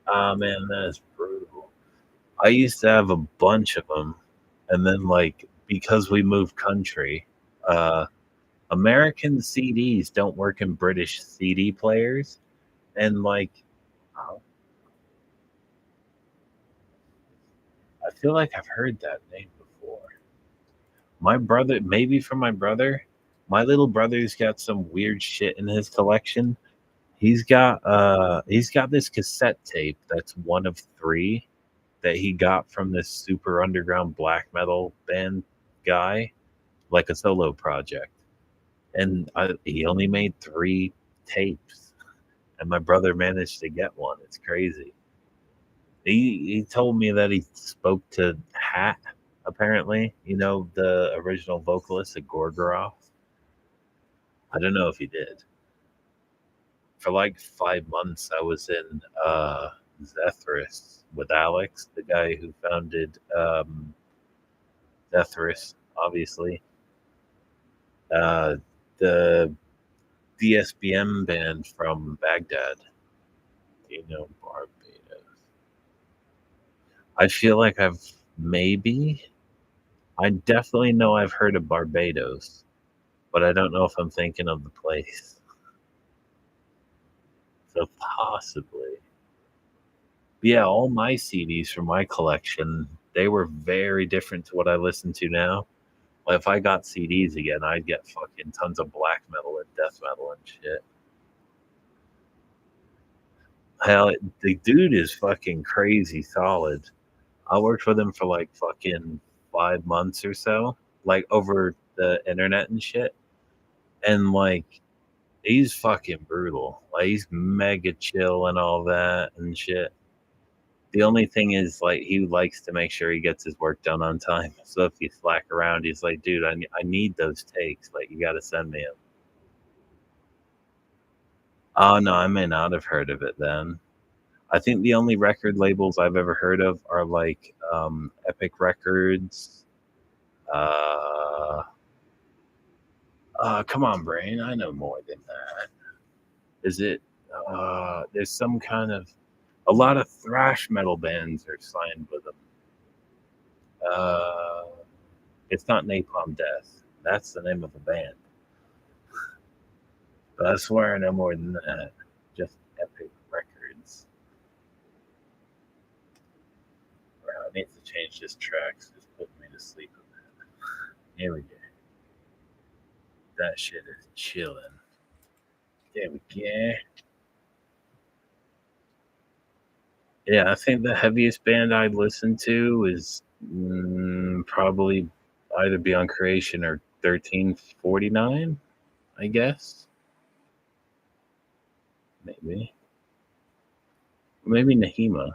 Ah, man, that is brutal. I used to have a bunch of them, and then, like, because we moved country, uh, American CDs don't work in British CD players, and, like, uh, I feel like I've heard that name before. My brother, maybe from my brother. My little brother's got some weird shit in his collection. He's got this cassette tape that's one of 3 that he got from this super underground black metal band guy, like a solo project. And he only made 3 tapes, and my brother managed to get one. It's crazy. He told me that he spoke to Hat, apparently, the original vocalist of Gorgoroth. I don't know if he did. For like 5 months, I was in Zethris with Alex, the guy who founded Zethris, obviously. Uh, the DSBM band from Baghdad. Barbados? I feel like I definitely know I've heard of Barbados, but I don't know if I'm thinking of the place. So possibly. Yeah, all my CDs from my collection, they were very different to what I listen to now. Well, if I got CDs again, I'd get fucking tons of black metal and death metal and shit. Hell, the dude is fucking crazy solid. I worked with him for like fucking 5 months or so, like over the internet and shit. And like, he's fucking brutal. Like, he's mega chill and all that and shit. The only thing is, like, he likes to make sure he gets his work done on time. So if you slack around, he's like, dude, I need those takes. Like, you got to send me them. Oh, no, I may not have heard of it then. I think the only record labels I've ever heard of are like Epic Records. Uh, come on, brain. I know more than that. Is it? There's some kind of a lot of thrash metal bands are signed with them. Uh, it's not Napalm Death. That's the name of the band. But I swear I know more than that. Just Epic Records. Bro, I need to change this track. So it's putting me to sleep a bit. Here we go. That shit is chilling. There we go. Yeah, I think the heaviest band I'd listen to is probably either Beyond Creation or 1349, I guess. Maybe. Maybe Nahima.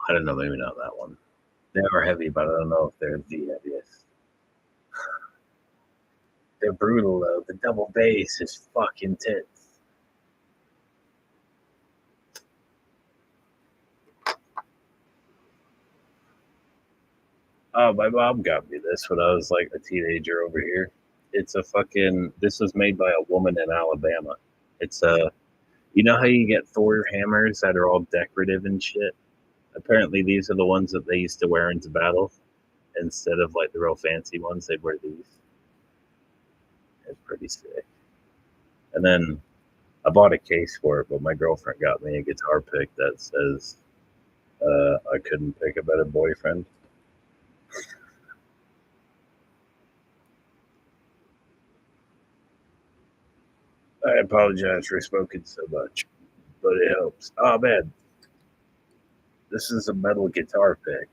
I don't know. Maybe not that one. They are heavy, but I don't know if they're the heaviest. They're brutal, though. The double bass is fucking tits. Oh, my mom got me this when I was like a teenager over here. This was made by a woman in Alabama. It's a, you know how you get Thor hammers that are all decorative and shit? Apparently, these are the ones that they used to wear into battle. Instead of like the real fancy ones, they'd wear these. It's pretty sick. And then I bought a case for it, but my girlfriend got me a guitar pick that says I couldn't pick a better boyfriend. I apologize for smoking so much, but it helps. Oh man, this is a metal guitar pick.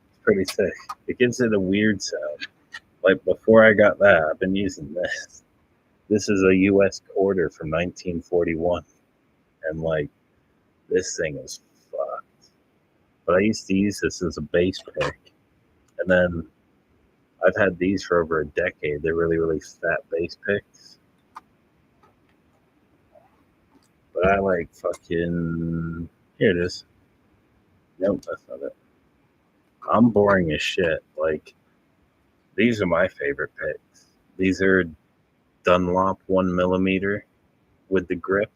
It's pretty sick. It gives it a weird sound. Like before I got that, I've been using this. This is a U.S. quarter from 1941, and like this thing is fucked. But I used to use this as a bass pick, and then I've had these for over a decade. They're really, really fat bass picks. But I like fucking. Here it is. Nope, that's not it. I'm boring as shit. Like, these are my favorite picks. These are Dunlop 1 millimeter with the grip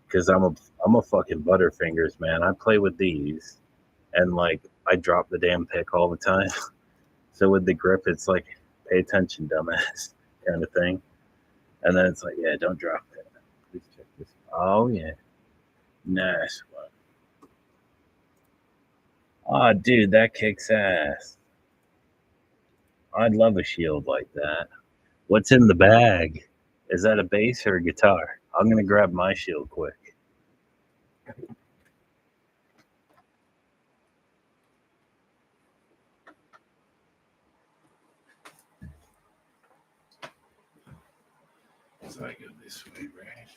because I'm a fucking Butterfingers man. I play with these and like I drop the damn pick all the time. So with the grip, it's like pay attention, dumbass, kind of thing. And then it's like, yeah, don't drop it. Please check this. Oh yeah, nice one. Oh, dude, that kicks ass. I'd love a shield like that. What's in the bag? Is that a bass or a guitar? I'm gonna grab my shield quick. So I go this way, right?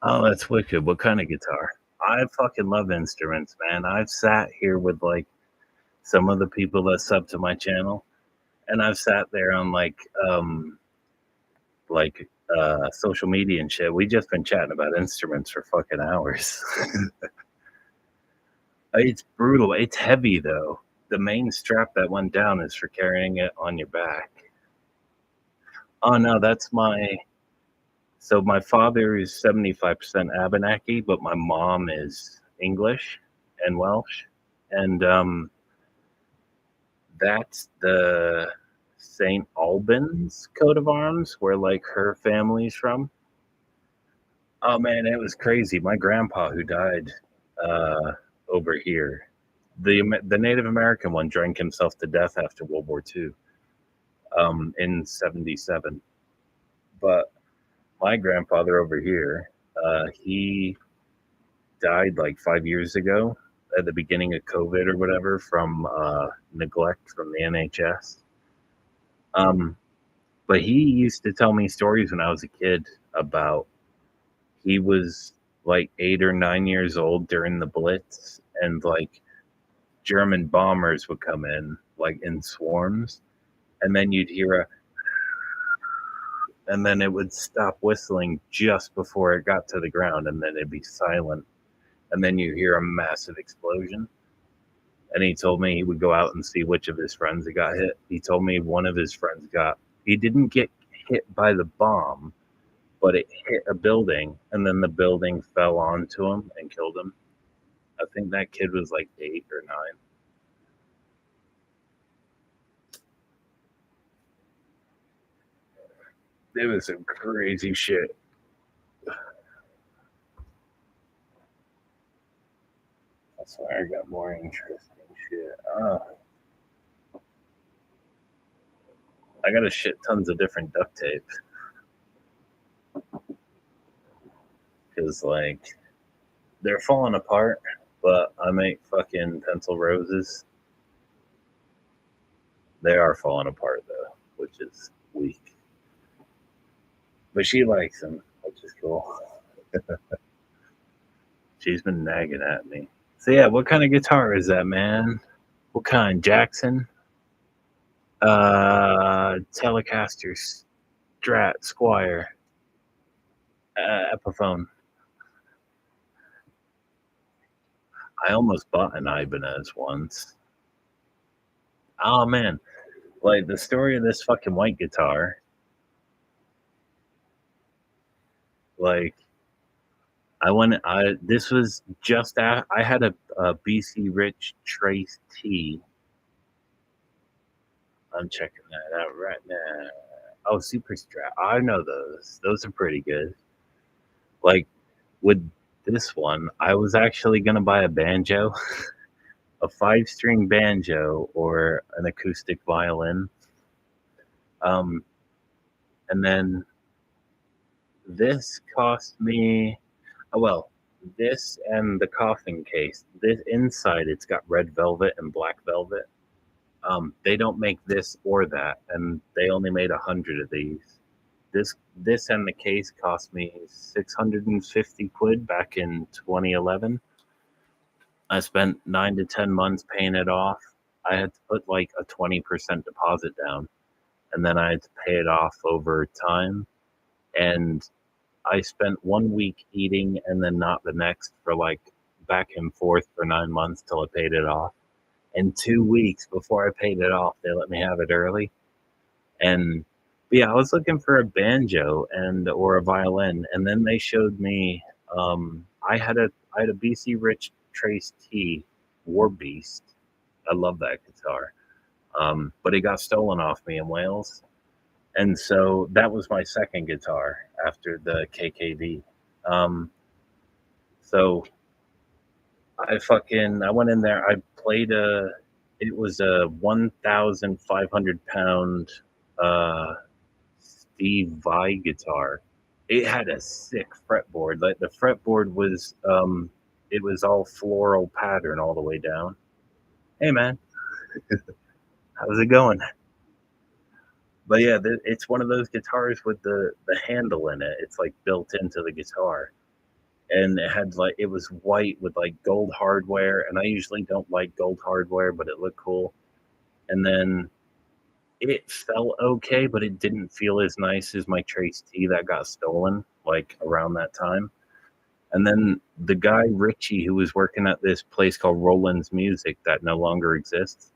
Oh, that's wicked. What kind of guitar? I fucking love instruments, man. I've sat here with like some of the people that sub to my channel, and I've sat there on like social media and shit. We just been chatting about instruments for fucking hours. It's brutal. It's heavy though. The main strap that went down is for carrying it on your back. Oh no, that's my so my father is 75% Abenaki, but my mom is English and Welsh. And that's the St. Albans coat of arms where like her family's from. Oh man, it was crazy. My grandpa who died uh, over here, the Native American one drank himself to death after World War II in '77. But my grandfather over here, he died like 5 years ago at the beginning of COVID or whatever from neglect from the NHS. Um, but he used to tell me stories when I was a kid about he was like 8 or 9 years old during the Blitz, and like German bombers would come in like in swarms, and then you'd hear a, and then it would stop whistling just before it got to the ground, and then it'd be silent, and then you hear a massive explosion. And he told me he would go out and see which of his friends had got hit. He told me one of his friends got, he didn't get hit by the bomb, but it hit a building, and then the building fell onto him and killed him. I think that kid was like 8 or 9. It was some crazy shit. That's why I got more interesting shit. I got a shit tons of different duct tape because like they're falling apart, but I make fucking pencil roses. They are falling apart though, which is weak. But she likes them, which is cool. She's been nagging at me. So yeah, what kind of guitar is that, man? What kind? Jackson? Telecaster, Strat, Squire, Epiphone. I almost bought an Ibanez once. Oh man, like the story of this fucking white guitar. Like I went. I this was just I had a BC Rich Trace T. I'm checking that out right now. Oh, Super Strat. I know those. Those are pretty good. Like with this one, I was actually gonna buy a banjo, a 5 string banjo, or an acoustic violin. Um, and then this cost me, oh, well, this and the coffin case. This inside, it's got red velvet and black velvet. They don't make this or that, and they only made 100 of these. This and the case cost me 650 quid back in 2011. I spent 9 to 10 months paying it off. I had to put like a 20% deposit down, and then I had to pay it off over time. And I spent 1 week eating and then not the next for like back and forth for 9 months till I paid it off. And 2 weeks before I paid it off, they let me have it early. And yeah, I was looking for a banjo and or a violin, and then they showed me. I had a BC Rich Trace T War Beast. I love that guitar, but it got stolen off me in Wales, and so that was my second guitar after the KKD. Um, so I went in there. I played a. It was a 1,500 pound uh, Steve Vai guitar. It had a sick fretboard. Like the fretboard was, it was all floral pattern all the way down. Hey man, how's it going? But yeah, it's one of those guitars with the handle in it. It's like built into the guitar, and it had like it was white with like gold hardware. And I usually don't like gold hardware, but it looked cool. And then it felt okay, but it didn't feel as nice as my Trace T that got stolen like around that time. And then the guy Richie, who was working at this place called Roland's Music that no longer exists,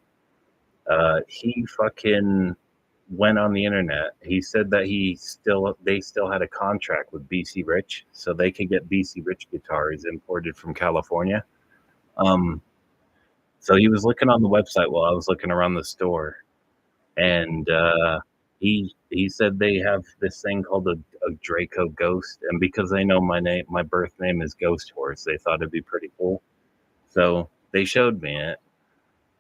he fucking went on the internet. He said that they still had a contract with BC Rich, so they could get BC Rich guitars imported from California. Um, so he was looking on the website while I was looking around the store, and he said they have this thing called a Draco Ghost, and because they know my birth name is Ghost Horse, they thought it'd be pretty cool. So they showed me it,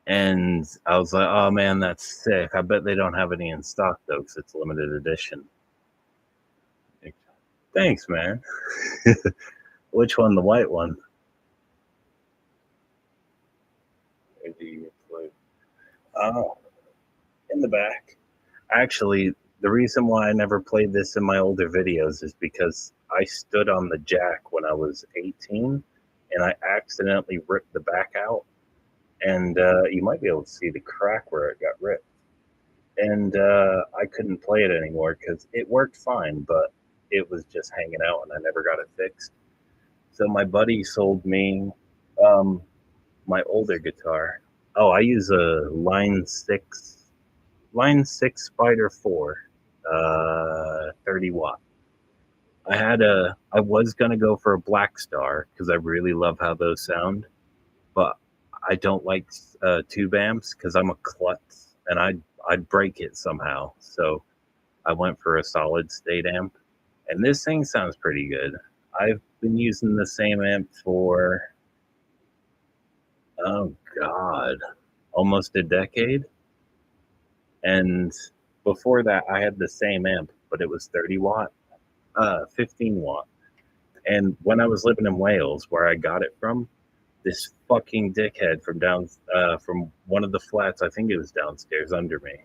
and I was like, "Oh man, that's sick! I bet they don't have any in stock though, because it's limited edition." Thanks, man. Which one? The white one? Oh, in the back. Actually, the reason why I never played this in my older videos is because I stood on the jack when I was 18 and I accidentally ripped the back out. And you might be able to see the crack where it got ripped. And I couldn't play it anymore because it worked fine, but it was just hanging out and I never got it fixed. So my buddy sold me um, my older guitar. Oh, I use a Line 6 Spider 4, 30 watt. I was gonna go for a Black Star because I really love how those sound, but I don't like tube amps because I'm a klutz and I'd break it somehow. So I went for a solid state amp, and this thing sounds pretty good. I've been using the same amp for, oh god, almost a decade. And before that, I had the same amp, but it was 30 watt, 15 watt. And when I was living in Wales, where I got it from, this fucking dickhead from one of the flats, I think it was downstairs under me.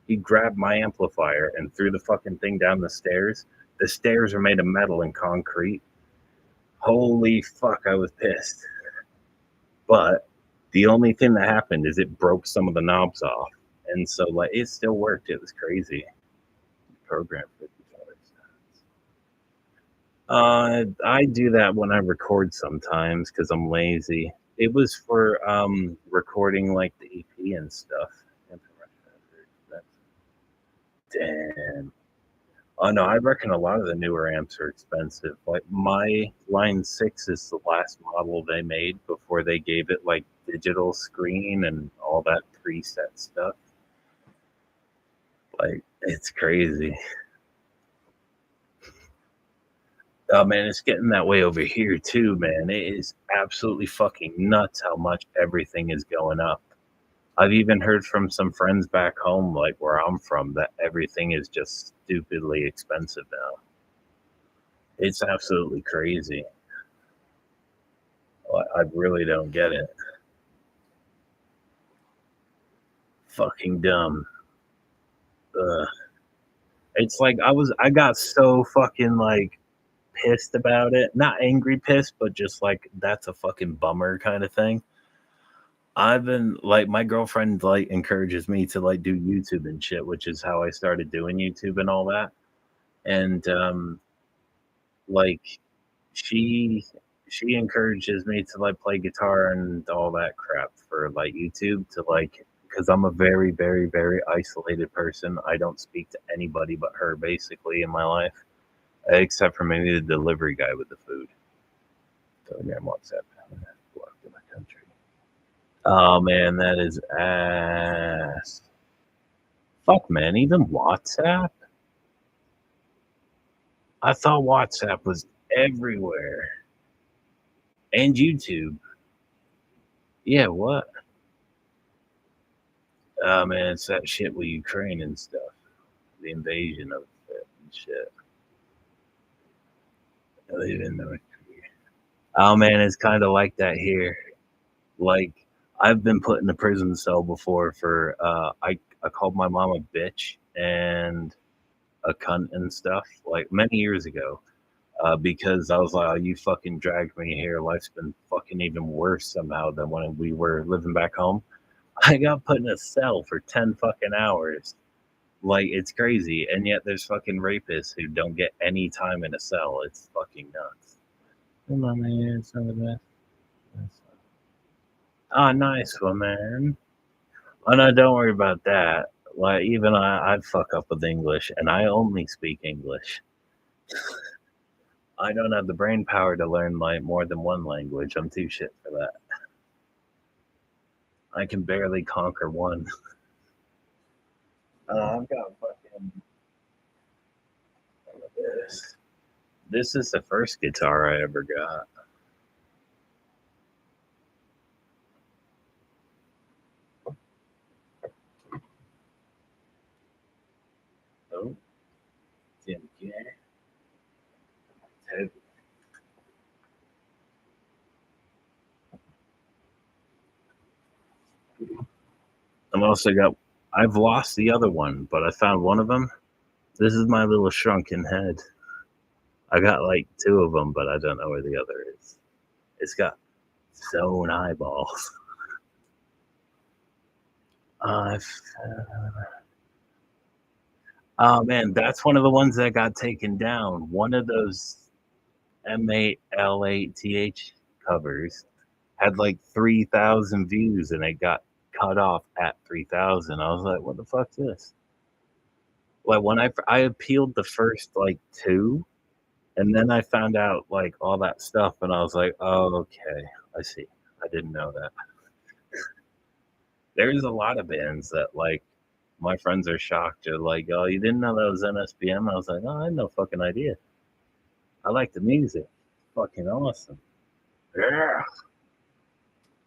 He grabbed my amplifier and threw the fucking thing down the stairs. The stairs are made of metal and concrete. Holy fuck, I was pissed. But the only thing that happened is it broke some of the knobs off. And so like it still worked. It was crazy. Program for I do that when I record sometimes because I'm lazy. It was for recording like the EP and stuff. Damn. Oh no, I reckon a lot of the newer amps are expensive. Like my Line 6 is the last model they made before they gave it like digital screen and all that preset stuff. Like it's crazy. Oh man, it's getting that way over here too, man. It is absolutely fucking nuts how much everything is going up. I've even heard from some friends back home, like where I'm from, that everything is just stupidly expensive now. It's absolutely crazy. I really don't get it. fucking dumb. Ugh. It's like I got so fucking like pissed about it. Not angry pissed, but just like that's a fucking bummer kind of thing. I've been like my girlfriend like encourages me to like do YouTube and shit, which is how I started doing YouTube and all that. And like she she encourages me to like play guitar and all that crap for like YouTube to like because I'm a very, very, very isolated person. I don't speak to anybody but her basically in my life, except for maybe the delivery guy with the food. Telegram, WhatsApp, blocked in my country. Oh man, that is ass. Fuck man, even WhatsApp? I thought WhatsApp was everywhere. And YouTube. Yeah, what? Oh man, it's that shit with Ukraine and stuff. The invasion of it and shit. I live in North Korea. Oh man, it's kind of like that here. Like I've been put in a prison cell before for I called my mom a bitch and a cunt and stuff like many years ago. Because I was like, oh, you fucking dragged me here. Life's been fucking even worse somehow than when we were living back home. I got put in a cell for 10 fucking hours. Like, it's crazy. And yet there's fucking rapists who don't get any time in a cell. It's fucking nuts. Come on, man. It's not the best. Oh, nice one, man. Oh, no, don't worry about that. Like, even I fuck up with English, and I only speak English. I don't have the brain power to learn like more than one language. I'm too shit for that. I can barely conquer one. I've got fucking this. This is the first guitar I ever got. Oh, didn't care. I'm also got. I've lost the other one, but I found one of them. This is my little shrunken head. I got like two of them, but I don't know where the other is. It's got sewn eyeballs. Uh, oh man, that's one of the ones that got taken down. One of those M8L8TH covers had like 3,000 views and it got cut off at 3,000. I was like, what the fuck's this? Like when I appealed the first like two, and then I found out like all that stuff, and I was like, oh, okay, I see. I didn't know that. There's a lot of bands that like my friends are shocked. They're like, oh, you didn't know that was NSBM? I was like, oh, I had no fucking idea. I like the music. Fucking awesome. Yeah.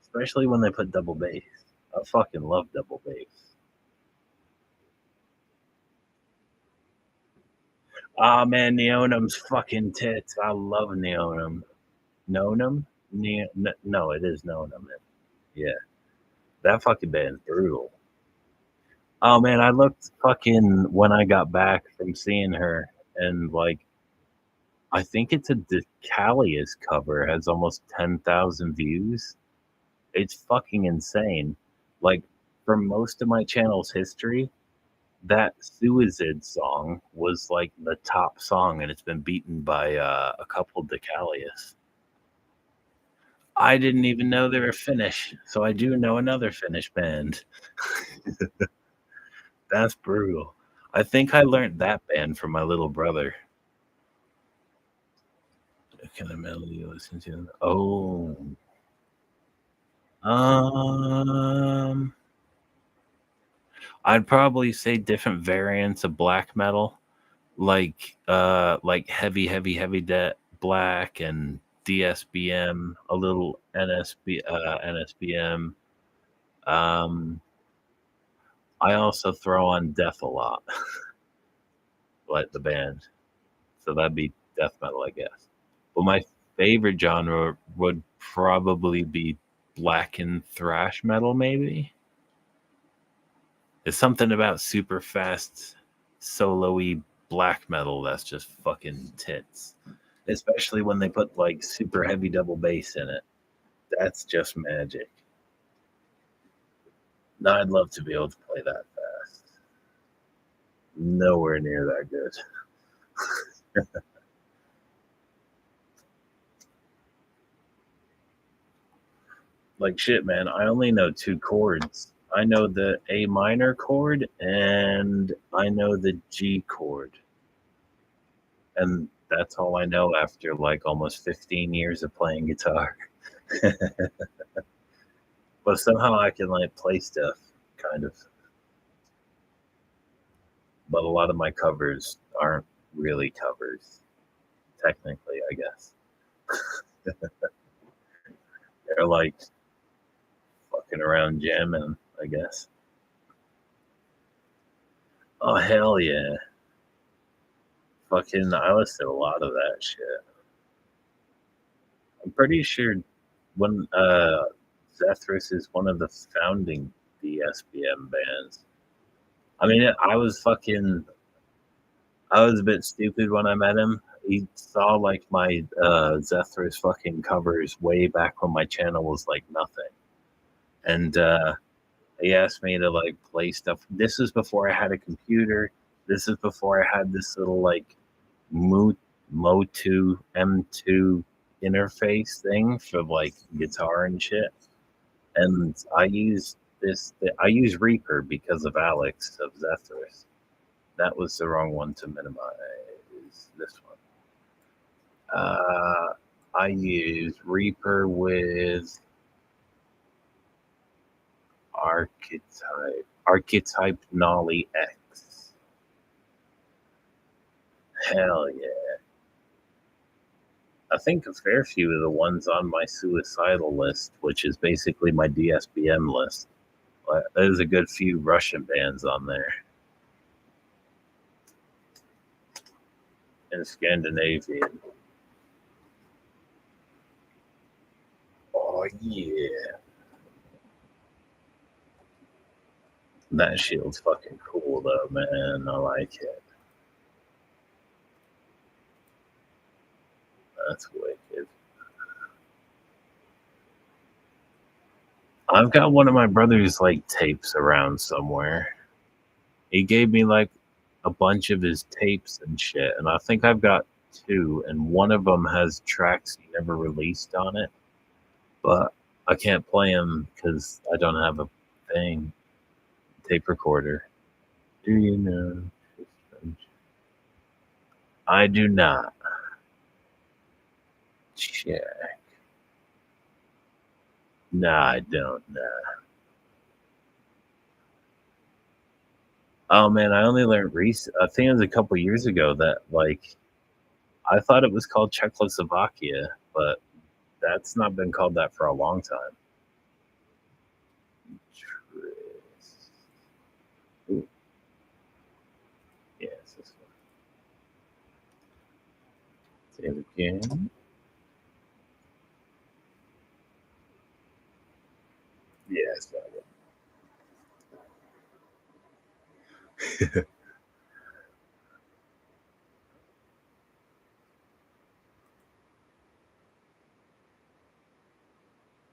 Especially when they put double bass. I fucking love double bass. Ah man, Neonum's fucking tits. I love Neonum. Neonum? No, it is Neonum. Yeah, that fucking band's brutal. Oh man, I looked fucking when I got back from seeing her, and like, I think it's a Deucalius cover has almost 10,000 views. It's fucking insane. Like, for most of my channel's history, that Suicide song was like the top song, and it's been beaten by a couple Deucalius. I didn't even know they were Finnish, so I do know another Finnish band. That's brutal. I think I learned that band from my little brother. Can I melody listen to? Oh, um, I'd probably say different variants of black metal, like heavy, heavy, heavy debt black and DSBM, a little NSBM. Um, I also throw on death a lot, like the band. So that'd be death metal, I guess. But my favorite genre would probably be black and thrash metal, maybe. There's something about super fast, solo-y black metal that's just fucking tits. Especially when they put like super heavy double bass in it. That's just magic. Now I'd love to be able to play that fast. Nowhere near that good. Like shit, man. I only know 2 chords. I know the A minor chord and I know the G chord. And that's all I know after like almost 15 years of playing guitar. But somehow I can like play stuff, kind of. But a lot of my covers aren't really covers, technically, I guess. They're like fucking around jamming, I guess. Oh hell yeah. Fucking I listened to a lot of that shit. I'm pretty sure when Zethris is one of the founding DSBM bands. I mean, I was a bit stupid when I met him. He saw like my Zethris fucking covers way back when my channel was like nothing. And he asked me to like play stuff. This is before I had a computer. This is before I had this little like Motu M2 interface thing for like guitar and shit. And I use Reaper because of Alex of Zethris. That was the wrong one to minimize. This one. I use Reaper with Archetype Nolly X. Hell yeah. I think a fair few of the ones on my suicidal list, which is basically my DSBM list. There's a good few Russian bands on there. And Scandinavian. Oh yeah. That shield's fucking cool though, man. I like it. That's wicked. I've got one of my brother's like tapes around somewhere. He gave me like a bunch of his tapes and shit, and I think I've got 2, and one of them has tracks he never released on it, but I can't play them because I don't have a tape recorder. Do you know? I do not. Check. Nah, I don't know. Oh man, I only learned recent. I think it was a couple years ago that like I thought it was called Czechoslovakia, but that's not been called that for a long time. Ooh. Yes, this one. Say it again. Yes, that one.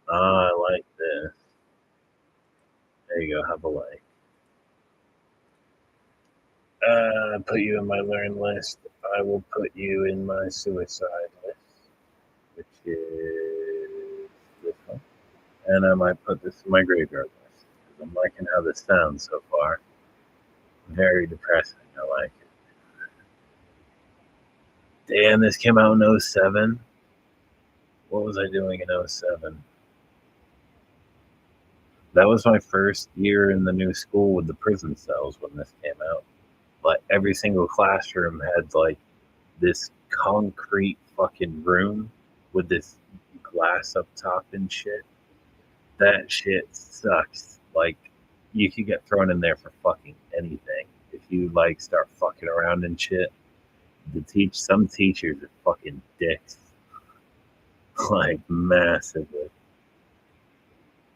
I like this. There you go. Have a like. Put you in my learn list. I will put you in my suicide list, which is this one. And I might put this in my graveyard list because I'm liking how this sounds so far. Very depressing. I like it. Damn, this came out in 07. What was I doing in 07? That was my first year in the new school with the prison cells when this came out. Like every single classroom had like this concrete fucking room with this glass up top and shit. That shit sucks. Like you could get thrown in there for fucking anything if you like start fucking around and shit. Some teachers are fucking dicks, like massively.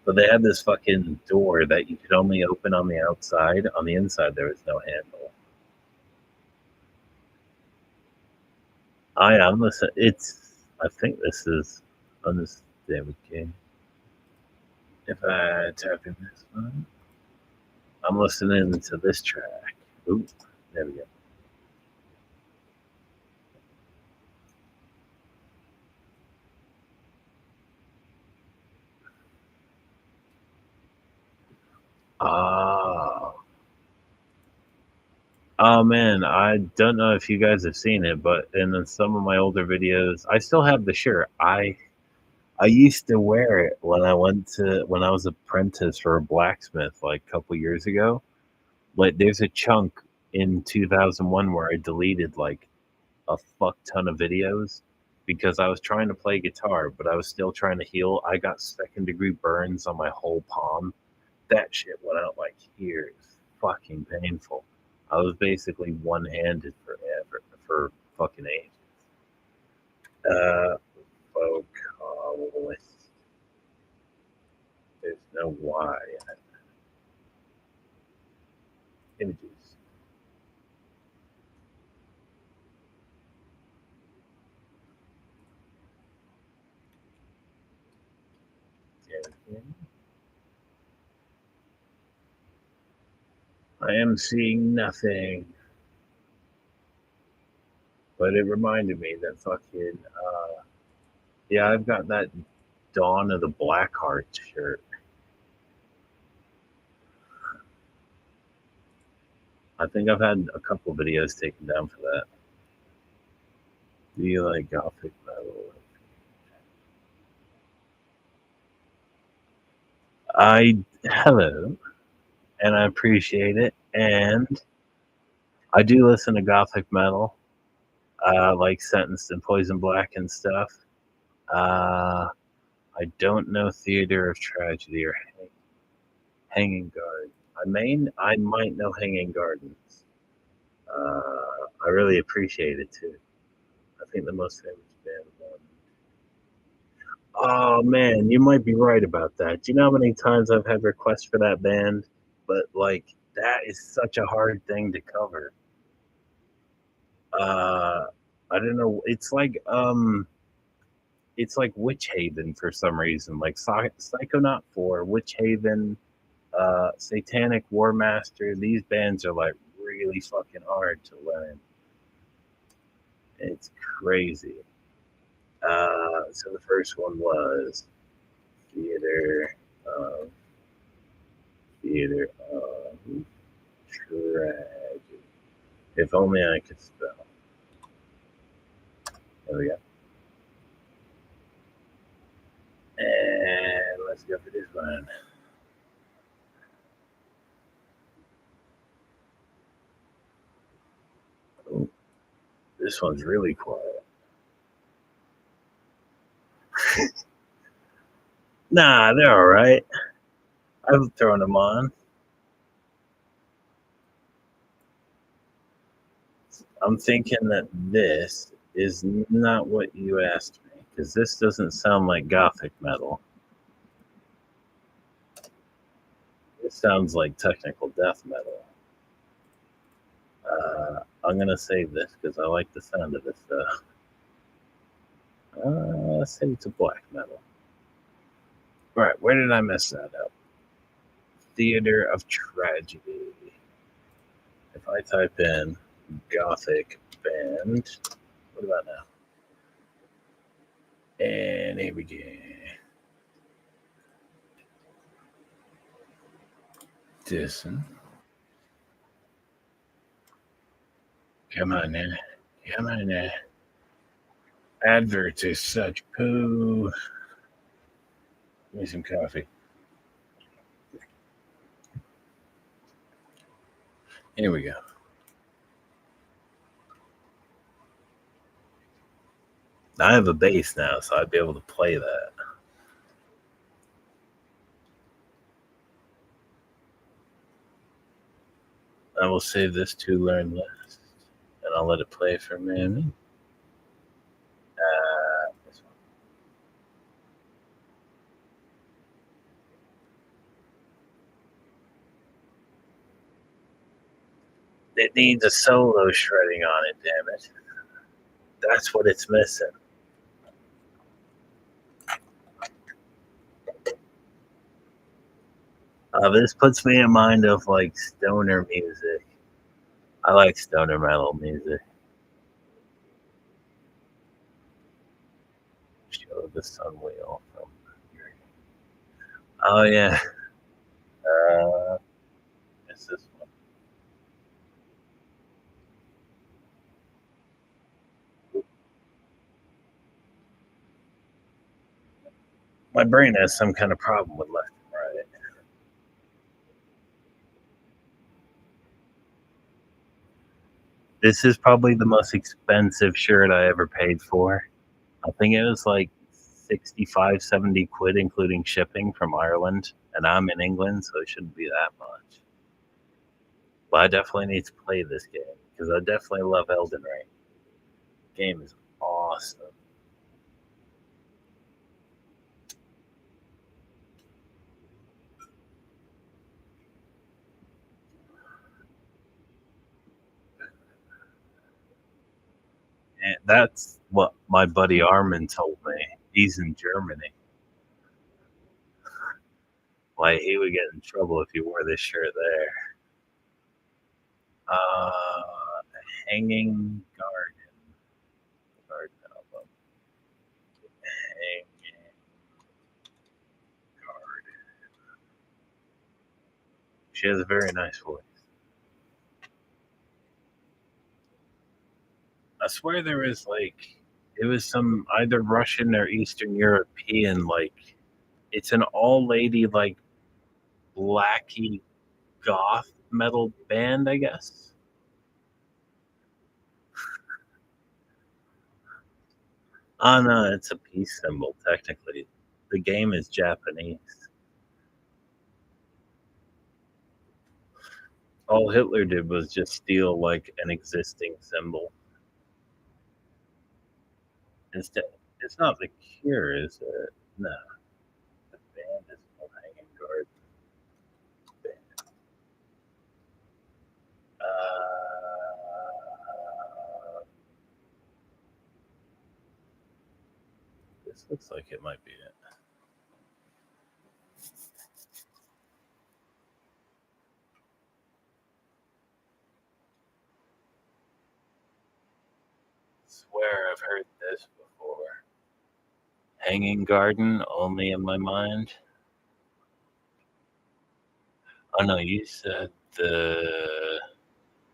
But they had this fucking door that you could only open on the outside. On the inside, there was no handle. I'm listening. I think this is on this. There we go. If I tap in this one, I'm listening to this track. Ooh, there we go. Oh. Oh man, I don't know if you guys have seen it, but in some of my older videos, I still have the shirt. I used to wear it when I was apprentice for a blacksmith like a couple years ago. Like there's a chunk in 2001 where I deleted like a fuck ton of videos because I was trying to play guitar, but I was still trying to heal. I got second-degree burns on my whole palm. That shit went out like here. It's fucking painful. I was basically one-handed forever for fucking ages. Uh, vocalist. There's no Y in it. Images. I am seeing nothing. But it reminded me that fucking yeah, I've got that Dawn of the Blackheart shirt. I think I've had a couple videos taken down for that. Do you like gothic metal? I hello, and I appreciate it. And I do listen to gothic metal, like Sentenced and Poison Black and stuff. Uh, I don't know Theater of Tragedy or Hanging Garden. I might know Hanging Gardens. I really appreciate it too. I think the most famous band one. Oh man, you might be right about that. Do you know how many times I've had requests for that band? But like that is such a hard thing to cover. Uh I don't know. It's like Witch Haven for some reason. Like Psychonaut 4, Witch Haven, Satanic War Master. These bands are like really fucking hard to learn. It's crazy. So the first one was Theater of Theater of Tragedy. If only I could spell. There we go. And let's go for this one. Oh, this one's really quiet. Nah, they're all right. I've thrown them on. I'm thinking that this is not what you asked me because this doesn't sound like gothic metal. It sounds like technical death metal. I'm gonna save this because I like the sound of this stuff. Let's say it's a black metal. All right, where did I mess that up? Theater of Tragedy. If I type in gothic band, what about now? And here we go. Listen. Come on now. Come on now. Adverts is such poo. Give me some coffee. Here we go. I have a bass now, so I'd be able to play that. I will save this to learn last, and I'll let it play for a minute. This one. It needs a solo shredding on it, damn it. That's what it's missing. This puts me in mind of like stoner music. I like stoner metal music. Show the sun wheel from. Oh yeah. It's this one. My brain has some kind of problem with left and right. This is probably the most expensive shirt I ever paid for. I think it was like 65, 70 quid, including shipping from Ireland. And I'm in England, so it shouldn't be that much. But I definitely need to play this game because I definitely love Elden Ring. The game is awesome. And that's what my buddy Armin told me. He's in Germany. Like he would get in trouble if you wore this shirt there. Uh, Hanging Garden album. Hanging Garden. She has a very nice voice. I swear there was like it was some either Russian or Eastern European like it's an all lady like blacky goth metal band, I guess. Oh no, it's a peace symbol technically. The game is Japanese. All Hitler did was just steal like an existing symbol. Instead, it's not the cure, is it? No, the band is called Hanging Garden. This looks like it might be it. Swear I've heard this before. Hanging Garden, only in my mind. Oh no, you said the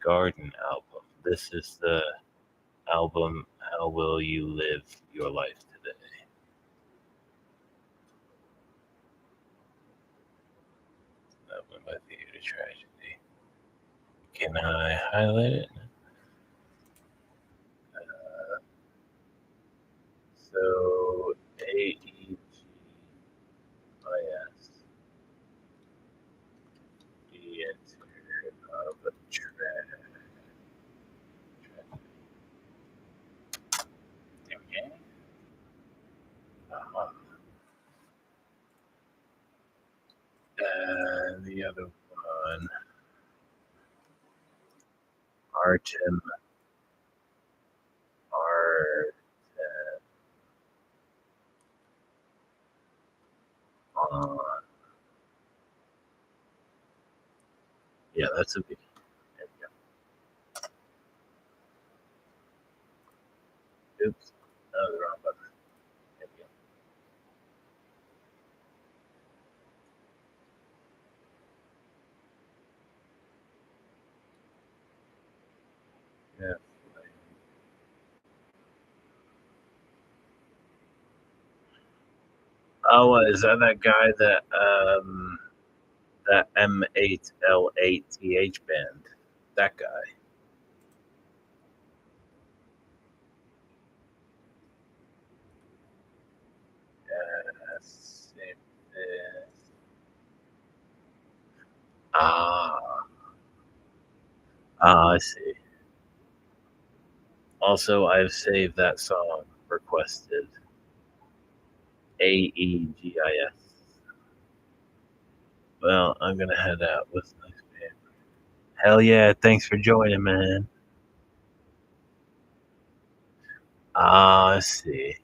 Garden album. This is the album. How will you live your life today? That one by Theater Tragedy. Can I highlight it? So AEGIS. The interior of a okay. Uh-huh. And the other one, Artem Art. Uh, yeah, that's a big. There we go. Oops, that was the wrong button. There we go. Yeah. Oh, is that guy that M8L8TH band? That guy. Same as, ah, I see. Also, I've saved that song requested. AEGIS. Well, I'm gonna head out. What's the next band? Hell yeah, thanks for joining, man. Let's see.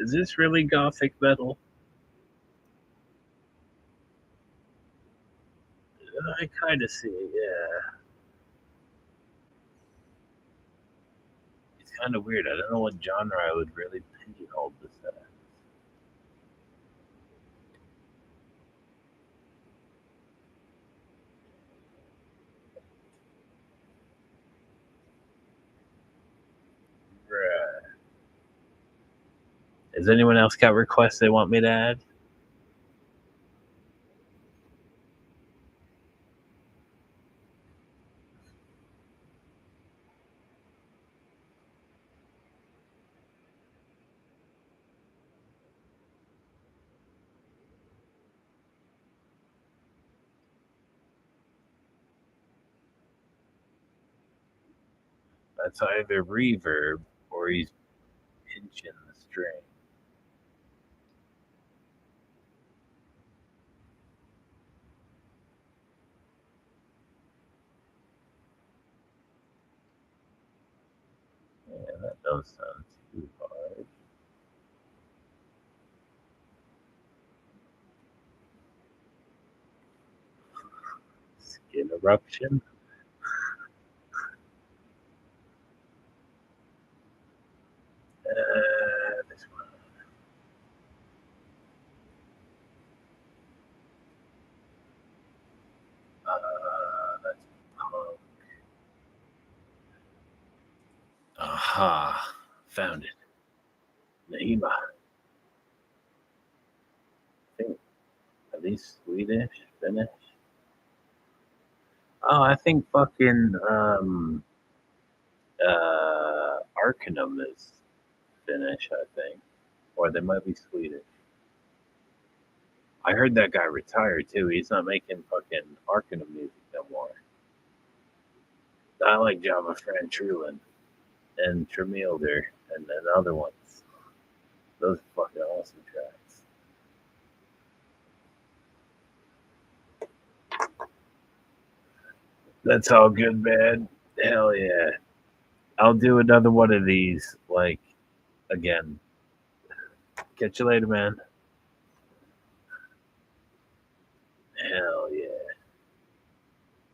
Is this really gothic metal? I kind of see it, yeah. It's kind of weird. I don't know what genre I would really pigeonhole this as. Right. Has anyone else got requests they want me to add? That's either reverb or he's pinching the string. Yeah, that does sound too hard. Skin eruption. This one. That's punk. Aha, found it. Naima. I think at least Swedish, Finnish. Oh, I think fucking Arcanum is Finnish, I think, or they might be Swedish. I heard that guy retired too. He's not making fucking Arcanum music no more. I like Java Fran Trulin and Tremilder and other ones. Those are fucking awesome tracks. That's all good, man. Hell yeah. I'll do another one of these, like, again. Catch you later, man. Hell yeah.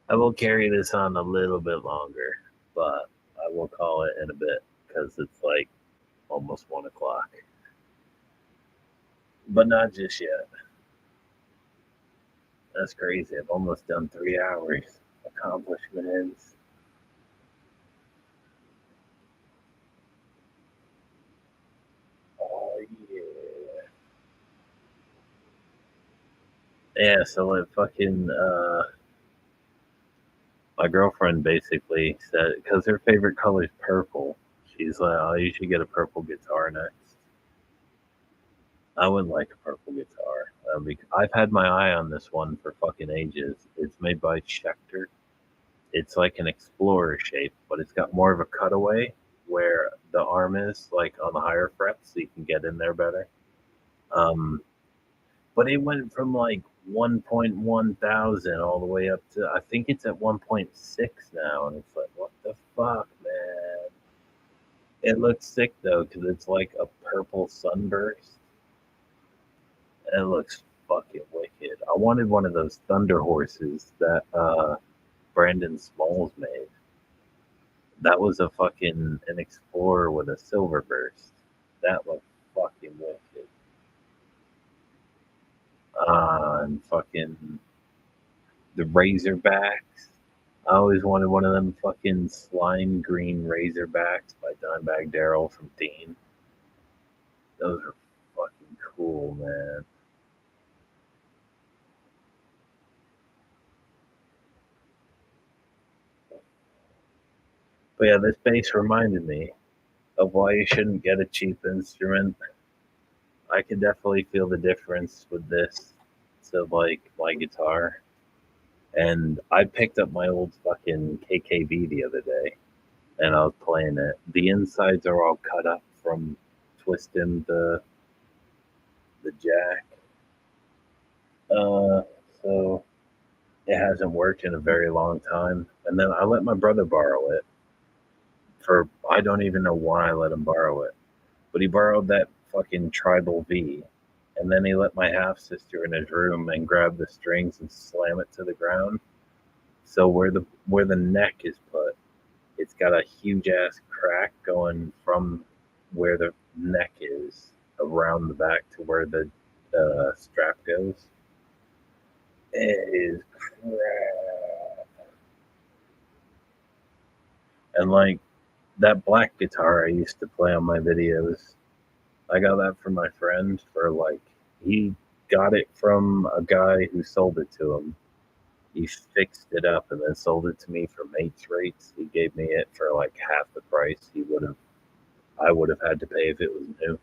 I will carry this on a little bit longer, but I will call it in a bit because it's like almost 1 o'clock. But not just yet. That's crazy. I've almost done 3 hours. Accomplishment is. Oh yeah. Yeah, so it fucking my girlfriend basically said because her favorite color is purple. She's like, "Oh, you should get a purple guitar next." I would like a purple guitar. I've had my eye on this one for fucking ages. It's made by Schecter. It's like an explorer shape, but it's got more of a cutaway where the arm is like on the higher frets, so you can get in there better. Um, but it went from like 1.1 thousand all the way up to I think it's at 1.6 now, and it's like what the fuck, man. It looks sick though because it's like a purple sunburst. It looks fucking wicked. I wanted one of those Thunder horses that Brandon Smalls made. That was a fucking an Explorer with a silver burst. That looked fucking wicked. And fucking the Razorbacks. I always wanted one of them fucking slime green Razorbacks by Dimebag Daryl from Dean. Those are fucking cool, man. But yeah, this bass reminded me of why you shouldn't get a cheap instrument. I can definitely feel the difference with this to like my guitar. And I picked up my old fucking KKV the other day. and I was playing it. The insides are all cut up from twisting the jack. So it hasn't worked in a very long time. And then I let my brother borrow it for I don't even know why I let him borrow it, but he borrowed that fucking Tribal V, and then he let my half sister in his room and grab the strings and slam it to the ground. So where the neck is put, it's got a huge ass crack going from where the neck is around the back to where the strap goes. It is crap. And like that black guitar I used to play on my videos, I got that from my friend for like, he got it from a guy who sold it to him. He fixed it up and then sold it to me for mates rates. He gave me it for like half the price I would have had to pay if it was new.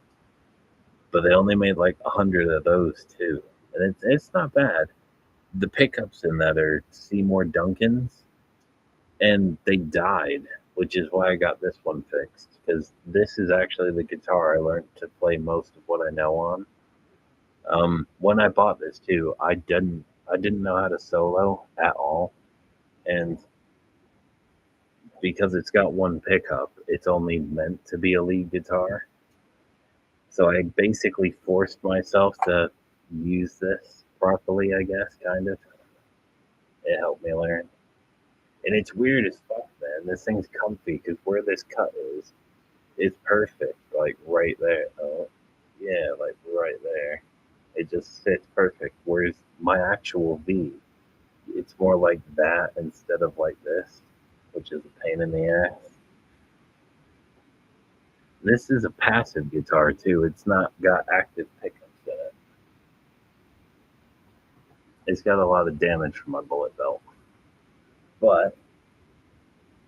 But they only made like 100 of those too, and it's not bad. The pickups in that are Seymour Duncans, and they died, which is why I got this one fixed, because this is actually the guitar I learned to play most of what I know on. When I bought this too, I didn't know how to solo at all, and because it's got one pickup, it's only meant to be a lead guitar. So I basically forced myself to use this properly, I guess, kind of. It helped me learn. And it's weird as fuck, man. This thing's comfy because where this cut is perfect. Like right there. Oh, yeah, like right there. It just fits perfect. Whereas my actual V, it's more like that instead of like this, which is a pain in the ass. This is a passive guitar too. It's not got active pickups in it. It's got a lot of damage from my bullet belt. But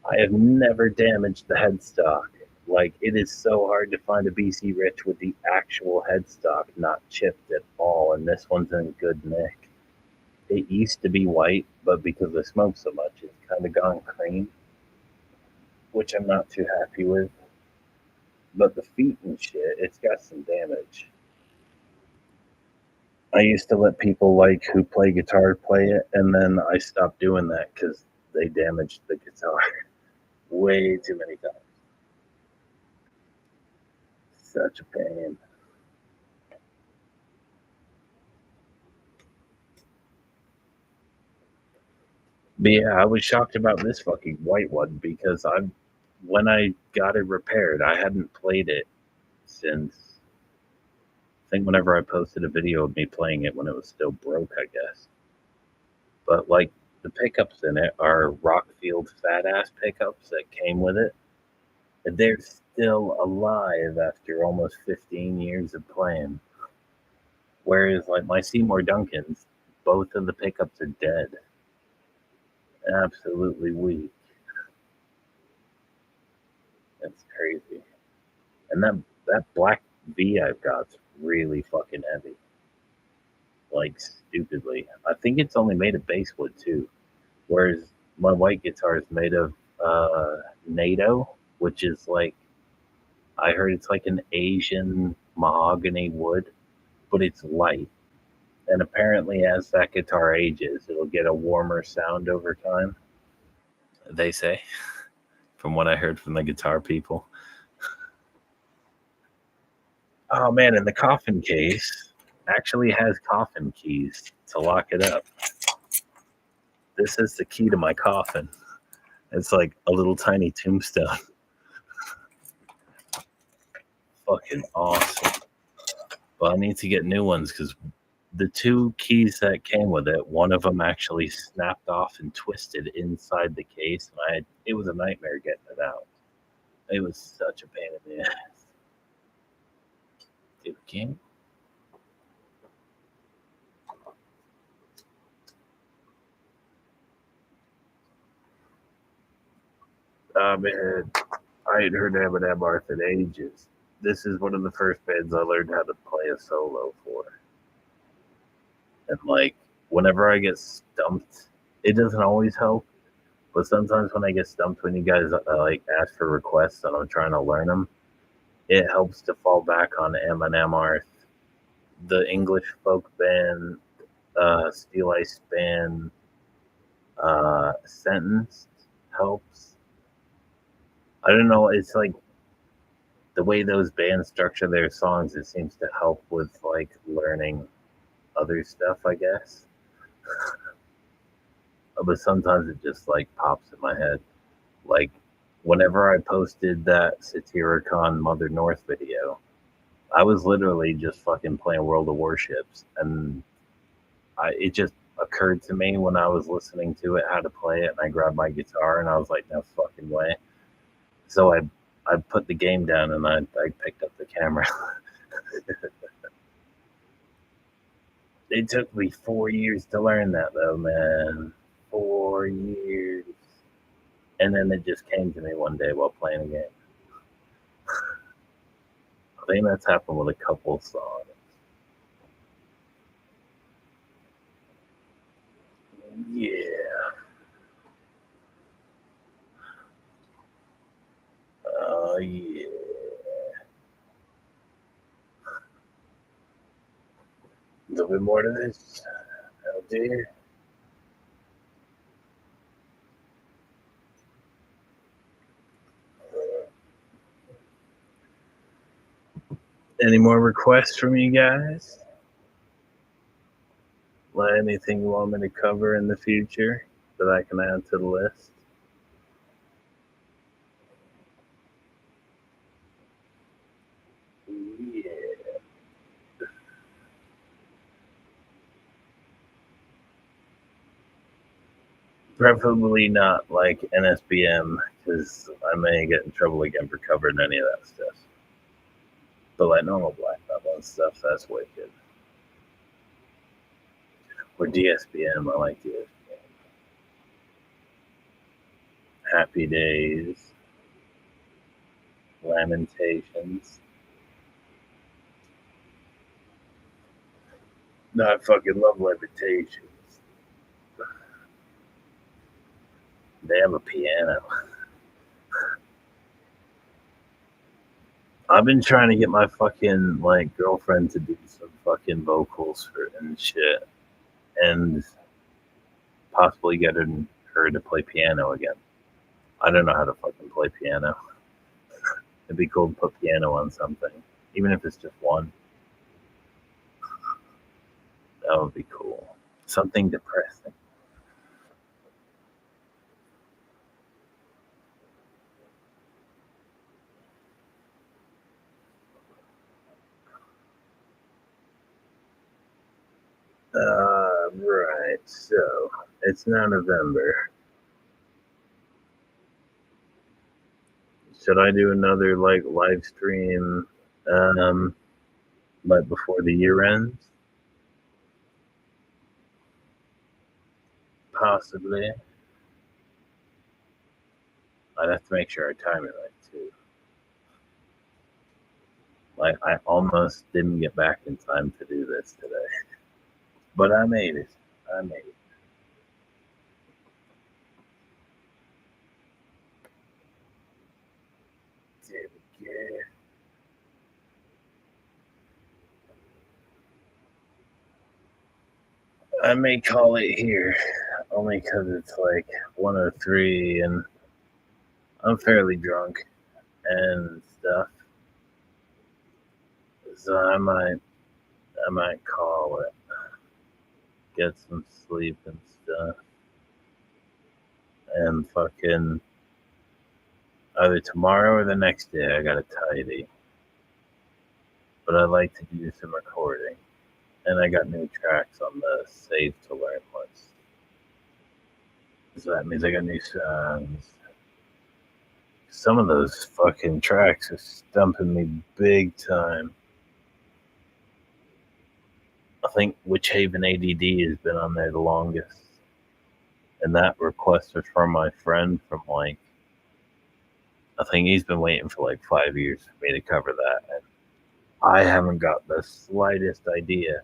I have never damaged the headstock. Like, it is so hard to find a BC Rich with the actual headstock not chipped at all, and this one's in good nick. It used to be white, but because I smoke so much, it's kind of gone cream, which I'm not too happy with. But the feet and shit, it's got some damage. I used to let people like who play guitar play it, and then I stopped doing that because they damaged the guitar way too many times. Such a pain. But yeah, I was shocked about this fucking white one because when I got it repaired, I hadn't played it since I think whenever I posted a video of me playing it when it was still broke, I guess. But like the pickups in it are Rockfield fat ass pickups that came with it. And they're still alive after almost 15 years of playing. Whereas like my Seymour Duncans, both of the pickups are dead. Absolutely weak. That's crazy. And that black V I've got's really fucking heavy. Like stupidly. I think it's only made of basswood too. Whereas my white guitar is made of NATO, which is like I heard it's like an Asian mahogany wood, but it's light. And apparently as that guitar ages, it'll get a warmer sound over time. They say, from what I heard from the guitar people. Oh man, and the coffin case actually has coffin keys to lock it up. This is the key to my coffin. It's like a little tiny tombstone. Fucking awesome. But I need to get new ones because the two keys that came with it, one of them actually snapped off and twisted inside the case, and it was a nightmare getting it out. It was such a pain in the ass. Dude, King. Man, I ain't heard Eminem Arth in ages. This is one of the first bands I learned how to play a solo for. And like, whenever I get stumped, it doesn't always help, But sometimes when I get stumped when you guys like ask for requests and I'm trying to learn them, it helps to fall back on Eminem Art, the English folk band, Steel Ice Band, Sentenced helps. I don't know. It's like the way those bands structure their songs. It seems to help with like learning other stuff, I guess. But sometimes it just like pops in my head. Like whenever I posted that Satyricon Mother North video, I was literally just fucking playing World of Warships, and it just occurred to me when I was listening to it how to play it, and I grabbed my guitar and I was like, no fucking way. So I put the game down and I picked up the camera. It took me 4 years to learn that though, man. 4 years. And then it just came to me one day while playing a game. I think that's happened with a couple songs. Yeah. Oh, yeah. A little bit more to this. Oh, dear. Any more requests from you guys? Anything you want me to cover in the future that I can add to the list? Yeah. Preferably not like NSBM because I may get in trouble again for covering any of that stuff. But like normal Black Metal and stuff, that's wicked. Or DSBM, I like DSBM. Happy Days, Lamentations. No, I fucking love Lamentations. They have a piano. I've been trying to get my fucking like girlfriend to do some fucking vocals for and shit, and possibly get her to play piano again. I don't know how to fucking play piano. It'd be cool to put piano on something, even if it's just one. That would be cool. Something depressing. Right. So it's now November. Should I do another like live stream, um, like before the year ends? Possibly. I'd have to make sure I time it right too. Like I almost didn't get back in time to do this today, but I made it. I made it. There we go. I may call it here, only because it's like 1:03 and I'm fairly drunk and stuff. So I might call it, get some sleep and stuff, and fucking either tomorrow or the next day I gotta tidy. But I'd like to do some recording, and I got new tracks on the save to learn list. So that means I got new songs. Some of those fucking tracks are stumping me big time. I think Witch Haven ADD has been on there the longest. And that request was from my friend from like, I think he's been waiting for like 5 years for me to cover that. And I haven't got the slightest idea.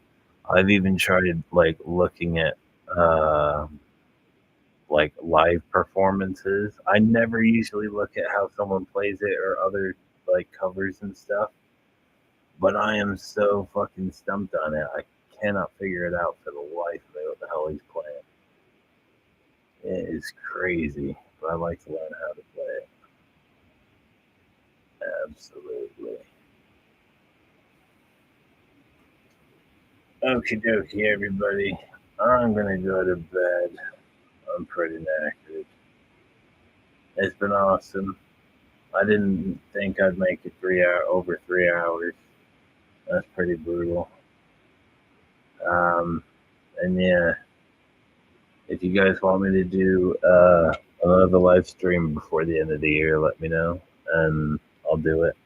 I've even tried like looking at like live performances. I never usually look at how someone plays it or other like covers and stuff, but I am so fucking stumped on it. I cannot figure it out for the life of me what the hell he's playing. It is crazy, but I like to learn how to play it. Absolutely. Okie dokie, everybody. I'm gonna go to bed. I'm pretty knackered. It's been awesome. I didn't think I'd make it over 3 hours. That's pretty brutal. Um, and yeah, if you guys want me to do another live stream before the end of the year, let me know, and I'll do it.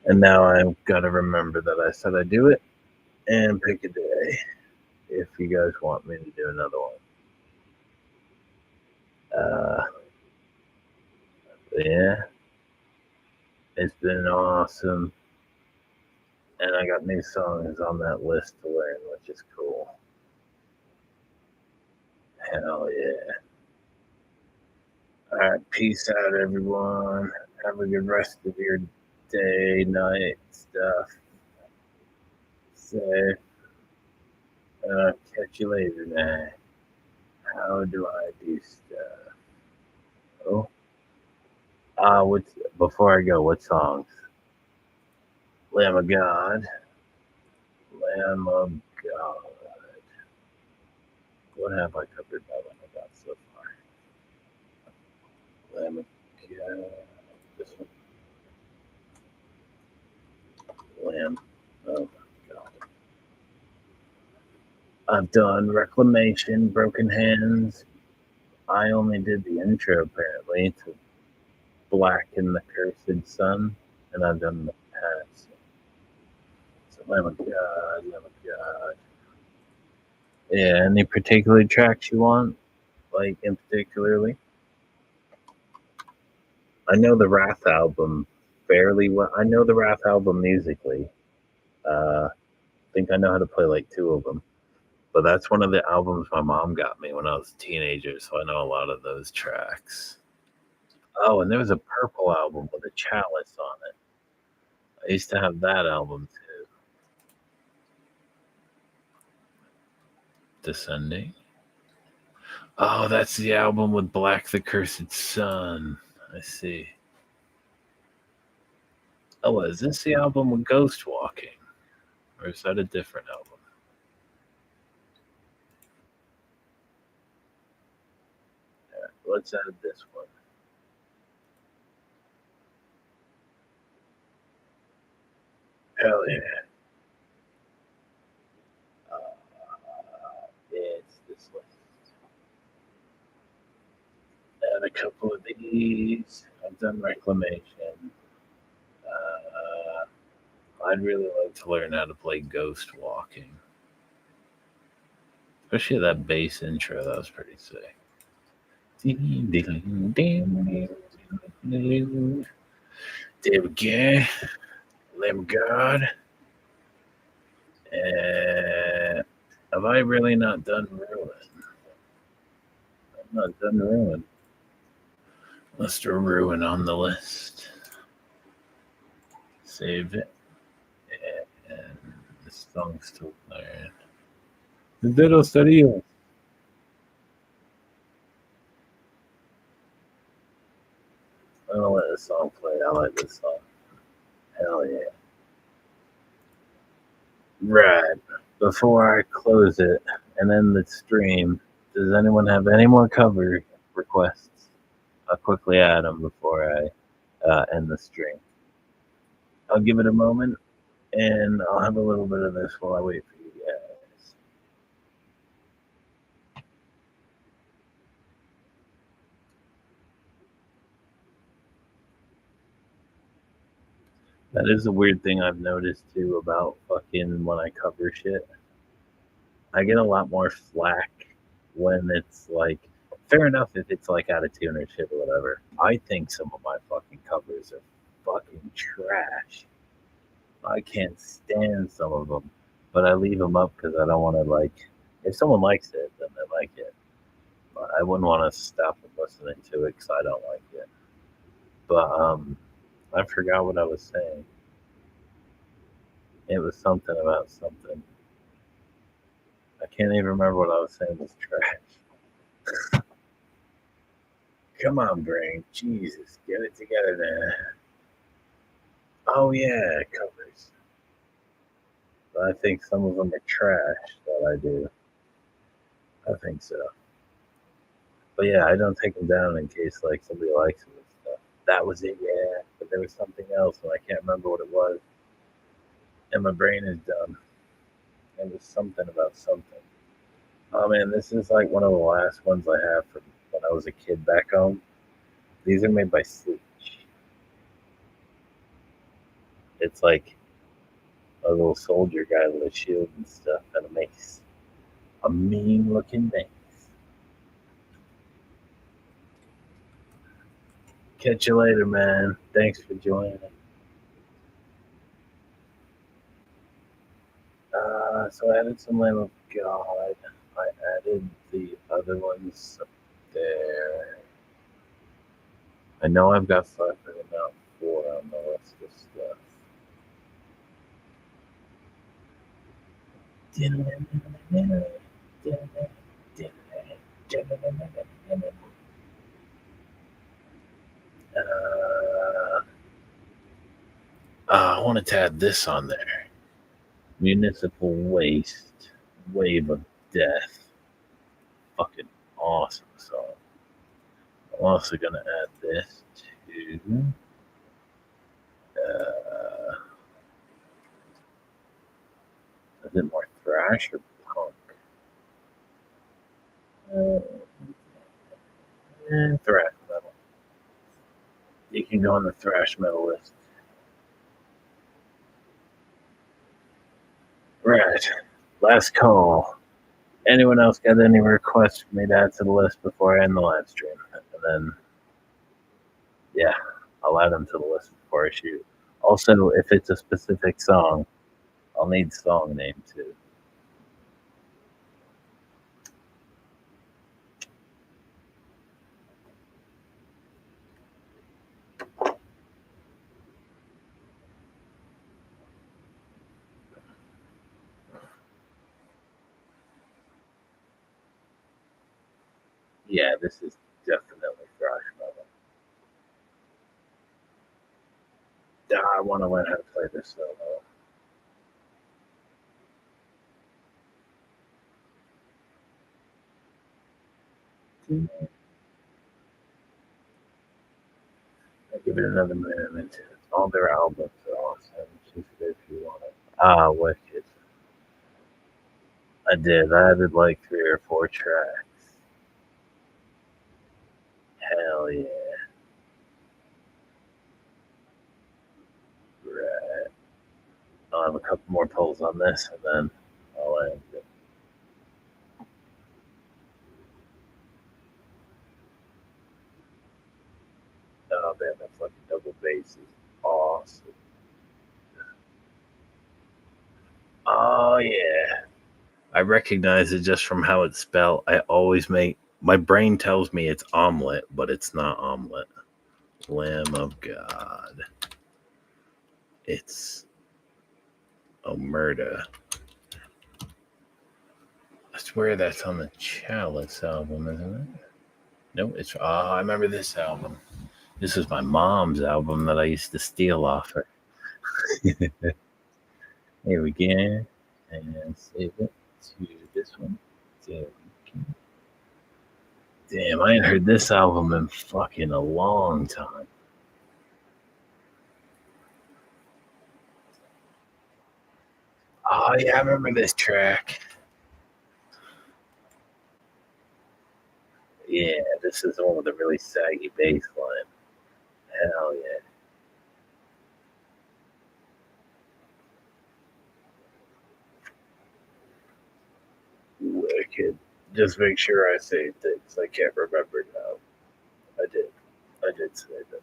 And now I've got to remember that I said I'd do it and pick a day if you guys want me to do another one. Yeah, it's been awesome. And I got new songs on that list to learn, which is cool. Hell yeah. All right, peace out, everyone. Have a good rest of your day, night, stuff. Safe. And I'll catch you later, man. How do I do stuff? Oh. Before I go, what songs? Lamb of God. Lamb of God. What have I covered by Lamb of God so far? Lamb of God. This one. Lamb of God. I've done Reclamation, Broken Hands. I only did the intro apparently to Black and the Cursed Sun, and I've done the past. So Lamb of God, Lamb of God. Yeah, any particular tracks you want? Like in particularly? I know the Wrath album fairly well. I know the Wrath album musically. I think I know how to play like two of them. But that's one of the albums my mom got me when I was a teenager, so I know a lot of those tracks. Oh, and there was a Purple album with a chalice on it. I used to have that album too. Descending. Oh, that's the album with Black the Cursed Sun. I see. Oh, is this the album with Ghost Walking? Or is that a different album? Yeah, let's add this one. Hell yeah. It's this one. And a couple of these. I've done Reclamation. I'd really like to learn how to play Ghost Walking. Especially that bass intro, that was pretty sick. There we go. Lamb of God. Have I really not done Ruin? I've not done Ruin. Let's do Ruin on the list. Save it. And this song's still playing. The Diddle Study. I'm gonna let this song play. I like this song. Hell yeah. Right. Before I close it and end the stream, does anyone have any more cover requests? I'll quickly add them before I end the stream. I'll give it a moment and I'll have a little bit of this while I wait for you guys. That is a weird thing I've noticed too about fucking when I cover shit. I get a lot more flack when it's like, fair enough if it's like out of tune or shit or whatever. I think some of my fucking covers are fucking trash. I can't stand some of them, but I leave them up because I don't want to like. If someone likes it, then they like it. I wouldn't want to stop and listening to it because I don't like it. But I forgot what I was saying. It was something about something. I can't even remember what I was saying was trash. Come on, brain. Jesus, get it together now. Oh yeah, covers. But I think some of them are trash that I do. I think so. But yeah, I don't take them down in case like somebody likes them and stuff. That was it, yeah. But there was something else and I can't remember what it was. And my brain is done. It was something about something. Oh man, this is like one of the last ones I have from when I was a kid back home. These are made by Sleech. It's like a little soldier guy with a shield and stuff, and it makes a mean looking mace. Catch you later, man. Thanks for joining. So I added some Lamb of God. I added the other ones up there. I know I've got 5 for about 4 on the list of stuff. I wanted to add this on there. Municipal Waste, Wave of Death. Fucking awesome song. I'm also gonna add this to is it more thrash or punk? Thrash metal. You can go on the thrash metal list. Right. Last call. Anyone else got any requests for me to add to the list before I end the live stream? And then, yeah, I'll add them to the list before I shoot. Also, if it's a specific song, I'll need song name too. Yeah, this is definitely thrash metal. I want to learn how to play this solo. I'll give it another minute. All their albums are awesome. Just if you want it. Wicked. I did. I added like 3 or 4 tracks. Hell yeah. Right. I'll have a couple more polls on this and then I'll end it. Oh man, that fucking double bass is awesome. Oh yeah. I recognize it just from how it's spelled. I always make my brain tells me it's omelet, but it's not omelet. Lamb of God. It's Omerta. I swear that's on the Chalice album, isn't it? No, it's. I remember this album. This is my mom's album that I used to steal off her. Here we go. And save it to this one. Damn, I ain't heard this album in fucking a long time. Oh yeah, I remember this track. Yeah, this is the one with a really saggy bass line. Hell yeah. Wicked. Just make sure I saved it because I can't remember now. I did. I did save it.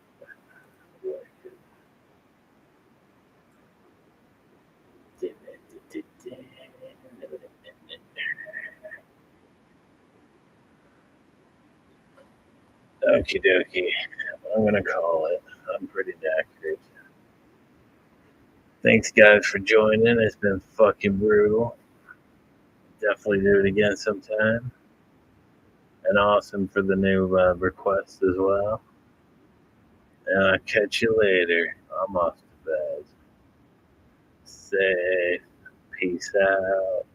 Wicked. Okie dokie. I'm gonna call it. I'm pretty knackered. Thanks, guys, for joining. It's been fucking brutal. Definitely do it again sometime. And awesome for the new request as well. And I'll catch you later. I'm off to bed. Safe. Peace out.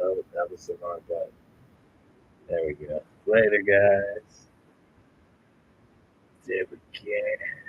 Oh, that was the wrong button. There we go. Later, guys. There we go.